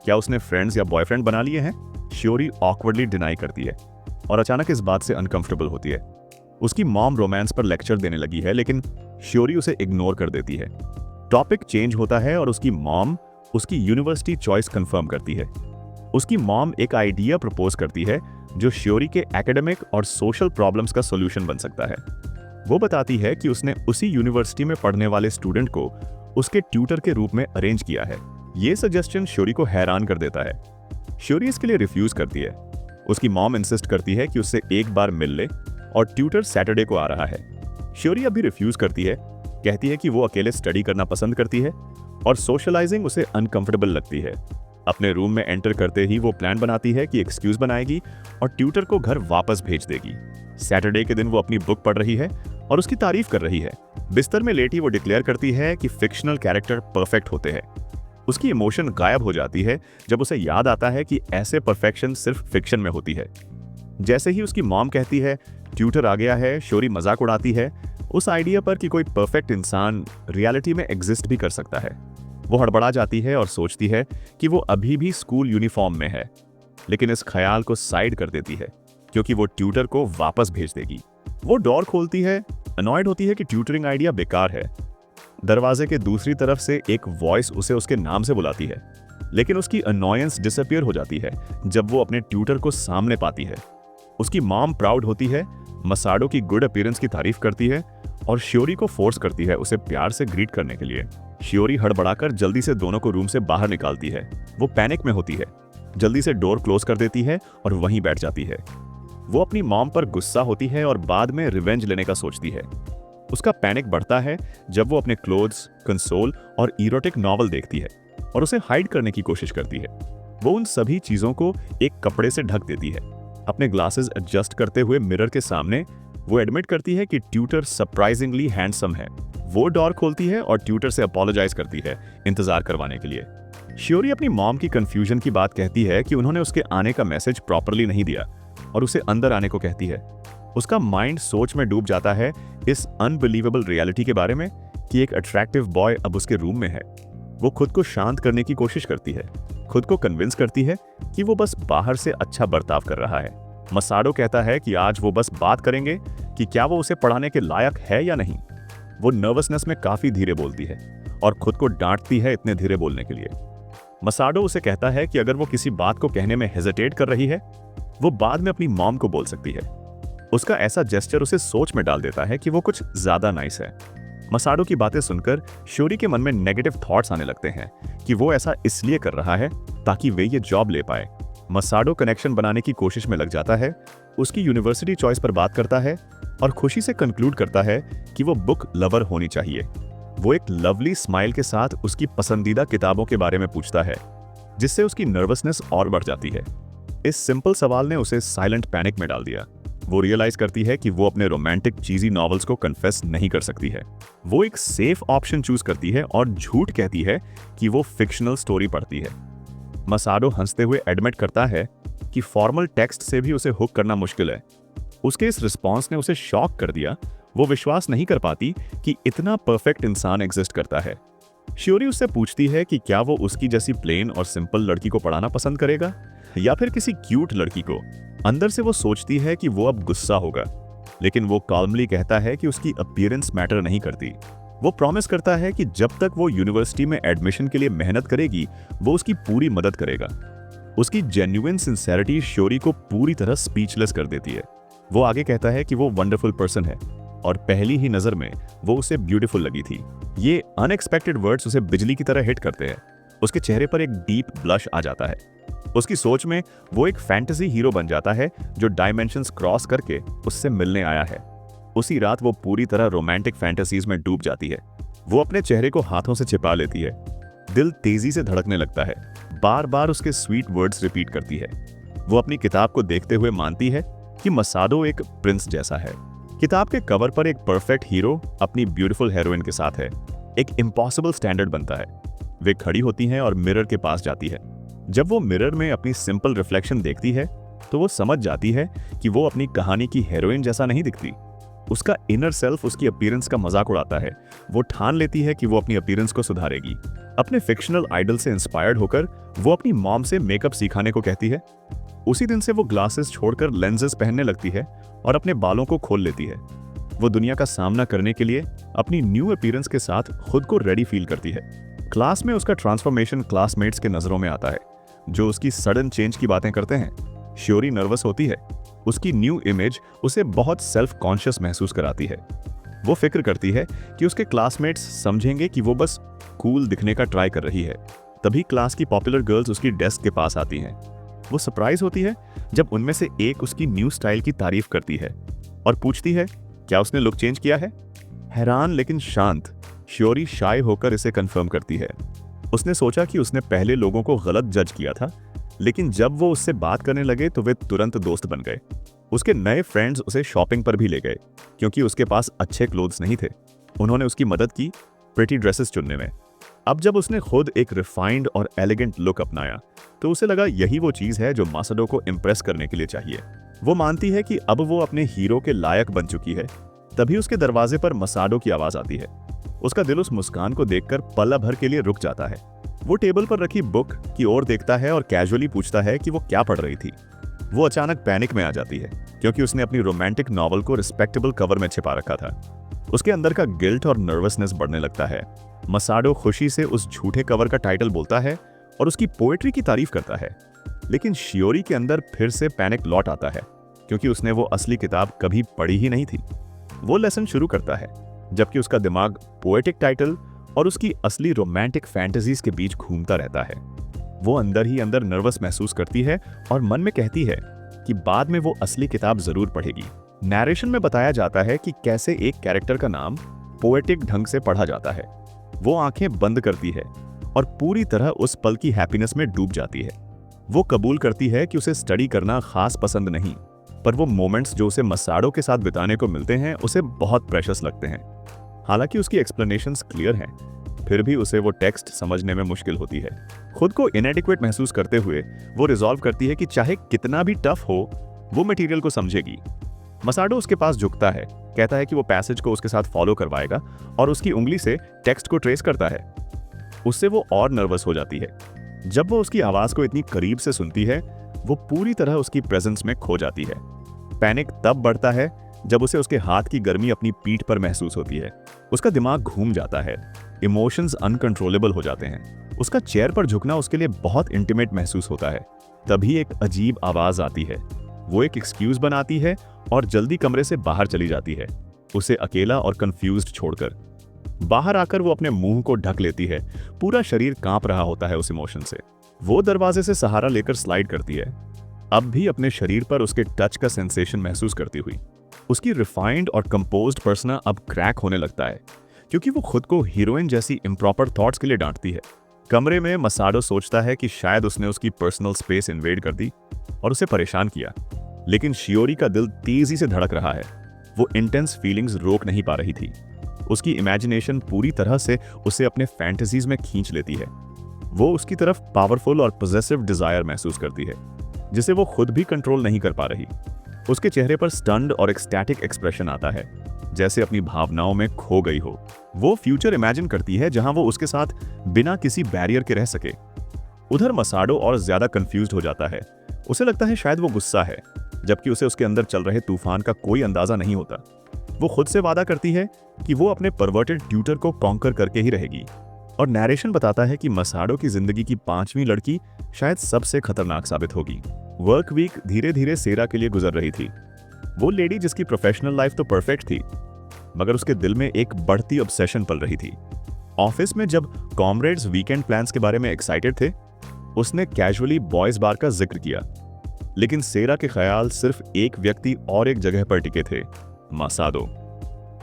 क्या उसने फ्रेंड्स या बॉयफ्रेंड बना लिए हैं। श्योरी ऑकवर्डली डिनाई करती है और अचानक इस बात से अनकंफर्टेबल होती है। उसकी मॉम रोमांस पर लेक्चर देने लगी है, लेकिन श्योरी उसे इग्नोर कर देती है। टॉपिक चेंज होता है और उसकी मॉम उसकी यूनिवर्सिटी चॉइस कंफर्म करती है। उसकी मॉम एक आइडिया प्रपोज करती है जो श्योरी के एकेडमिक और सोशल प्रॉब्लम्स का सॉल्यूशन बन सकता है। वो बताती है कि उसने उसी यूनिवर्सिटी में पढ़ने वाले स्टूडेंट को उसके ट्यूटर के रूप में अरेंज किया है। ये सजेशन श्योरी को हैरान कर देता है। श्योरी इसके लिए रिफ्यूज करती है। उसकी मॉम इंसिस्ट करती है कि उससे एक बार मिल ले और ट्यूटर सैटरडे को आ रहा है। श्योरी अभी रिफ्यूज करती है, कहती है कि वो अकेले स्टडी करना पसंद करती है और सोशलाइजिंग उसे अनकंफर्टेबल लगती है। अपने रूम में एंटर करते ही वो प्लान बनाती है कि एक्सक्यूज बनाएगी और ट्यूटर को घर वापस भेज देगी। सैटरडे के दिन वो अपनी बुक पढ़ रही है और उसकी तारीफ कर रही है। बिस्तर में लेटी वो डिक्लेयर करती है कि फिक्शनल कैरेक्टर परफेक्ट होते हैं। उसकी इमोशन गायब हो जाती है जब उसे याद आता है कि ऐसे परफेक्शन सिर्फ फिक्शन में होती है। जैसे ही उसकी मॉम कहती है ट्यूटर आ गया है, श्योरी मजाक उड़ाती है उस आइडिया पर कि कोई परफेक्ट इंसान रियलिटी में एग्जिस्ट भी कर सकता है। वो हड़बड़ा जाती है और सोचती है कि वो अभी भी स्कूल यूनिफॉर्म में है, लेकिन इस ख्याल को साइड कर देती है क्योंकि वो ट्यूटर को वापस भेज देगी। वो डोर खोलती है, अनॉयड होती है कि ट्यूटरिंग आइडिया बेकार है। दरवाजे के दूसरी तरफ से एक वॉइस उसे उसके नाम से बुलाती है, लेकिन उसकी अनॉयंस डिसअपीयर हो जाती है जब वो अपने ट्यूटर को सामने पाती है। उसकी मॉम प्राउड होती है, मसाडो की गुड अपीयरेंस की तारीफ करती है और श्योरी को फोर्स करती है उसे प्यार से ग्रीट करने के लिए। श्योरी हड़बड़ाकर जल्दी से दोनों को रूम से बाहर निकालती है। वो पैनिक में होती है, जल्दी से डोर क्लोज कर देती है और वहीं बैठ जाती है। वो अपनी मॉम पर गुस्सा होती है और बाद में रिवेंज लेने का सोचती है। उसका पैनिक बढ़ता है जब वो अपने क्लोथ्स, कंसोल और इरोटिक नॉवल देखती है और उसे हाइड करने की कोशिश करती है। वो उन सभी चीजों को एक कपड़े से ढक देती है। अपने ग्लासेस एडजस्ट करते हुए मिरर के सामने वो एडमिट करती है कि ट्यूटर सरप्राइजिंगली हैंडसम है। वो डोर खोलती है और ट्यूटर से अपोलोजाइज करती है इंतजार करवाने के लिए। श्योरी अपनी मॉम की कंफ्यूजन की बात कहती है कि उन्होंने उसके आने का मैसेज प्रॉपरली नहीं दिया और उसे अंदर आने को कहती है। उसका माइंड सोच में डूब जाता है इस अनबिलीवेबल रियलिटी के बारे में कि एक अट्रैक्टिव बॉय अब उसके रूम में है। वो खुद को शांत करने की कोशिश करती है, खुद को कन्विंस करती है कि वो बस बाहर से अच्छा बर्ताव कर रहा है। मसाडो कहता है कि आज वो बस बात करेंगे कि क्या वो उसे पढ़ाने के लायक है या नहीं। वो नर्वसनेस में काफी धीरे बोलती है और खुद को डांटती है इतने धीरे बोलने के लिए। मसाडो उसे कहता है कि अगर वो किसी बात को कहने में हेजिटेट कर रही है, वो बाद में अपनी मॉम को बोल सकती है। उसका ऐसा जेस्चर उसे सोच में डाल देता है कि वो कुछ ज्यादा नाइस है। मसाडो की बातें सुनकर श्योरी के मन में नेगेटिव थॉट्स आने लगते हैं कि वो ऐसा इसलिए कर रहा है ताकि वे ये जॉब ले पाए। मसाडो कनेक्शन बनाने की कोशिश में लग जाता है, उसकी यूनिवर्सिटी चॉइस पर बात करता है और खुशी से कंक्लूड करता है कि वो बुक लवर होनी चाहिए। वो एक लवली स्माइल के साथ उसकी पसंदीदा किताबों के बारे में पूछता है, जिससे उसकी नर्वसनेस और बढ़ जाती है। इस सिंपल सवाल ने उसे साइलेंट पैनिक में डाल दिया। वो रियलाइज करती है कि वो अपने रोमांटिक चीजी नॉवेल्स को कन्फेस नहीं कर सकती है। वो एक सेफ ऑप्शन चूज करती है और झूठ कहती है कि वो फिक्शनल स्टोरी पढ़ती है। मसाडो हंसते हुए एडमिट करता है कि फॉर्मल टेक्स्ट से भी उसे हुक करना मुश्किल है। उसके इस रिस्पॉन्स ने उसे शॉक कर दिया। वो विश्वास नहीं कर पाती कि इतना परफेक्ट इंसान एग्जिस्ट करता है। शियोरी उससे पूछती है कि क्या वो उसकी जैसी प्लेन और सिंपल लड़की को पढ़ाना पसंद करेगा या फिर किसी क्यूट लड़की को। अंदर से वो सोचती है कि वो अब गुस्सा होगा, लेकिन वो काल्मली कहता है कि उसकी अपीयरेंस मैटर नहीं करती। वो प्रॉमिस करता है कि जब तक वो यूनिवर्सिटी में एडमिशन के लिए मेहनत करेगी वो उसकी पूरी मदद करेगा। उसकी जेन्युइन सिंसेरिटी शियोरी को पूरी तरह स्पीचलेस कर देती है। वो आगे कहता है कि वो वंडरफुल पर्सन है और पहली ही नजर में वो उसे ब्यूटीफुल लगी थी। ये अनएक्सपेक्टेड वर्ड्स उसे बिजली की तरह हिट करते हैं। उसके चेहरे पर एक डीप ब्लश आ जाता है। उसकी सोच में वो एक फैंटेसी हीरो बन जाता है जो डायमेंशंस क्रॉस करके उससे मिलने आया है। उसी रात वो पूरी तरह रोमांटिक फैंटेसीज में डूब जाती है। वो अपने चेहरे को हाथों से छिपा लेती है। दिल तेजी से धड़कने लगता है। बार बार उसके स्वीट वर्ड्स रिपीट करती है। वो अपनी किताब को देखते हुए मानती है कि मसाडो एक प्रिंस जैसा है। किताब के कवर पर एक परफेक्ट हीरो अपनी ब्यूटीफुल हेरोइन के साथ है। एक इम्पॉसिबल स्टैंडर्ड बनता है। वे खड़ी होती हैं और मिरर के पास जाती है। जब वो मिरर में अपनी सिंपल रिफ्लेक्शन देखती है तो वो समझ जाती है कि वो अपनी कहानी की हेरोइन जैसा नहीं दिखती। उसका इनर सेल्फ उसकी अपीयरेंस का मजाक उड़ाता है। वो ठान लेती है कि वो अपनी अपीयरेंस को सुधारेगी। अपने फिक्शनल आइडल से इंस्पायर्ड होकर वो अपनी मॉम से मेकअप सिखाने को कहती है। उसी दिन से वो ग्लासेस छोड़कर लेंसेज पहनने लगती है और अपने बालों को खोल लेती है। वो दुनिया का सामना करने के लिए अपनी न्यू अपीयरेंस के साथ खुद को रेडी फील करती है। क्लास में उसका ट्रांसफॉर्मेशन क्लासमेट्स के नजरों में आता है, जो उसकी सडन चेंज की बातें करते हैं। शियोरी नर्वस होती है। उसकी न्यू इमेज उसे बहुत सेल्फ कॉन्शियस महसूस कराती है। वो फिक्र करती है कि उसके क्लासमेट्स समझेंगे कि वो बस कूल दिखने का ट्राई कर रही है। तभी क्लास की पॉपुलर गर्ल्स उसकी डेस्क के पास आती हैं। वो सरप्राइज होती है जब उनमें से एक उसकी न्यू स्टाइल की तारीफ करती है और पूछती है क्या उसने लुक चेंज किया है। हैरान लेकिन शांत शियोरी शाय होकर इसे कंफर्म करती है। उसने सोचा कि उसने पहले लोगों को गलत जज किया था, लेकिन जब वो उससे बात करने लगे तो वे तुरंत दोस्त बन गए। उसके नए फ्रेंड्स उसे शॉपिंग पर भी ले गए क्योंकि उसके पास अच्छे क्लोथ्स नहीं थे। उन्होंने उसकी मदद की प्रिटी ड्रेसेस चुनने में। अब जब उसने खुद एक रिफाइंड और एलिगेंट लुक अपनाया तो उसे लगा यही वो चीज़ है जो मासाडो को इम्प्रेस करने के लिए चाहिए। वो मानती है कि अब वो अपने हीरो के लायक बन चुकी है। तभी उसके दरवाजे पर मसाडो की आवाज़ आती है। उसका दिल उस मुस्कान को देखकर पल भर के लिए रुक जाता है। वो टेबल पर रखी बुक की ओर देखता है और कैजुअली पूछता है कि वो क्या पढ़ रही थी। वो अचानक पैनिक में आ जाती है क्योंकि उसने अपनी रोमांटिक नॉवल को रिस्पेक्टेबल कवर में छिपा रखा था। उसके अंदर का गिल्ट और नर्वसनेस बढ़ने लगता है। मसाडो खुशी से उस झूठे कवर का टाइटल बोलता है और उसकी पोएट्री की तारीफ करता है, लेकिन शियोरी के अंदर फिर से पैनिक लौट आता है क्योंकि उसने वो असली किताब कभी पढ़ी ही नहीं थी। वो लेसन शुरू करता है जबकि उसका दिमाग पोएटिक टाइटल और उसकी असली रोमांटिक फैंटेसीज के बीच घूमता रहता है। वो अंदर ही अंदर नर्वस महसूस करती है और मन में कहती है कि बाद में वो असली किताब जरूर पढ़ेगी। नैरेशन में बताया जाता है कि कैसे एक कैरेक्टर का नाम पोएटिक ढंग से पढ़ा जाता है। वो आंखें बंद करती है और पूरी तरह उस पल की हैप्पीनेस में डूब जाती है। वो कबूल करती है कि उसे स्टडी करना खास पसंद नहीं, पर वो मोमेंट्स जो उसे मसाडो के साथ बिताने को मिलते हैं उसे बहुत प्रेशियस लगते हैं। हालांकि उसकी एक्सप्लेनेशंस क्लियर हैं, फिर भी उसे वो टेक्स्ट समझने में मुश्किल होती है। खुद को इनएडिक्वेट महसूस करते हुए वो रिजॉल्व करती है कि चाहे कितना भी टफ हो वो मटेरियल को समझेगी। मसाडो उसके पास झुकता है, कहता है कि वो पैसेज को उसके साथ फॉलो करवाएगा और उसकी उंगली से टेक्स्ट को ट्रेस करता है। उससे वो और नर्वस हो जाती है। जब वो उसकी आवाज को इतनी करीब से सुनती है वो पूरी तरह उसकी प्रेजेंस में खो जाती है। पैनिक तब बढ़ता है जब उसे उसके हाथ की गर्मी अपनी पीठ पर महसूस होती है। उसका दिमाग घूम जाता है, इमोशंस अनकंट्रोलेबल हो जाते हैं। उसका चेयर पर झुकना उसके लिए बहुत इंटीमेट महसूस होता है। तभी एक अजीब आवाज आती है। वो एक एक्सक्यूज बनाती है और जल्दी कमरे से बाहर चली जाती है, उसे अकेला और कंफ्यूज्ड छोड़कर। बाहर आकर वो अपने मुंह को ढक लेती है। पूरा शरीर कांप रहा होता है उस इमोशन से। वो दरवाजे से सहारा लेकर स्लाइड करती है, अब भी अपने शरीर पर उसके टच का सेंसेशन महसूस करती हुई। उसकी रिफाइंड और कंपोज्ड पर्सना अब क्रैक होने लगता है क्योंकि वो खुद को हीरोइन जैसी इम्प्रॉपर थॉट्स के लिए डांटती है। कमरे में मसाडो सोचता है कि शायद उसने उसकी पर्सनल स्पेस इन्वेड कर दी और उसे परेशान किया, लेकिन शियोरी का दिल तेजी से धड़क रहा है। वो इंटेंस फीलिंग्स रोक नहीं पा रही थी। उसकी इमेजिनेशन पूरी तरह से उसे अपने फैंटेसीज में खींच लेती है। वो उसकी तरफ पावरफुल और पॉजेसिव डिजायर महसूस करती है जिसे वो खुद भी कंट्रोल नहीं कर पा रही। उसके चेहरे पर स्टन्ड और एक्सटैटिक एक्सप्रेशन आता है। जैसे अपनी भावनाओं में खो गई हो। वो फ्यूचर इमेजिन करती है जहां वो उसके साथ बिना किसी बैरियर के रह सके। उधर मसाडो और ज्यादा कंफ्यूज्ड हो जाता है। उसे लगता है शायद वो गुस्सा है, जबकि उसे उसके अंदर चल रहे तूफान का कोई अंदाजा नहीं होता। वो खुद से वादा करती है कि वो अपने परवर्टेड ट्यूटर को कॉन्कर करके ही रहेगी। और नैरेशन बताता है कि मसाडो की जिंदगी की 5वीं लड़की शायद सबसे खतरनाक साबित होगी। वर्क वीक धीरे धीरे सेरा के लिए गुजर रही थी। वो लेडी जिसकी प्रोफेशनल लाइफ तो परफेक्ट थी, मगर उसके दिल में एक बढ़ती ऑब्सेशन पल रही थी। ऑफिस में जब कॉमरेड्स वीकेंड प्लान्स के बारे में एक्साइटेड थे, उसने कैजुअली बॉयज बार का जिक्र किया, लेकिन सेरा के ख्याल सिर्फ एक व्यक्ति और एक जगह पर टिके थे, मसाडो।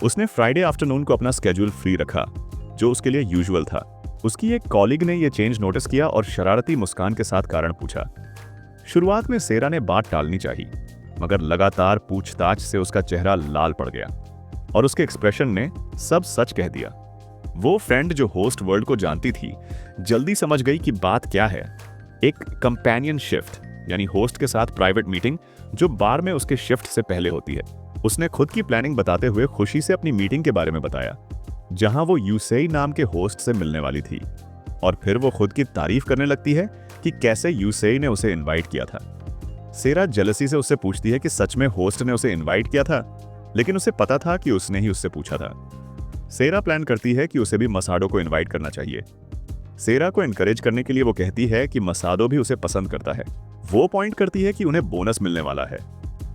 उसने फ्राइडे आफ्टरनून को अपना स्केड्यूल फ्री रखा, जो उसके लिए यूजुअल था। उसकी एक कॉलीग ने यह चेंज नोटिस किया और शरारती मुस्कान के साथ कारण पूछा। शुरुआत में सेरा ने बात टालनी चाहिए, मगर लगातार पूछताछ से उसका चेहरा लाल पड़ गया और उसके एक्सप्रेशन ने सब सच कह दिया। वो फ्रेंड जो होस्ट वर्ल्ड को जानती थी, जल्दी समझ गई कि बात क्या है। एक कंपेनियन शिफ्ट, यानी होस्ट के साथ प्राइवेट मीटिंग जो बार में उसके शिफ्ट से पहले होती है। उसने खुद की प्लानिंग बताते हुए खुशी से अपनी मीटिंग के बारे में बताया, जहां वो यूसेई नाम के होस्ट से मिलने वाली थी। और फिर वो खुद की तारीफ करने लगती है कि कैसे यूसेई ने उसे इनवाइट किया था। सेरा जेलसी से उससे पूछती है कि सच में होस्ट ने उसे इनवाइट किया था, लेकिन उसे पता था कि उसने ही उससे पूछा था। सेरा प्लान करती है कि उसे भी मसाडो को इनवाइट करना चाहिए। सेरा को एनकरेज करने के लिए वो कहती है कि मसाडो भी उसे पसंद करता है। वो पॉइंट करती है कि उन्हें बोनस मिलने वाला है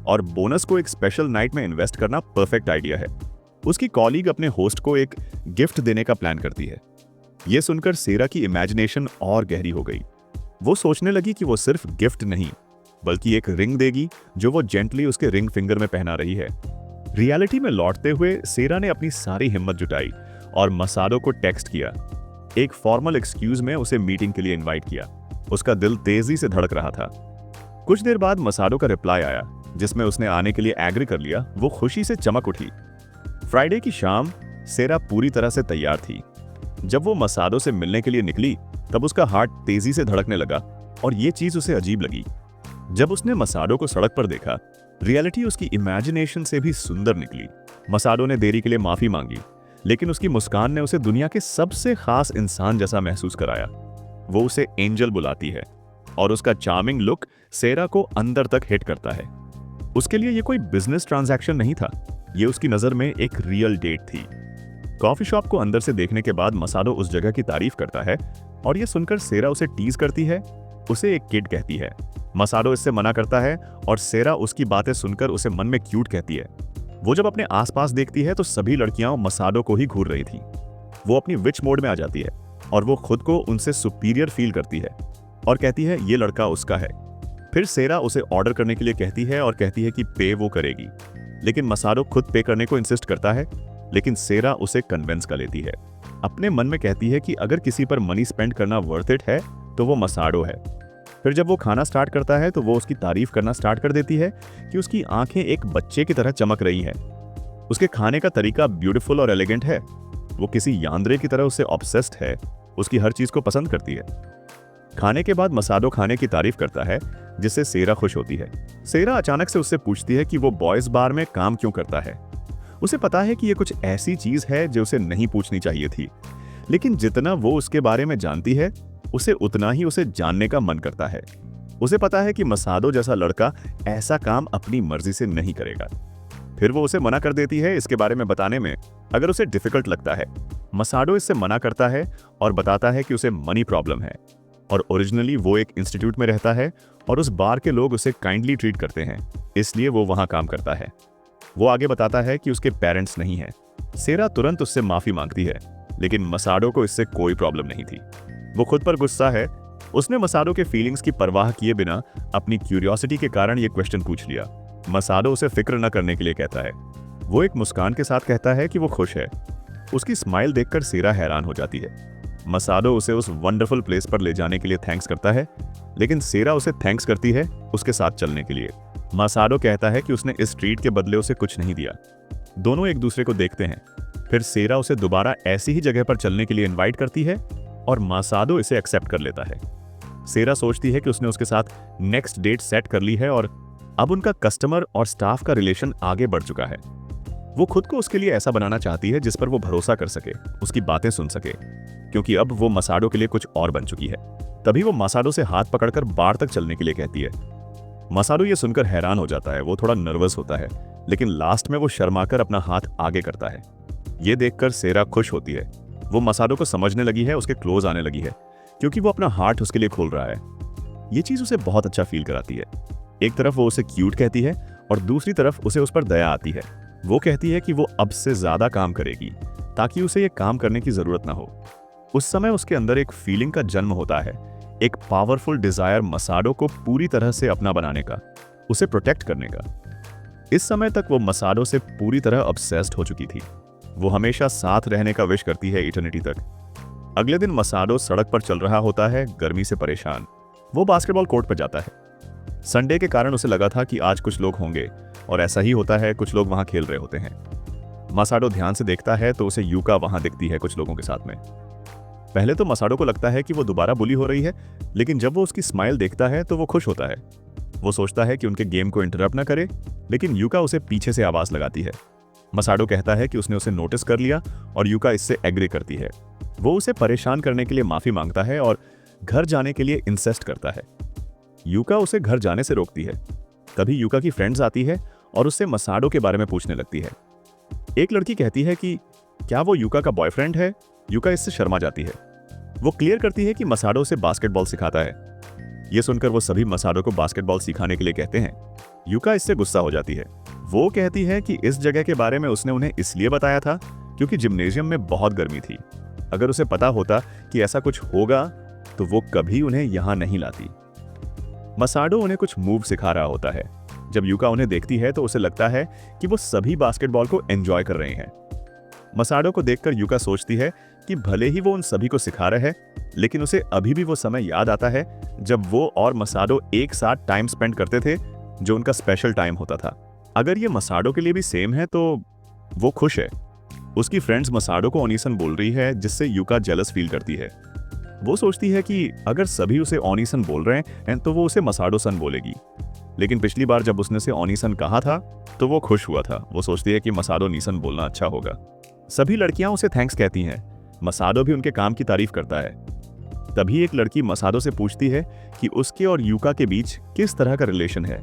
और बोनस को एक स्पेशल नाइट में इन्वेस्ट करना परफेक्ट आइडिया है। उसकी कॉलीग अपने होस्ट को एक गिफ्ट देने का प्लान करती है। यह सुनकर सेरा की इमेजिनेशन और गहरी हो गई। वो सोचने लगी कि वो सिर्फ गिफ्ट नहीं, बल्कि एक रिंग देगी जो वो जेंटली उसके रिंग फिंगर में पहना रही है। रियलिटी में लौटते हुए सेरा ने अपनी सारी हिम्मत जुटाई और मसाडो को टेक्स्ट किया। एक फॉर्मल एक्सक्यूज में उसे मीटिंग के लिए इनवाइट किया। उसका दिल तेजी से धड़क रहा था। कुछ देर बाद मसाडो का रिप्लाई आया, जिसमें उसने आने के लिए एग्री कर लिया। वो खुशी से चमक उठी। फ्राइडे की शाम सेरा पूरी तरह से तैयार थी। जब वो मसाडो से मिलने के लिए निकली, तब उसका हार्ट तेजी से धड़कने लगा और ये चीज उसे अजीब लगी। जब उसने मसाडो को सड़क पर देखा, रियलिटी उसकी इमेजिनेशन से भी सुंदर निकली। मसाडो ने देरी के लिए माफी मांगी, लेकिन उसकी मुस्कान ने उसे दुनिया के सबसे खास इंसान जैसा महसूस कराया। वो उसे एंजल बुलाती है और उसका चार्मिंग लुक सेरा को अंदर तक हिट करता है। उसके लिए ये कोई बिजनेस ट्रांजैक्शन नहीं था, ये उसकी नजर में एक रियल डेट थी। कॉफी शॉप को अंदर से देखने के बाद मसाडो उस जगह की तारीफ करता है और ये सुनकर सेरा उसे टीज करती है, उसे एक किड कहती है। मसाडो इससे मना करता है और सेरा उसकी बातें सुनकर उसे मन में क्यूट कहती है। वो जब अपने आसपास देखती है तो सभी लड़कियां मसाडो को ही घूर रही थी। वो अपनी विच मोड में आ जाती है और वो खुद को उनसे सुपीरियर फील करती है और कहती है ये लड़का उसका है। फिर सेरा उसे ऑर्डर करने के लिए कहती है और कहती है कि पे वो करेगी, लेकिन मसाडो खुद पे करने को इंसिस्ट करता है, लेकिन सेरा उसे कन्विंस कर लेती है। अपने मन में कहती है कि अगर किसी पर मनी स्पेंड करना वर्थ इट है तो वो मसाडो है। फिर जब वो खाना स्टार्ट करता है तो वो उसकी तारीफ करना स्टार्ट कर देती है कि उसकी आंखें एक बच्चे की तरह चमक रही हैं। उसके खाने का तरीका ब्यूटीफुल और एलिगेंट है। वो किसी यान्द्रे की तरह उससे ऑब्सेस्ड है, उसकी हर चीज को पसंद करती है। खाने के बाद मसाडो खाने की तारीफ करता है, जिससे सेरा खुश होती है। सेरा अचानक से उससे पूछती है कि वो बॉयज बार में काम क्यों करता है। उसे पता है कि ये कुछ ऐसी चीज है जो उसे नहीं पूछनी चाहिए थी, लेकिन जितना वो उसके बारे में जानती है, उसे उतना ही उसे जानने का मन करता है। उसे पता है कि मसाडो जैसा लड़का ऐसा काम अपनी मर्जी से नहीं करेगा। फिर वो उसे मना कर देती है इसके बारे में बताने में, अगर उसे डिफिकल्ट लगता है। मसाडो इससे मना करता है और बताता है कि उसे मनी प्रॉब्लम है और ओरिजिनली वो एक इंस्टीट्यूट में रहता है और उस बार के लोग उसे काइंडली ट्रीट करते हैं, इसलिए वो वहां काम करता है। वो आगे बताता है कि उसके पेरेंट्स नहीं हैं। सेरा तुरंत उससे माफी मांगती है, लेकिन मसाडो को इससे कोई प्रॉब्लम नहीं थी। वो खुद पर गुस्सा है। उसने मसाडो के फीलिंग्स की परवाह किए बिना अपनी क्यूरियोसिटी के कारण ये क्वेश्चन पूछ लिया। मसाडो उसे फिक्र न करने के लिए कहता है। वो एक मुस्कान के साथ कहता है कि वो खुश है। उसकी स्माइल देखकर सेरा हैरान हो जाती है। मसाडो उसे उस वंडरफुल प्लेस पर ले जाने के लिए थैंक्स करता है, लेकिन सेरा उसे थैंक्स करती है उसके साथ चलने के लिए। मसाडो कहता है कि उसने इस ट्रीट के बदले उसे कुछ नहीं दिया। दोनों एक दूसरे को देखते हैं। फिर सेरा उसे दोबारा ऐसी ही जगह पर चलने के लिए इनवाइट करती है और मसाडो इसे एक्सेप्ट कर लेता है। सेरा सोचती है कि उसने उसके साथ नेक्स्ट डेट सेट कर ली है और अब उनका कस्टमर और स्टाफ का रिलेशन आगे बढ़ चुका है। वो खुद को उसके लिए ऐसा बनाना चाहती है जिस पर वो भरोसा कर सके, उसकी बातें सुन सके, क्योंकि अब वो मसाडो के लिए कुछ और बन चुकी है। तभी वो मसाडो से हाथ पकड़कर बार तक चलने के लिए कहती है। मसाडो ये सुनकर हैरान हो जाता है, वो थोड़ा नर्वस होता है, लेकिन लास्ट में वो शर्माकर अपना हाथ आगे करता है। ये देखकर सेरा खुश होती है। वो मसाडो को समझने लगी है, उसके क्लोज आने लगी है, क्योंकि वो अपना हार्ट उसके लिए खोल रहा है। ये चीज उसे बहुत अच्छा फील कराती है। एक तरफ वो उसे क्यूट कहती है और दूसरी तरफ उसे उस पर दया आती है। वो कहती है कि वो अब से ज्यादा काम करेगी ताकि उसे ये काम करने की जरूरत ना हो। उस समय उसके अंदर एक फीलिंग का जन्म होता है, एक पावरफुल डिजायर मसाडो को पूरी तरह से अपना बनाने का, उसे प्रोटेक्ट करने का। इस समय तक वो मसाडो से पूरी तरह ऑब्सेस्ड हो चुकी थी। वो हमेशा साथ रहने का विश करती है इटर्निटी तक। अगले दिन मसाडो सड़क पर चल रहा होता है, गर्मी से परेशान। वो बास्केटबॉल कोर्ट पर जाता है। संडे के कारण उसे लगा था कि आज कुछ लोग होंगे, और ऐसा ही होता है, कुछ लोग वहां खेल रहे होते हैं। मसाडो ध्यान से देखता है तो उसे यूका वहां दिखती है कुछ लोगों के साथ में। पहले तो मसाडो को लगता है कि वो दोबारा बुली हो रही है, लेकिन जब वो उसकी स्माइल देखता है तो वो खुश होता है। वो सोचता है कि उनके गेम को इंटरप्ट ना करे, लेकिन यूका उसे पीछे से आवाज लगाती है। मसाडो कहता है कि उसने उसे नोटिस कर लिया और यूका इससे एग्री करती है। वो उसे परेशान करने के लिए माफी मांगता है और घर जाने के लिए इंसिस्ट करता है। यूका उसे घर जाने से रोकती है। तभी यूका की फ्रेंड्स आती है और उससे मसाडो के बारे में पूछने लगती है। एक लड़की कहती है कि क्या वो यूका का बॉयफ्रेंड है। यूका इससे शर्मा जाती है। वो क्लियर करती है कि मसाडो उसे बास्केटबॉल सिखाता है। ये सुनकर वो सभी मसाडो को बास्केटबॉल सिखाने के लिए कहते हैं। यूका इससे गुस्सा हो जाती है। वो कहती है कि इस जगह के बारे में उसने उन्हें इसलिए बताया था क्योंकि जिम्नेजियम में बहुत गर्मी थी। अगर उसे पता होता कि ऐसा कुछ होगा तो वो कभी उन्हें यहां नहीं लाती। मसाडो उन्हें कुछ मूव सिखा रहा होता है। जब यूका उन्हें देखती है तो उसे लगता है कि वो सभी बास्केटबॉल को एंजॉय कर रहे हैं। मसाडो को देखकर यूका सोचती है कि भले ही वो उन सभी को सिखा रहे हैं, लेकिन उसे अभी भी वो समय याद आता है जब वो और मसाडो एक साथ टाइम स्पेंड करते थे, जो उनका स्पेशल टाइम होता था। अगर ये मसाडो के लिए भी सेम है तो वो खुश है। उसकी फ्रेंड्स मसाडो को ओनीसन बोल रही है, जिससे यूका जेलस फील करती है। वो सोचती है कि अगर सभी उसे ओनीसन बोल रहे हैं तो वो उसे मसाडो सन बोलेगी। लेकिन पिछली बार जब उसने उसे ओनीसन कहा था तो वो खुश हुआ था। वो सोचती है कि मसाडो नीसन बोलना अच्छा होगा। सभी लड़कियां उसे थैंक्स कहती हैं। मसाडो भी उनके काम की तारीफ करता है। तभी एक लड़की मसाडो से पूछती है कि उसके और यूका के बीच किस तरह का रिलेशन है।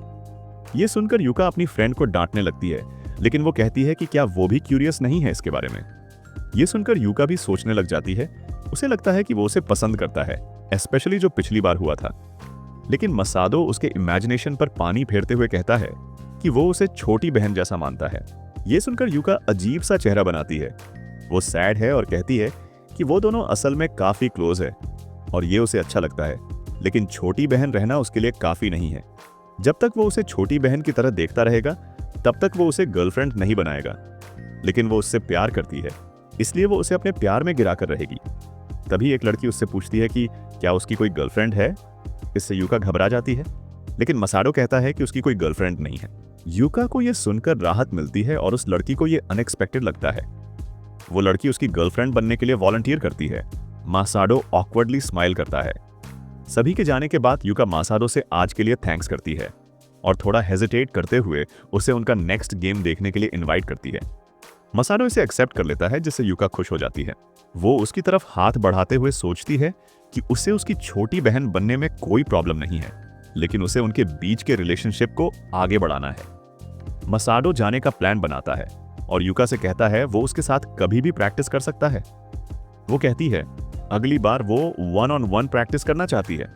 ये सुनकर यूका अपनी फ्रेंड को डांटने लगती है, लेकिन वो कहती है कि क्या वो भी क्यूरियस नहीं है इसके बारे में। ये सुनकर यूका भी सोचने लग जाती है। उसे लगता है कि वो उसे पसंद करता है, स्पेशली जो पिछली बार हुआ था। लेकिन मसाडो उसके इमेजिनेशन पर पानी फेरते हुए कहता है कि वो उसे छोटी बहन जैसा मानता है। ये सुनकर यूका अजीब सा चेहरा बनाती है। वो सैड है और कहती है कि वो दोनों असल में काफी क्लोज है और ये उसे अच्छा लगता है, लेकिन छोटी बहन रहना उसके लिए काफी नहीं है। जब तक वो उसे छोटी बहन की तरह देखता रहेगा तब तक वो उसे गर्लफ्रेंड नहीं बनाएगा। लेकिन वो उससे प्यार करती है, इसलिए वो उसे अपने प्यार में गिराकर रहेगी। तभी एक लड़की उससे पूछती है कि क्या उसकी कोई गर्लफ्रेंड है। इससे यूका घबरा जाती है, लेकिन मसाडो कहता है कि उसकी कोई गर्लफ्रेंड नहीं है। यूका को यह सुनकर राहत मिलती है और उस लड़की को यह अनएक्सपेक्टेड लगता है। वो लड़की उसकी गर्लफ्रेंड बनने के लिए वॉलंटियर करती है। मसाडो ऑकवर्डली स्माइल करता है। सभी के जाने के बाद यूका मसाडो से आज के लिए थैंक्स करती है और थोड़ा हेजिटेट करते हुए उसे उनका नेक्स्ट गेम देखने के लिए इनवाइट करती है। मसाडो इसे एक्सेप्ट कर लेता है, जिससे यूका खुश हो जाती है। वो उसकी तरफ हाथ बढ़ाते हुए सोचती है कि उसे उसकी छोटी बहन बनने में कोई प्रॉब्लम नहीं है, लेकिन उसे उनके बीच के रिलेशनशिप को आगे बढ़ाना है। मसाडो जाने का प्लान बनाता है और यूका से कहता है वो उसके साथ कभी भी प्रैक्टिस कर सकता है। वो कहती है अगली बार वो 1-on-1 प्रैक्टिस करना चाहती है।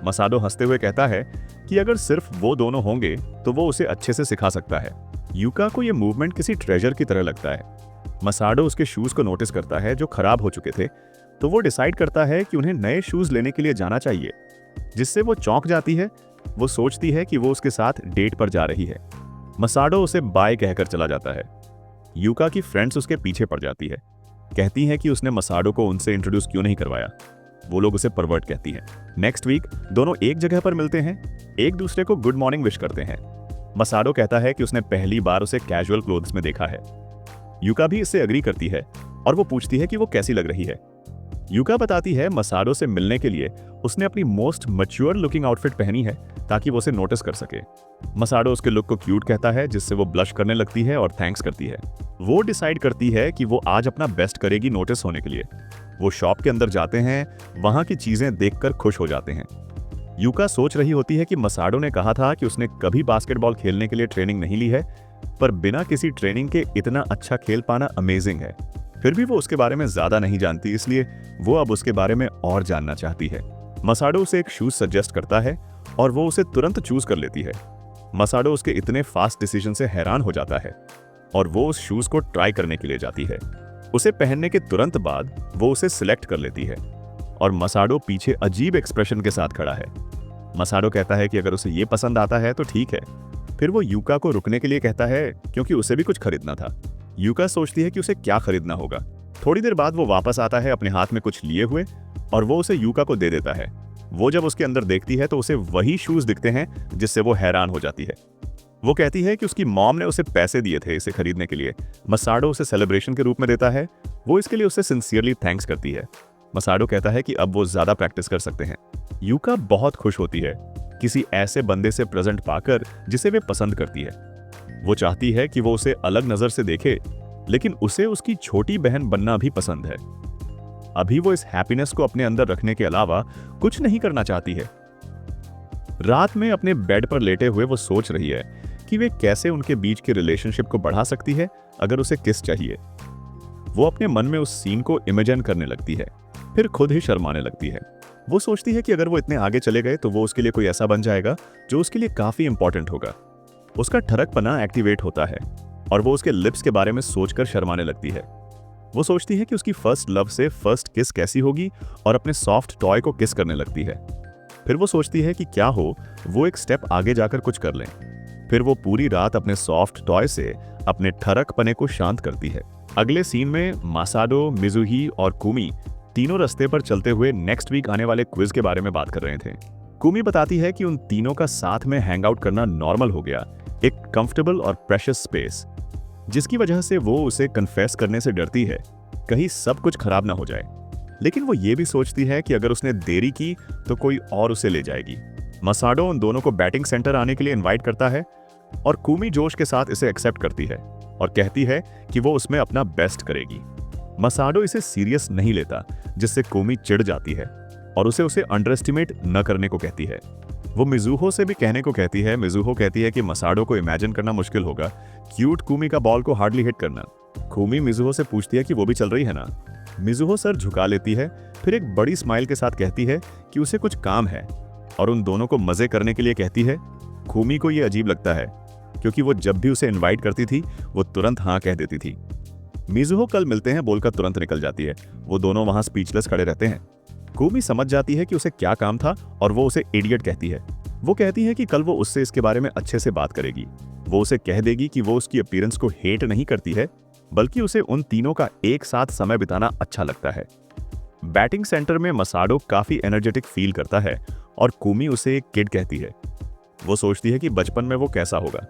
मसाडो हंसते हुए कहता है कि अगर सिर्फ वो दोनों होंगे तो वो उसे अच्छे से सिखा सकता है। यूका को यह मूवमेंट किसी ट्रेजर की तरह लगता है। मसाडो उसके शूज को नोटिस करता है जो खराब हो चुके थे, तो वो डिसाइड करता है कि उन्हें नए शूज लेने के लिए जाना चाहिए, जिससे वो चौंक जाती है। वो सोचती है कि वो उसके साथ डेट पर जा रही है। मसाडो उसे बाय कहकर चला जाता है। यूका की फ्रेंड्स उसके पीछे पड़ जाती है, कहती हैं कि उसने मसाडो को उनसे इंट्रोड्यूस क्यों नहीं करवाया। वो लोग उसे परवर्ट कहती हैं। नेक्स्ट वीक दोनों एक जगह पर मिलते हैं, एक दूसरे को गुड मॉर्निंग विश करते हैं। मसाडो कहता है कि उसने पहली बार उसे कैजुअल क्लोथ्स में देखा है। यूका भी इससे एग्री करती है और वो पूछती है कि वो कैसी लग रही है। यूका बताती है मसाडो से मिलने के लिए उसने अपनी मोस्ट मैच्योर लुकिंग आउटफिट पहनी है ताकि वो उसे नोटिस कर सके। मसाडो उसके लुक को क्यूट कहता है, जिससे वो ब्लश करने लगती है और थैंक्स करती है। वो डिसाइड करती है कि वो आज अपना बेस्ट करेगी नोटिस होने के लिए। वो शॉप के अंदर जाते हैं, वहां की चीजें देखकर खुश हो जाते हैं। यूका सोच रही होती है कि मसाडो ने कहा था कि उसने कभी बास्केटबॉल खेलने के लिए ट्रेनिंग नहीं ली है, पर बिना किसी ट्रेनिंग के इतना अच्छा खेल पाना अमेजिंग है। फिर भी वो उसके बारे में ज्यादा नहीं जानती, इसलिए वो अब उसके बारे में और जानना चाहती है। मसाडो उसे एक शूज सजेस्ट करता है और वो उसे तुरंत चूज कर लेती है। मसाडो उसके इतने फास्ट डिसीजन से हैरान हो जाता है और वो उस शूज को ट्राई करने के लिए जाती है। उसे पहनने के तुरंत बाद वो उसे सिलेक्ट कर लेती है और मसाडो पीछे अजीब एक्सप्रेशन के साथ खड़ा है। मसाडो कहता है कि अगर उसे ये पसंद आता है तो ठीक है। फिर वो यूका को रुकने के लिए कहता है, क्योंकि उसे भी कुछ खरीदना था। यूका सोचती है कि उसे क्या खरीदना होगा। थोड़ी देर बाद वो वापस आता है अपने हाथ में कुछ लिए हुए और वो उसे यूका को दे देता है। वो जब उसके अंदर देखती है तो उसे वही शूज दिखते हैं, जिससे वो हैरान हो जाती है। वो कहती है कि उसकी मॉम ने उसे पैसे दिए थे इसे खरीदने के लिए। मसाडो उसे सेलिब्रेशन के रूप में देता है। वो इसके लिए उसे सिंसियरली थैंक्स करती है। मसाडो कहता है कि अब वो ज्यादा प्रैक्टिस कर सकते हैं। यूका बहुत खुश होती है किसी ऐसे बंदे से प्रेजेंट पाकर जिसे वे पसंद करती है। वो चाहती है कि वो उसे अलग नजर से देखे, लेकिन उसे उसकी छोटी बहन बनना भी पसंद है। अभी वो इस हैप्पीनेस को अपने अंदर रखने के अलावा कुछ नहीं करना चाहती है। रात में अपने बेड पर लेटे हुए वो सोच रही है कि वे कैसे उनके बीच के रिलेशनशिप को बढ़ा सकती है अगर उसे किस चाहिए। वो अपने मन में उस सीन को इमेजिन करने लगती है, फिर खुद ही शर्माने लगती है। वो सोचती है कि अगर वो इतने आगे चले गए तो वो उसके लिए कोई ऐसा बन जाएगा जो उसके लिए काफी इंपॉर्टेंट होगा। उसका ठरकपना एक्टिवेट होता है और वो उसके लिप्स के बारे में सोचकर शर्माने लगती है। वो सोचती है कि उसकी फर्स्ट लव से फर्स्ट किस कैसी होगी और अपने सॉफ्ट टॉय को किस करने लगती है। फिर वो सोचती है कि क्या हो वो एक स्टेप आगे जाकर कुछ कर लें। फिर वो पूरी रात अपने सॉफ्ट टॉय से अपने ठरकपने को शांत करती है। अगले सीन में मसाडो, मिजुही और कुमी तीनों रास्ते पर चलते हुए नेक्स्ट वीक आने वाले क्विज के बारे में बात कर रहे थे। कुमी बताती है कि उन तीनों का साथ में हैंग आउट करना नॉर्मल हो गया, एक कंफर्टेबल और प्रेशियस स्पेस, जिसकी वजह से वो उसे कन्फेस करने से डरती है, कहीं सब कुछ खराब ना हो जाए। लेकिन वो ये भी सोचती है कि अगर उसने देरी की तो कोई और उसे ले जाएगी। मसाडो उन दोनों को बैटिंग सेंटर आने के लिए इनवाइट करता है और कुमी जोश के साथ इसे एक्सेप्ट करती है और कहती है कि वो उसमें अपना बेस्ट करेगी। मसाडो इसे सीरियस नहीं लेता, जिससे कुमी चिढ़ जाती है और उसे अंडर एस्टिमेट न करने को कहती है। वो मिजुहो से भी कहने को कहती है। मिजुहो कहती है कि मसाडो को इमेजिन करना मुश्किल होगा क्यूट कुमी का बॉल को हार्डली हिट करना। कुमी मिजुहो से पूछती है कि वो भी चल रही है ना। मिजुहो सर झुका लेती है, फिर एक बड़ी स्माइल के साथ कहती है कि उसे कुछ काम है और उन दोनों को मजे करने के लिए कहती है। कुमी को ये अजीब लगता है क्योंकि वो जब भी उसे इनवाइट करती थी वो तुरंत हाँ कह देती थी। मिजुहो कल मिलते हैं बोलकर तुरंत निकल जाती है। वो दोनों वहां स्पीचलेस खड़े रहते हैं। कुमी समझ जाती है कि उसे क्या काम था और वो उसे इडियट कहती है। वो कहती है कि कल वो उससे इसके बारे में अच्छे से बात करेगी। वो उसे कह देगी कि वो उसकी अपीयरेंस को हेट नहीं करती है, बल्कि उसे उन तीनों का एक साथ समय बिताना अच्छा लगता है। बैटिंग सेंटर में मसाडो काफी एनर्जेटिक फील करता है और कुमी उसे एक किड कहती है। वो सोचती है कि बचपन में वो कैसा होगा।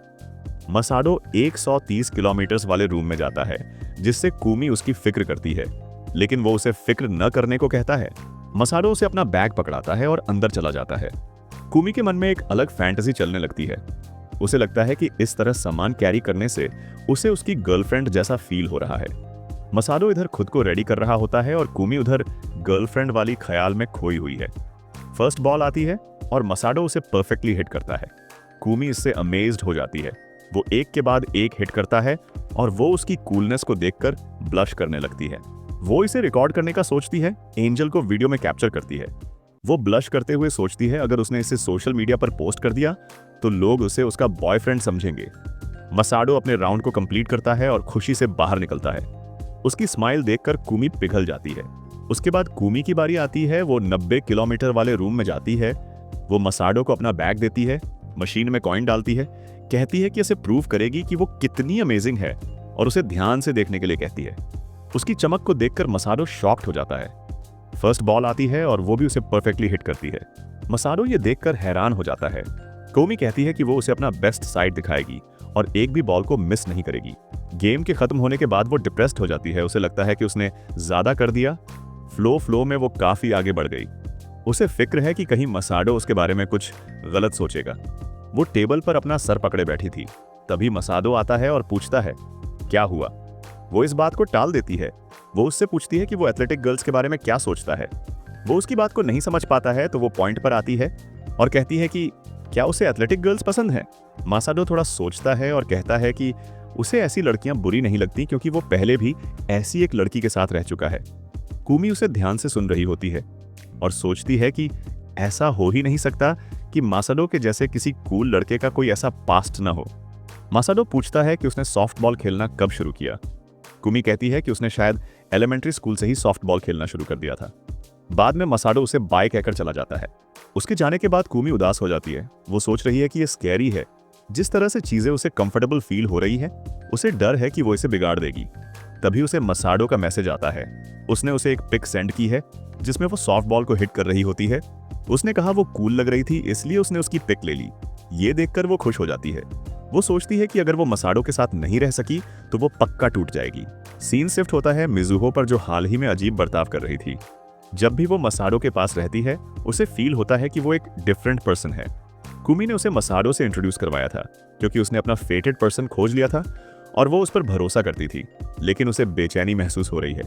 मसाडो 130 किलोमीटर वाले रूम में जाता है, जिससे कुमी उसकी फिक्र करती है, लेकिन वो उसे फिक्र न करने को कहता है। मसाडो उसे अपना बैग पकड़ाता है और अंदर चला जाता है। कुमी के मन में एक अलग फैंटेसी चलने लगती है। उसे लगता है कि इस तरह सामान कैरी करने से उसे उसकी गर्लफ्रेंड जैसा फील हो रहा है। मसाडो इधर खुद को रेडी कर रहा होता है और कुमी उधर गर्लफ्रेंड वाली ख्याल में खोई हुई है। फर्स्ट बॉल आती है और मसाडो उसे परफेक्टली हिट करता है। कुमी इससे अमेज्ड हो जाती है। वो एक के बाद एक हिट करता है और वो उसकी कूलनेस को देखकर ब्लश करने लगती है। वो इसे रिकॉर्ड करने का सोचती है, एंजल को वीडियो में कैप्चर करती है। वो ब्लश करते हुए सोचती है अगर उसने इसे सोशल मीडिया पर पोस्ट कर दिया तो लोग उसे उसका बॉयफ्रेंड समझेंगे। मसाडो अपने राउंड को कंप्लीट करता है और खुशी से बाहर निकलता है। उसकी स्माइल देखकर कुमी पिघल जाती है। उसके बाद कुमी की बारी आती है। वो 90 किलोमीटर वाले रूम में जाती है। वो मसाडो को अपना बैग देती है, मशीन में कॉइन डालती है, कहती है कि इसे प्रूव करेगी कि वो कितनी अमेजिंग है और उसे ध्यान से देखने के लिए कहती है। उसकी चमक को देखकर मसाडो शॉक्ड हो जाता है। फर्स्ट बॉल आती है और वो भी उसे परफेक्टली हिट करती है। मसाडो ये देखकर हैरान हो जाता है। कुमी कहती है कि वो उसे अपना बेस्ट साइड दिखाएगी और एक भी बॉल को मिस नहीं करेगी। गेम के खत्म होने के बाद वो डिप्रेस्ड हो जाती है। उसे लगता है कि उसने ज्यादा कर दिया। फ्लो में वो काफी आगे बढ़ गई। उसे फिक्र है कि कहीं मसाडो उसके बारे में कुछ गलत सोचेगा। वो टेबल पर अपना सर पकड़े बैठी थी। तभी मसाडो आता है और पूछता है क्या हुआ। वो इस बात को टाल देती है। वो उससे पूछती है कि वो एथलेटिक गर्ल्स के बारे में क्या सोचता है। वो उसकी बात को नहीं समझ पाता है तो वो पॉइंट पर आती है और कहती है कि क्या उसे एथलेटिक गर्ल्स पसंद हैं। मसाडो थोड़ा सोचता है और कहता है कि उसे ऐसी लड़कियां बुरी नहीं लगती क्योंकि वो पहले भी ऐसी एक लड़की के साथ रह चुका है। कुमी उसे ध्यान से सुन रही होती है और सोचती है कि ऐसा हो ही नहीं सकता कि मसाडो के जैसे किसी कूल लड़के का कोई ऐसा पास्ट ना हो। मसाडो पूछता है कि उसने सॉफ्टबॉल खेलना कब शुरू किया। कुमी कहती है कि उसने शायद एलिमेंट्री स्कूल से ही सॉफ्टबॉल खेलना शुरू कर दिया था। बाद में मसाडो उसे बाय कहकर चला जाता है। उसके जाने के बाद कुमी उदास हो जाती है। वो सोच रही है कि ये स्कैरी है। जिस तरह से चीजें उसे कंफर्टेबल फील हो रही है, उसे डर है कि वो इसे बिगाड़ देगी। तभी उसे मसाडो का मैसेज आता है। उसने उसे एक पिक सेंड की है जिसमें वो सॉफ्टबॉल को हिट कर रही होती है। उसने कहा वो कूल लग रही थी इसलिए उसने उसकी पिक ले ली। ये देखकर वो खुश हो जाती है। वो सोचती है कि अगर वो मसाडो के साथ नहीं रह सकी तो वो पक्का टूट जाएगी। सीन शिफ्ट होता है मिजुहो पर जो हाल ही में अजीब बर्ताव कर रही थी। जब भी वो मसाडो के पास रहती है उसे फील होता है कि वो एक डिफरेंट पर्सन है। कुमी ने उसे मसाडो से इंट्रोड्यूस करवाया था क्योंकि उसने अपना फेटेड पर्सन खोज लिया था और वो उस पर भरोसा करती थी, लेकिन उसे बेचैनी महसूस हो रही है।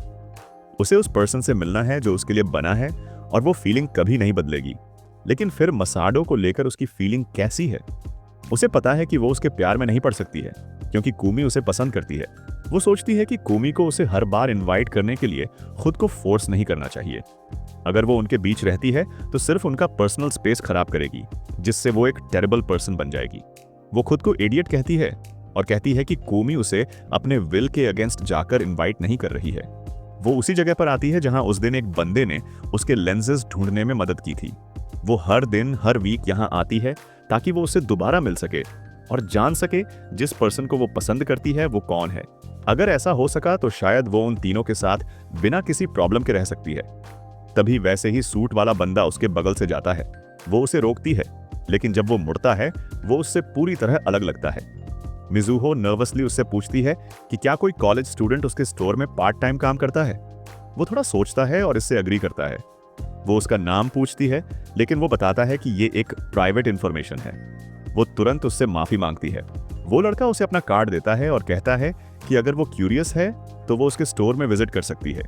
उसे उस पर्सन से मिलना है जो उसके लिए बना है और वो फीलिंग कभी नहीं बदलेगी। लेकिन फिर मसाडो को लेकर उसकी फीलिंग कैसी है? उसे पता है कि वो उसके प्यार में नहीं पड़ सकती है क्योंकि कुमी उसे पसंद करती है। वो सोचती है कि कुमी को उसे हर बार इनवाइट करने के लिए खुद को फोर्स नहीं करना चाहिए। अगर वो उनके बीच रहती है तो सिर्फ उनका पर्सनल स्पेस खराब करेगी, जिससे वो एक टेरिबल पर्सन बन जाएगी। वो खुद को इडियट कहती है और कहती है कि कुमी उसे अपने विल के अगेंस्ट जाकर इनवाइट नहीं कर रही है। वो उसी जगह पर आती है जहां उस दिन एक बंदे ने उसके लेंसेज ढूंढने में मदद की थी। वो हर दिन हर वीक यहाँ आती है ताकि वो उससे दोबारा मिल सके और जान सके जिस पर्सन को वो पसंद करती है वो कौन है। अगर ऐसा हो सका तो शायद वो उन तीनों के साथ बिना किसी प्रॉब्लम के रह सकती है। तभी वैसे ही सूट वाला बंदा उसके बगल से जाता है। वो उसे रोकती है, लेकिन जब वो मुड़ता है वो उससे पूरी तरह अलग लगता है। मिजुहो नर्वसली उससे पूछती है कि क्या कोई कॉलेज स्टूडेंट उसके स्टोर में पार्ट टाइम काम करता है। वो थोड़ा सोचता है और इससे एग्री करता है। वो उसका नाम पूछती है, लेकिन वो बताता है कि ये एक प्राइवेट इंफॉर्मेशन है। वो तुरंत उससे माफी मांगती है। वो लड़का उसे अपना कार्ड देता है और कहता है कि अगर वो क्यूरियस है तो वो उसके स्टोर में विजिट कर सकती है।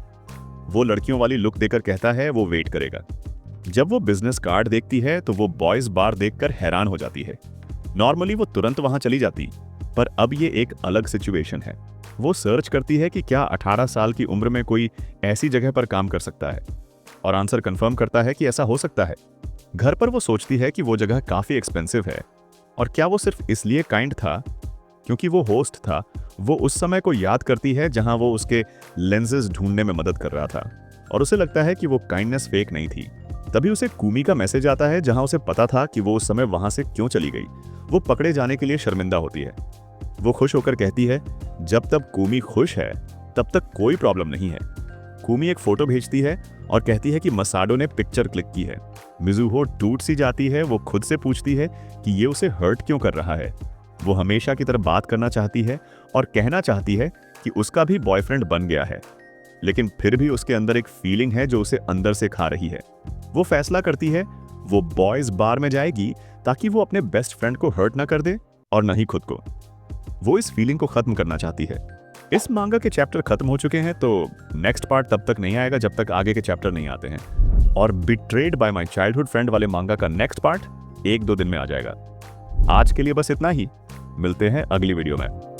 वो लड़कियों वाली लुक देकर कहता है वो वेट करेगा। जब वो बिजनेस कार्ड देखती है तो वो बॉयज बार देखकर हैरान हो जाती है। नॉर्मली वो तुरंत वहां चली जाती, पर अब ये एक अलग सिचुएशन है। वो सर्च करती है कि क्या 18 साल की उम्र में कोई ऐसी जगह पर काम कर सकता है और आंसर कंफर्म करता है कि ऐसा हो सकता है। घर पर वो सोचती है कि वो जगह काफी एक्सपेंसिव है और क्या वो सिर्फ इसलिए काइंड था क्योंकि वो होस्ट था। वो उस समय को याद करती है जहां वो उसके लेंसेज ढूंढने में मदद कर रहा था और उसे लगता है कि वो काइंडनेस फेक नहीं थी। तभी उसे कुमी का मैसेज आता है जहां उसे पता था कि वो उस समय वहां से क्यों चली गई। वो पकड़े जाने के लिए शर्मिंदा होती है। वो खुश होकर कहती है जब तक कुमी खुश है तब तक कोई प्रॉब्लम नहीं है। कुमी एक फोटो भेजती है और कहती है कि मसाडो ने पिक्चर क्लिक की है। मिजुहो टूट सी जाती है। वो खुद से पूछती है कि ये उसे हर्ट क्यों कर रहा है। वो हमेशा की तरह बात करना चाहती है और कहना चाहती है कि उसका भी बॉयफ्रेंड बन गया है, लेकिन फिर भी उसके अंदर एक फीलिंग है जो उसे अंदर से खा रही है। वो फैसला करती है वो बॉयज बार में जाएगी ताकि वो अपने बेस्ट फ्रेंड को हर्ट ना कर दे और न ही खुद को। वो इस फीलिंग को खत्म करना चाहती है। इस मांगा के चैप्टर खत्म हो चुके हैं, तो नेक्स्ट पार्ट तब तक नहीं आएगा जब तक आगे के चैप्टर नहीं आते हैं। और betrayed by my childhood friend वाले मांगा का नेक्स्ट पार्ट 1-2 दिन में आ जाएगा। आज के लिए बस इतना ही। मिलते हैं अगली वीडियो में।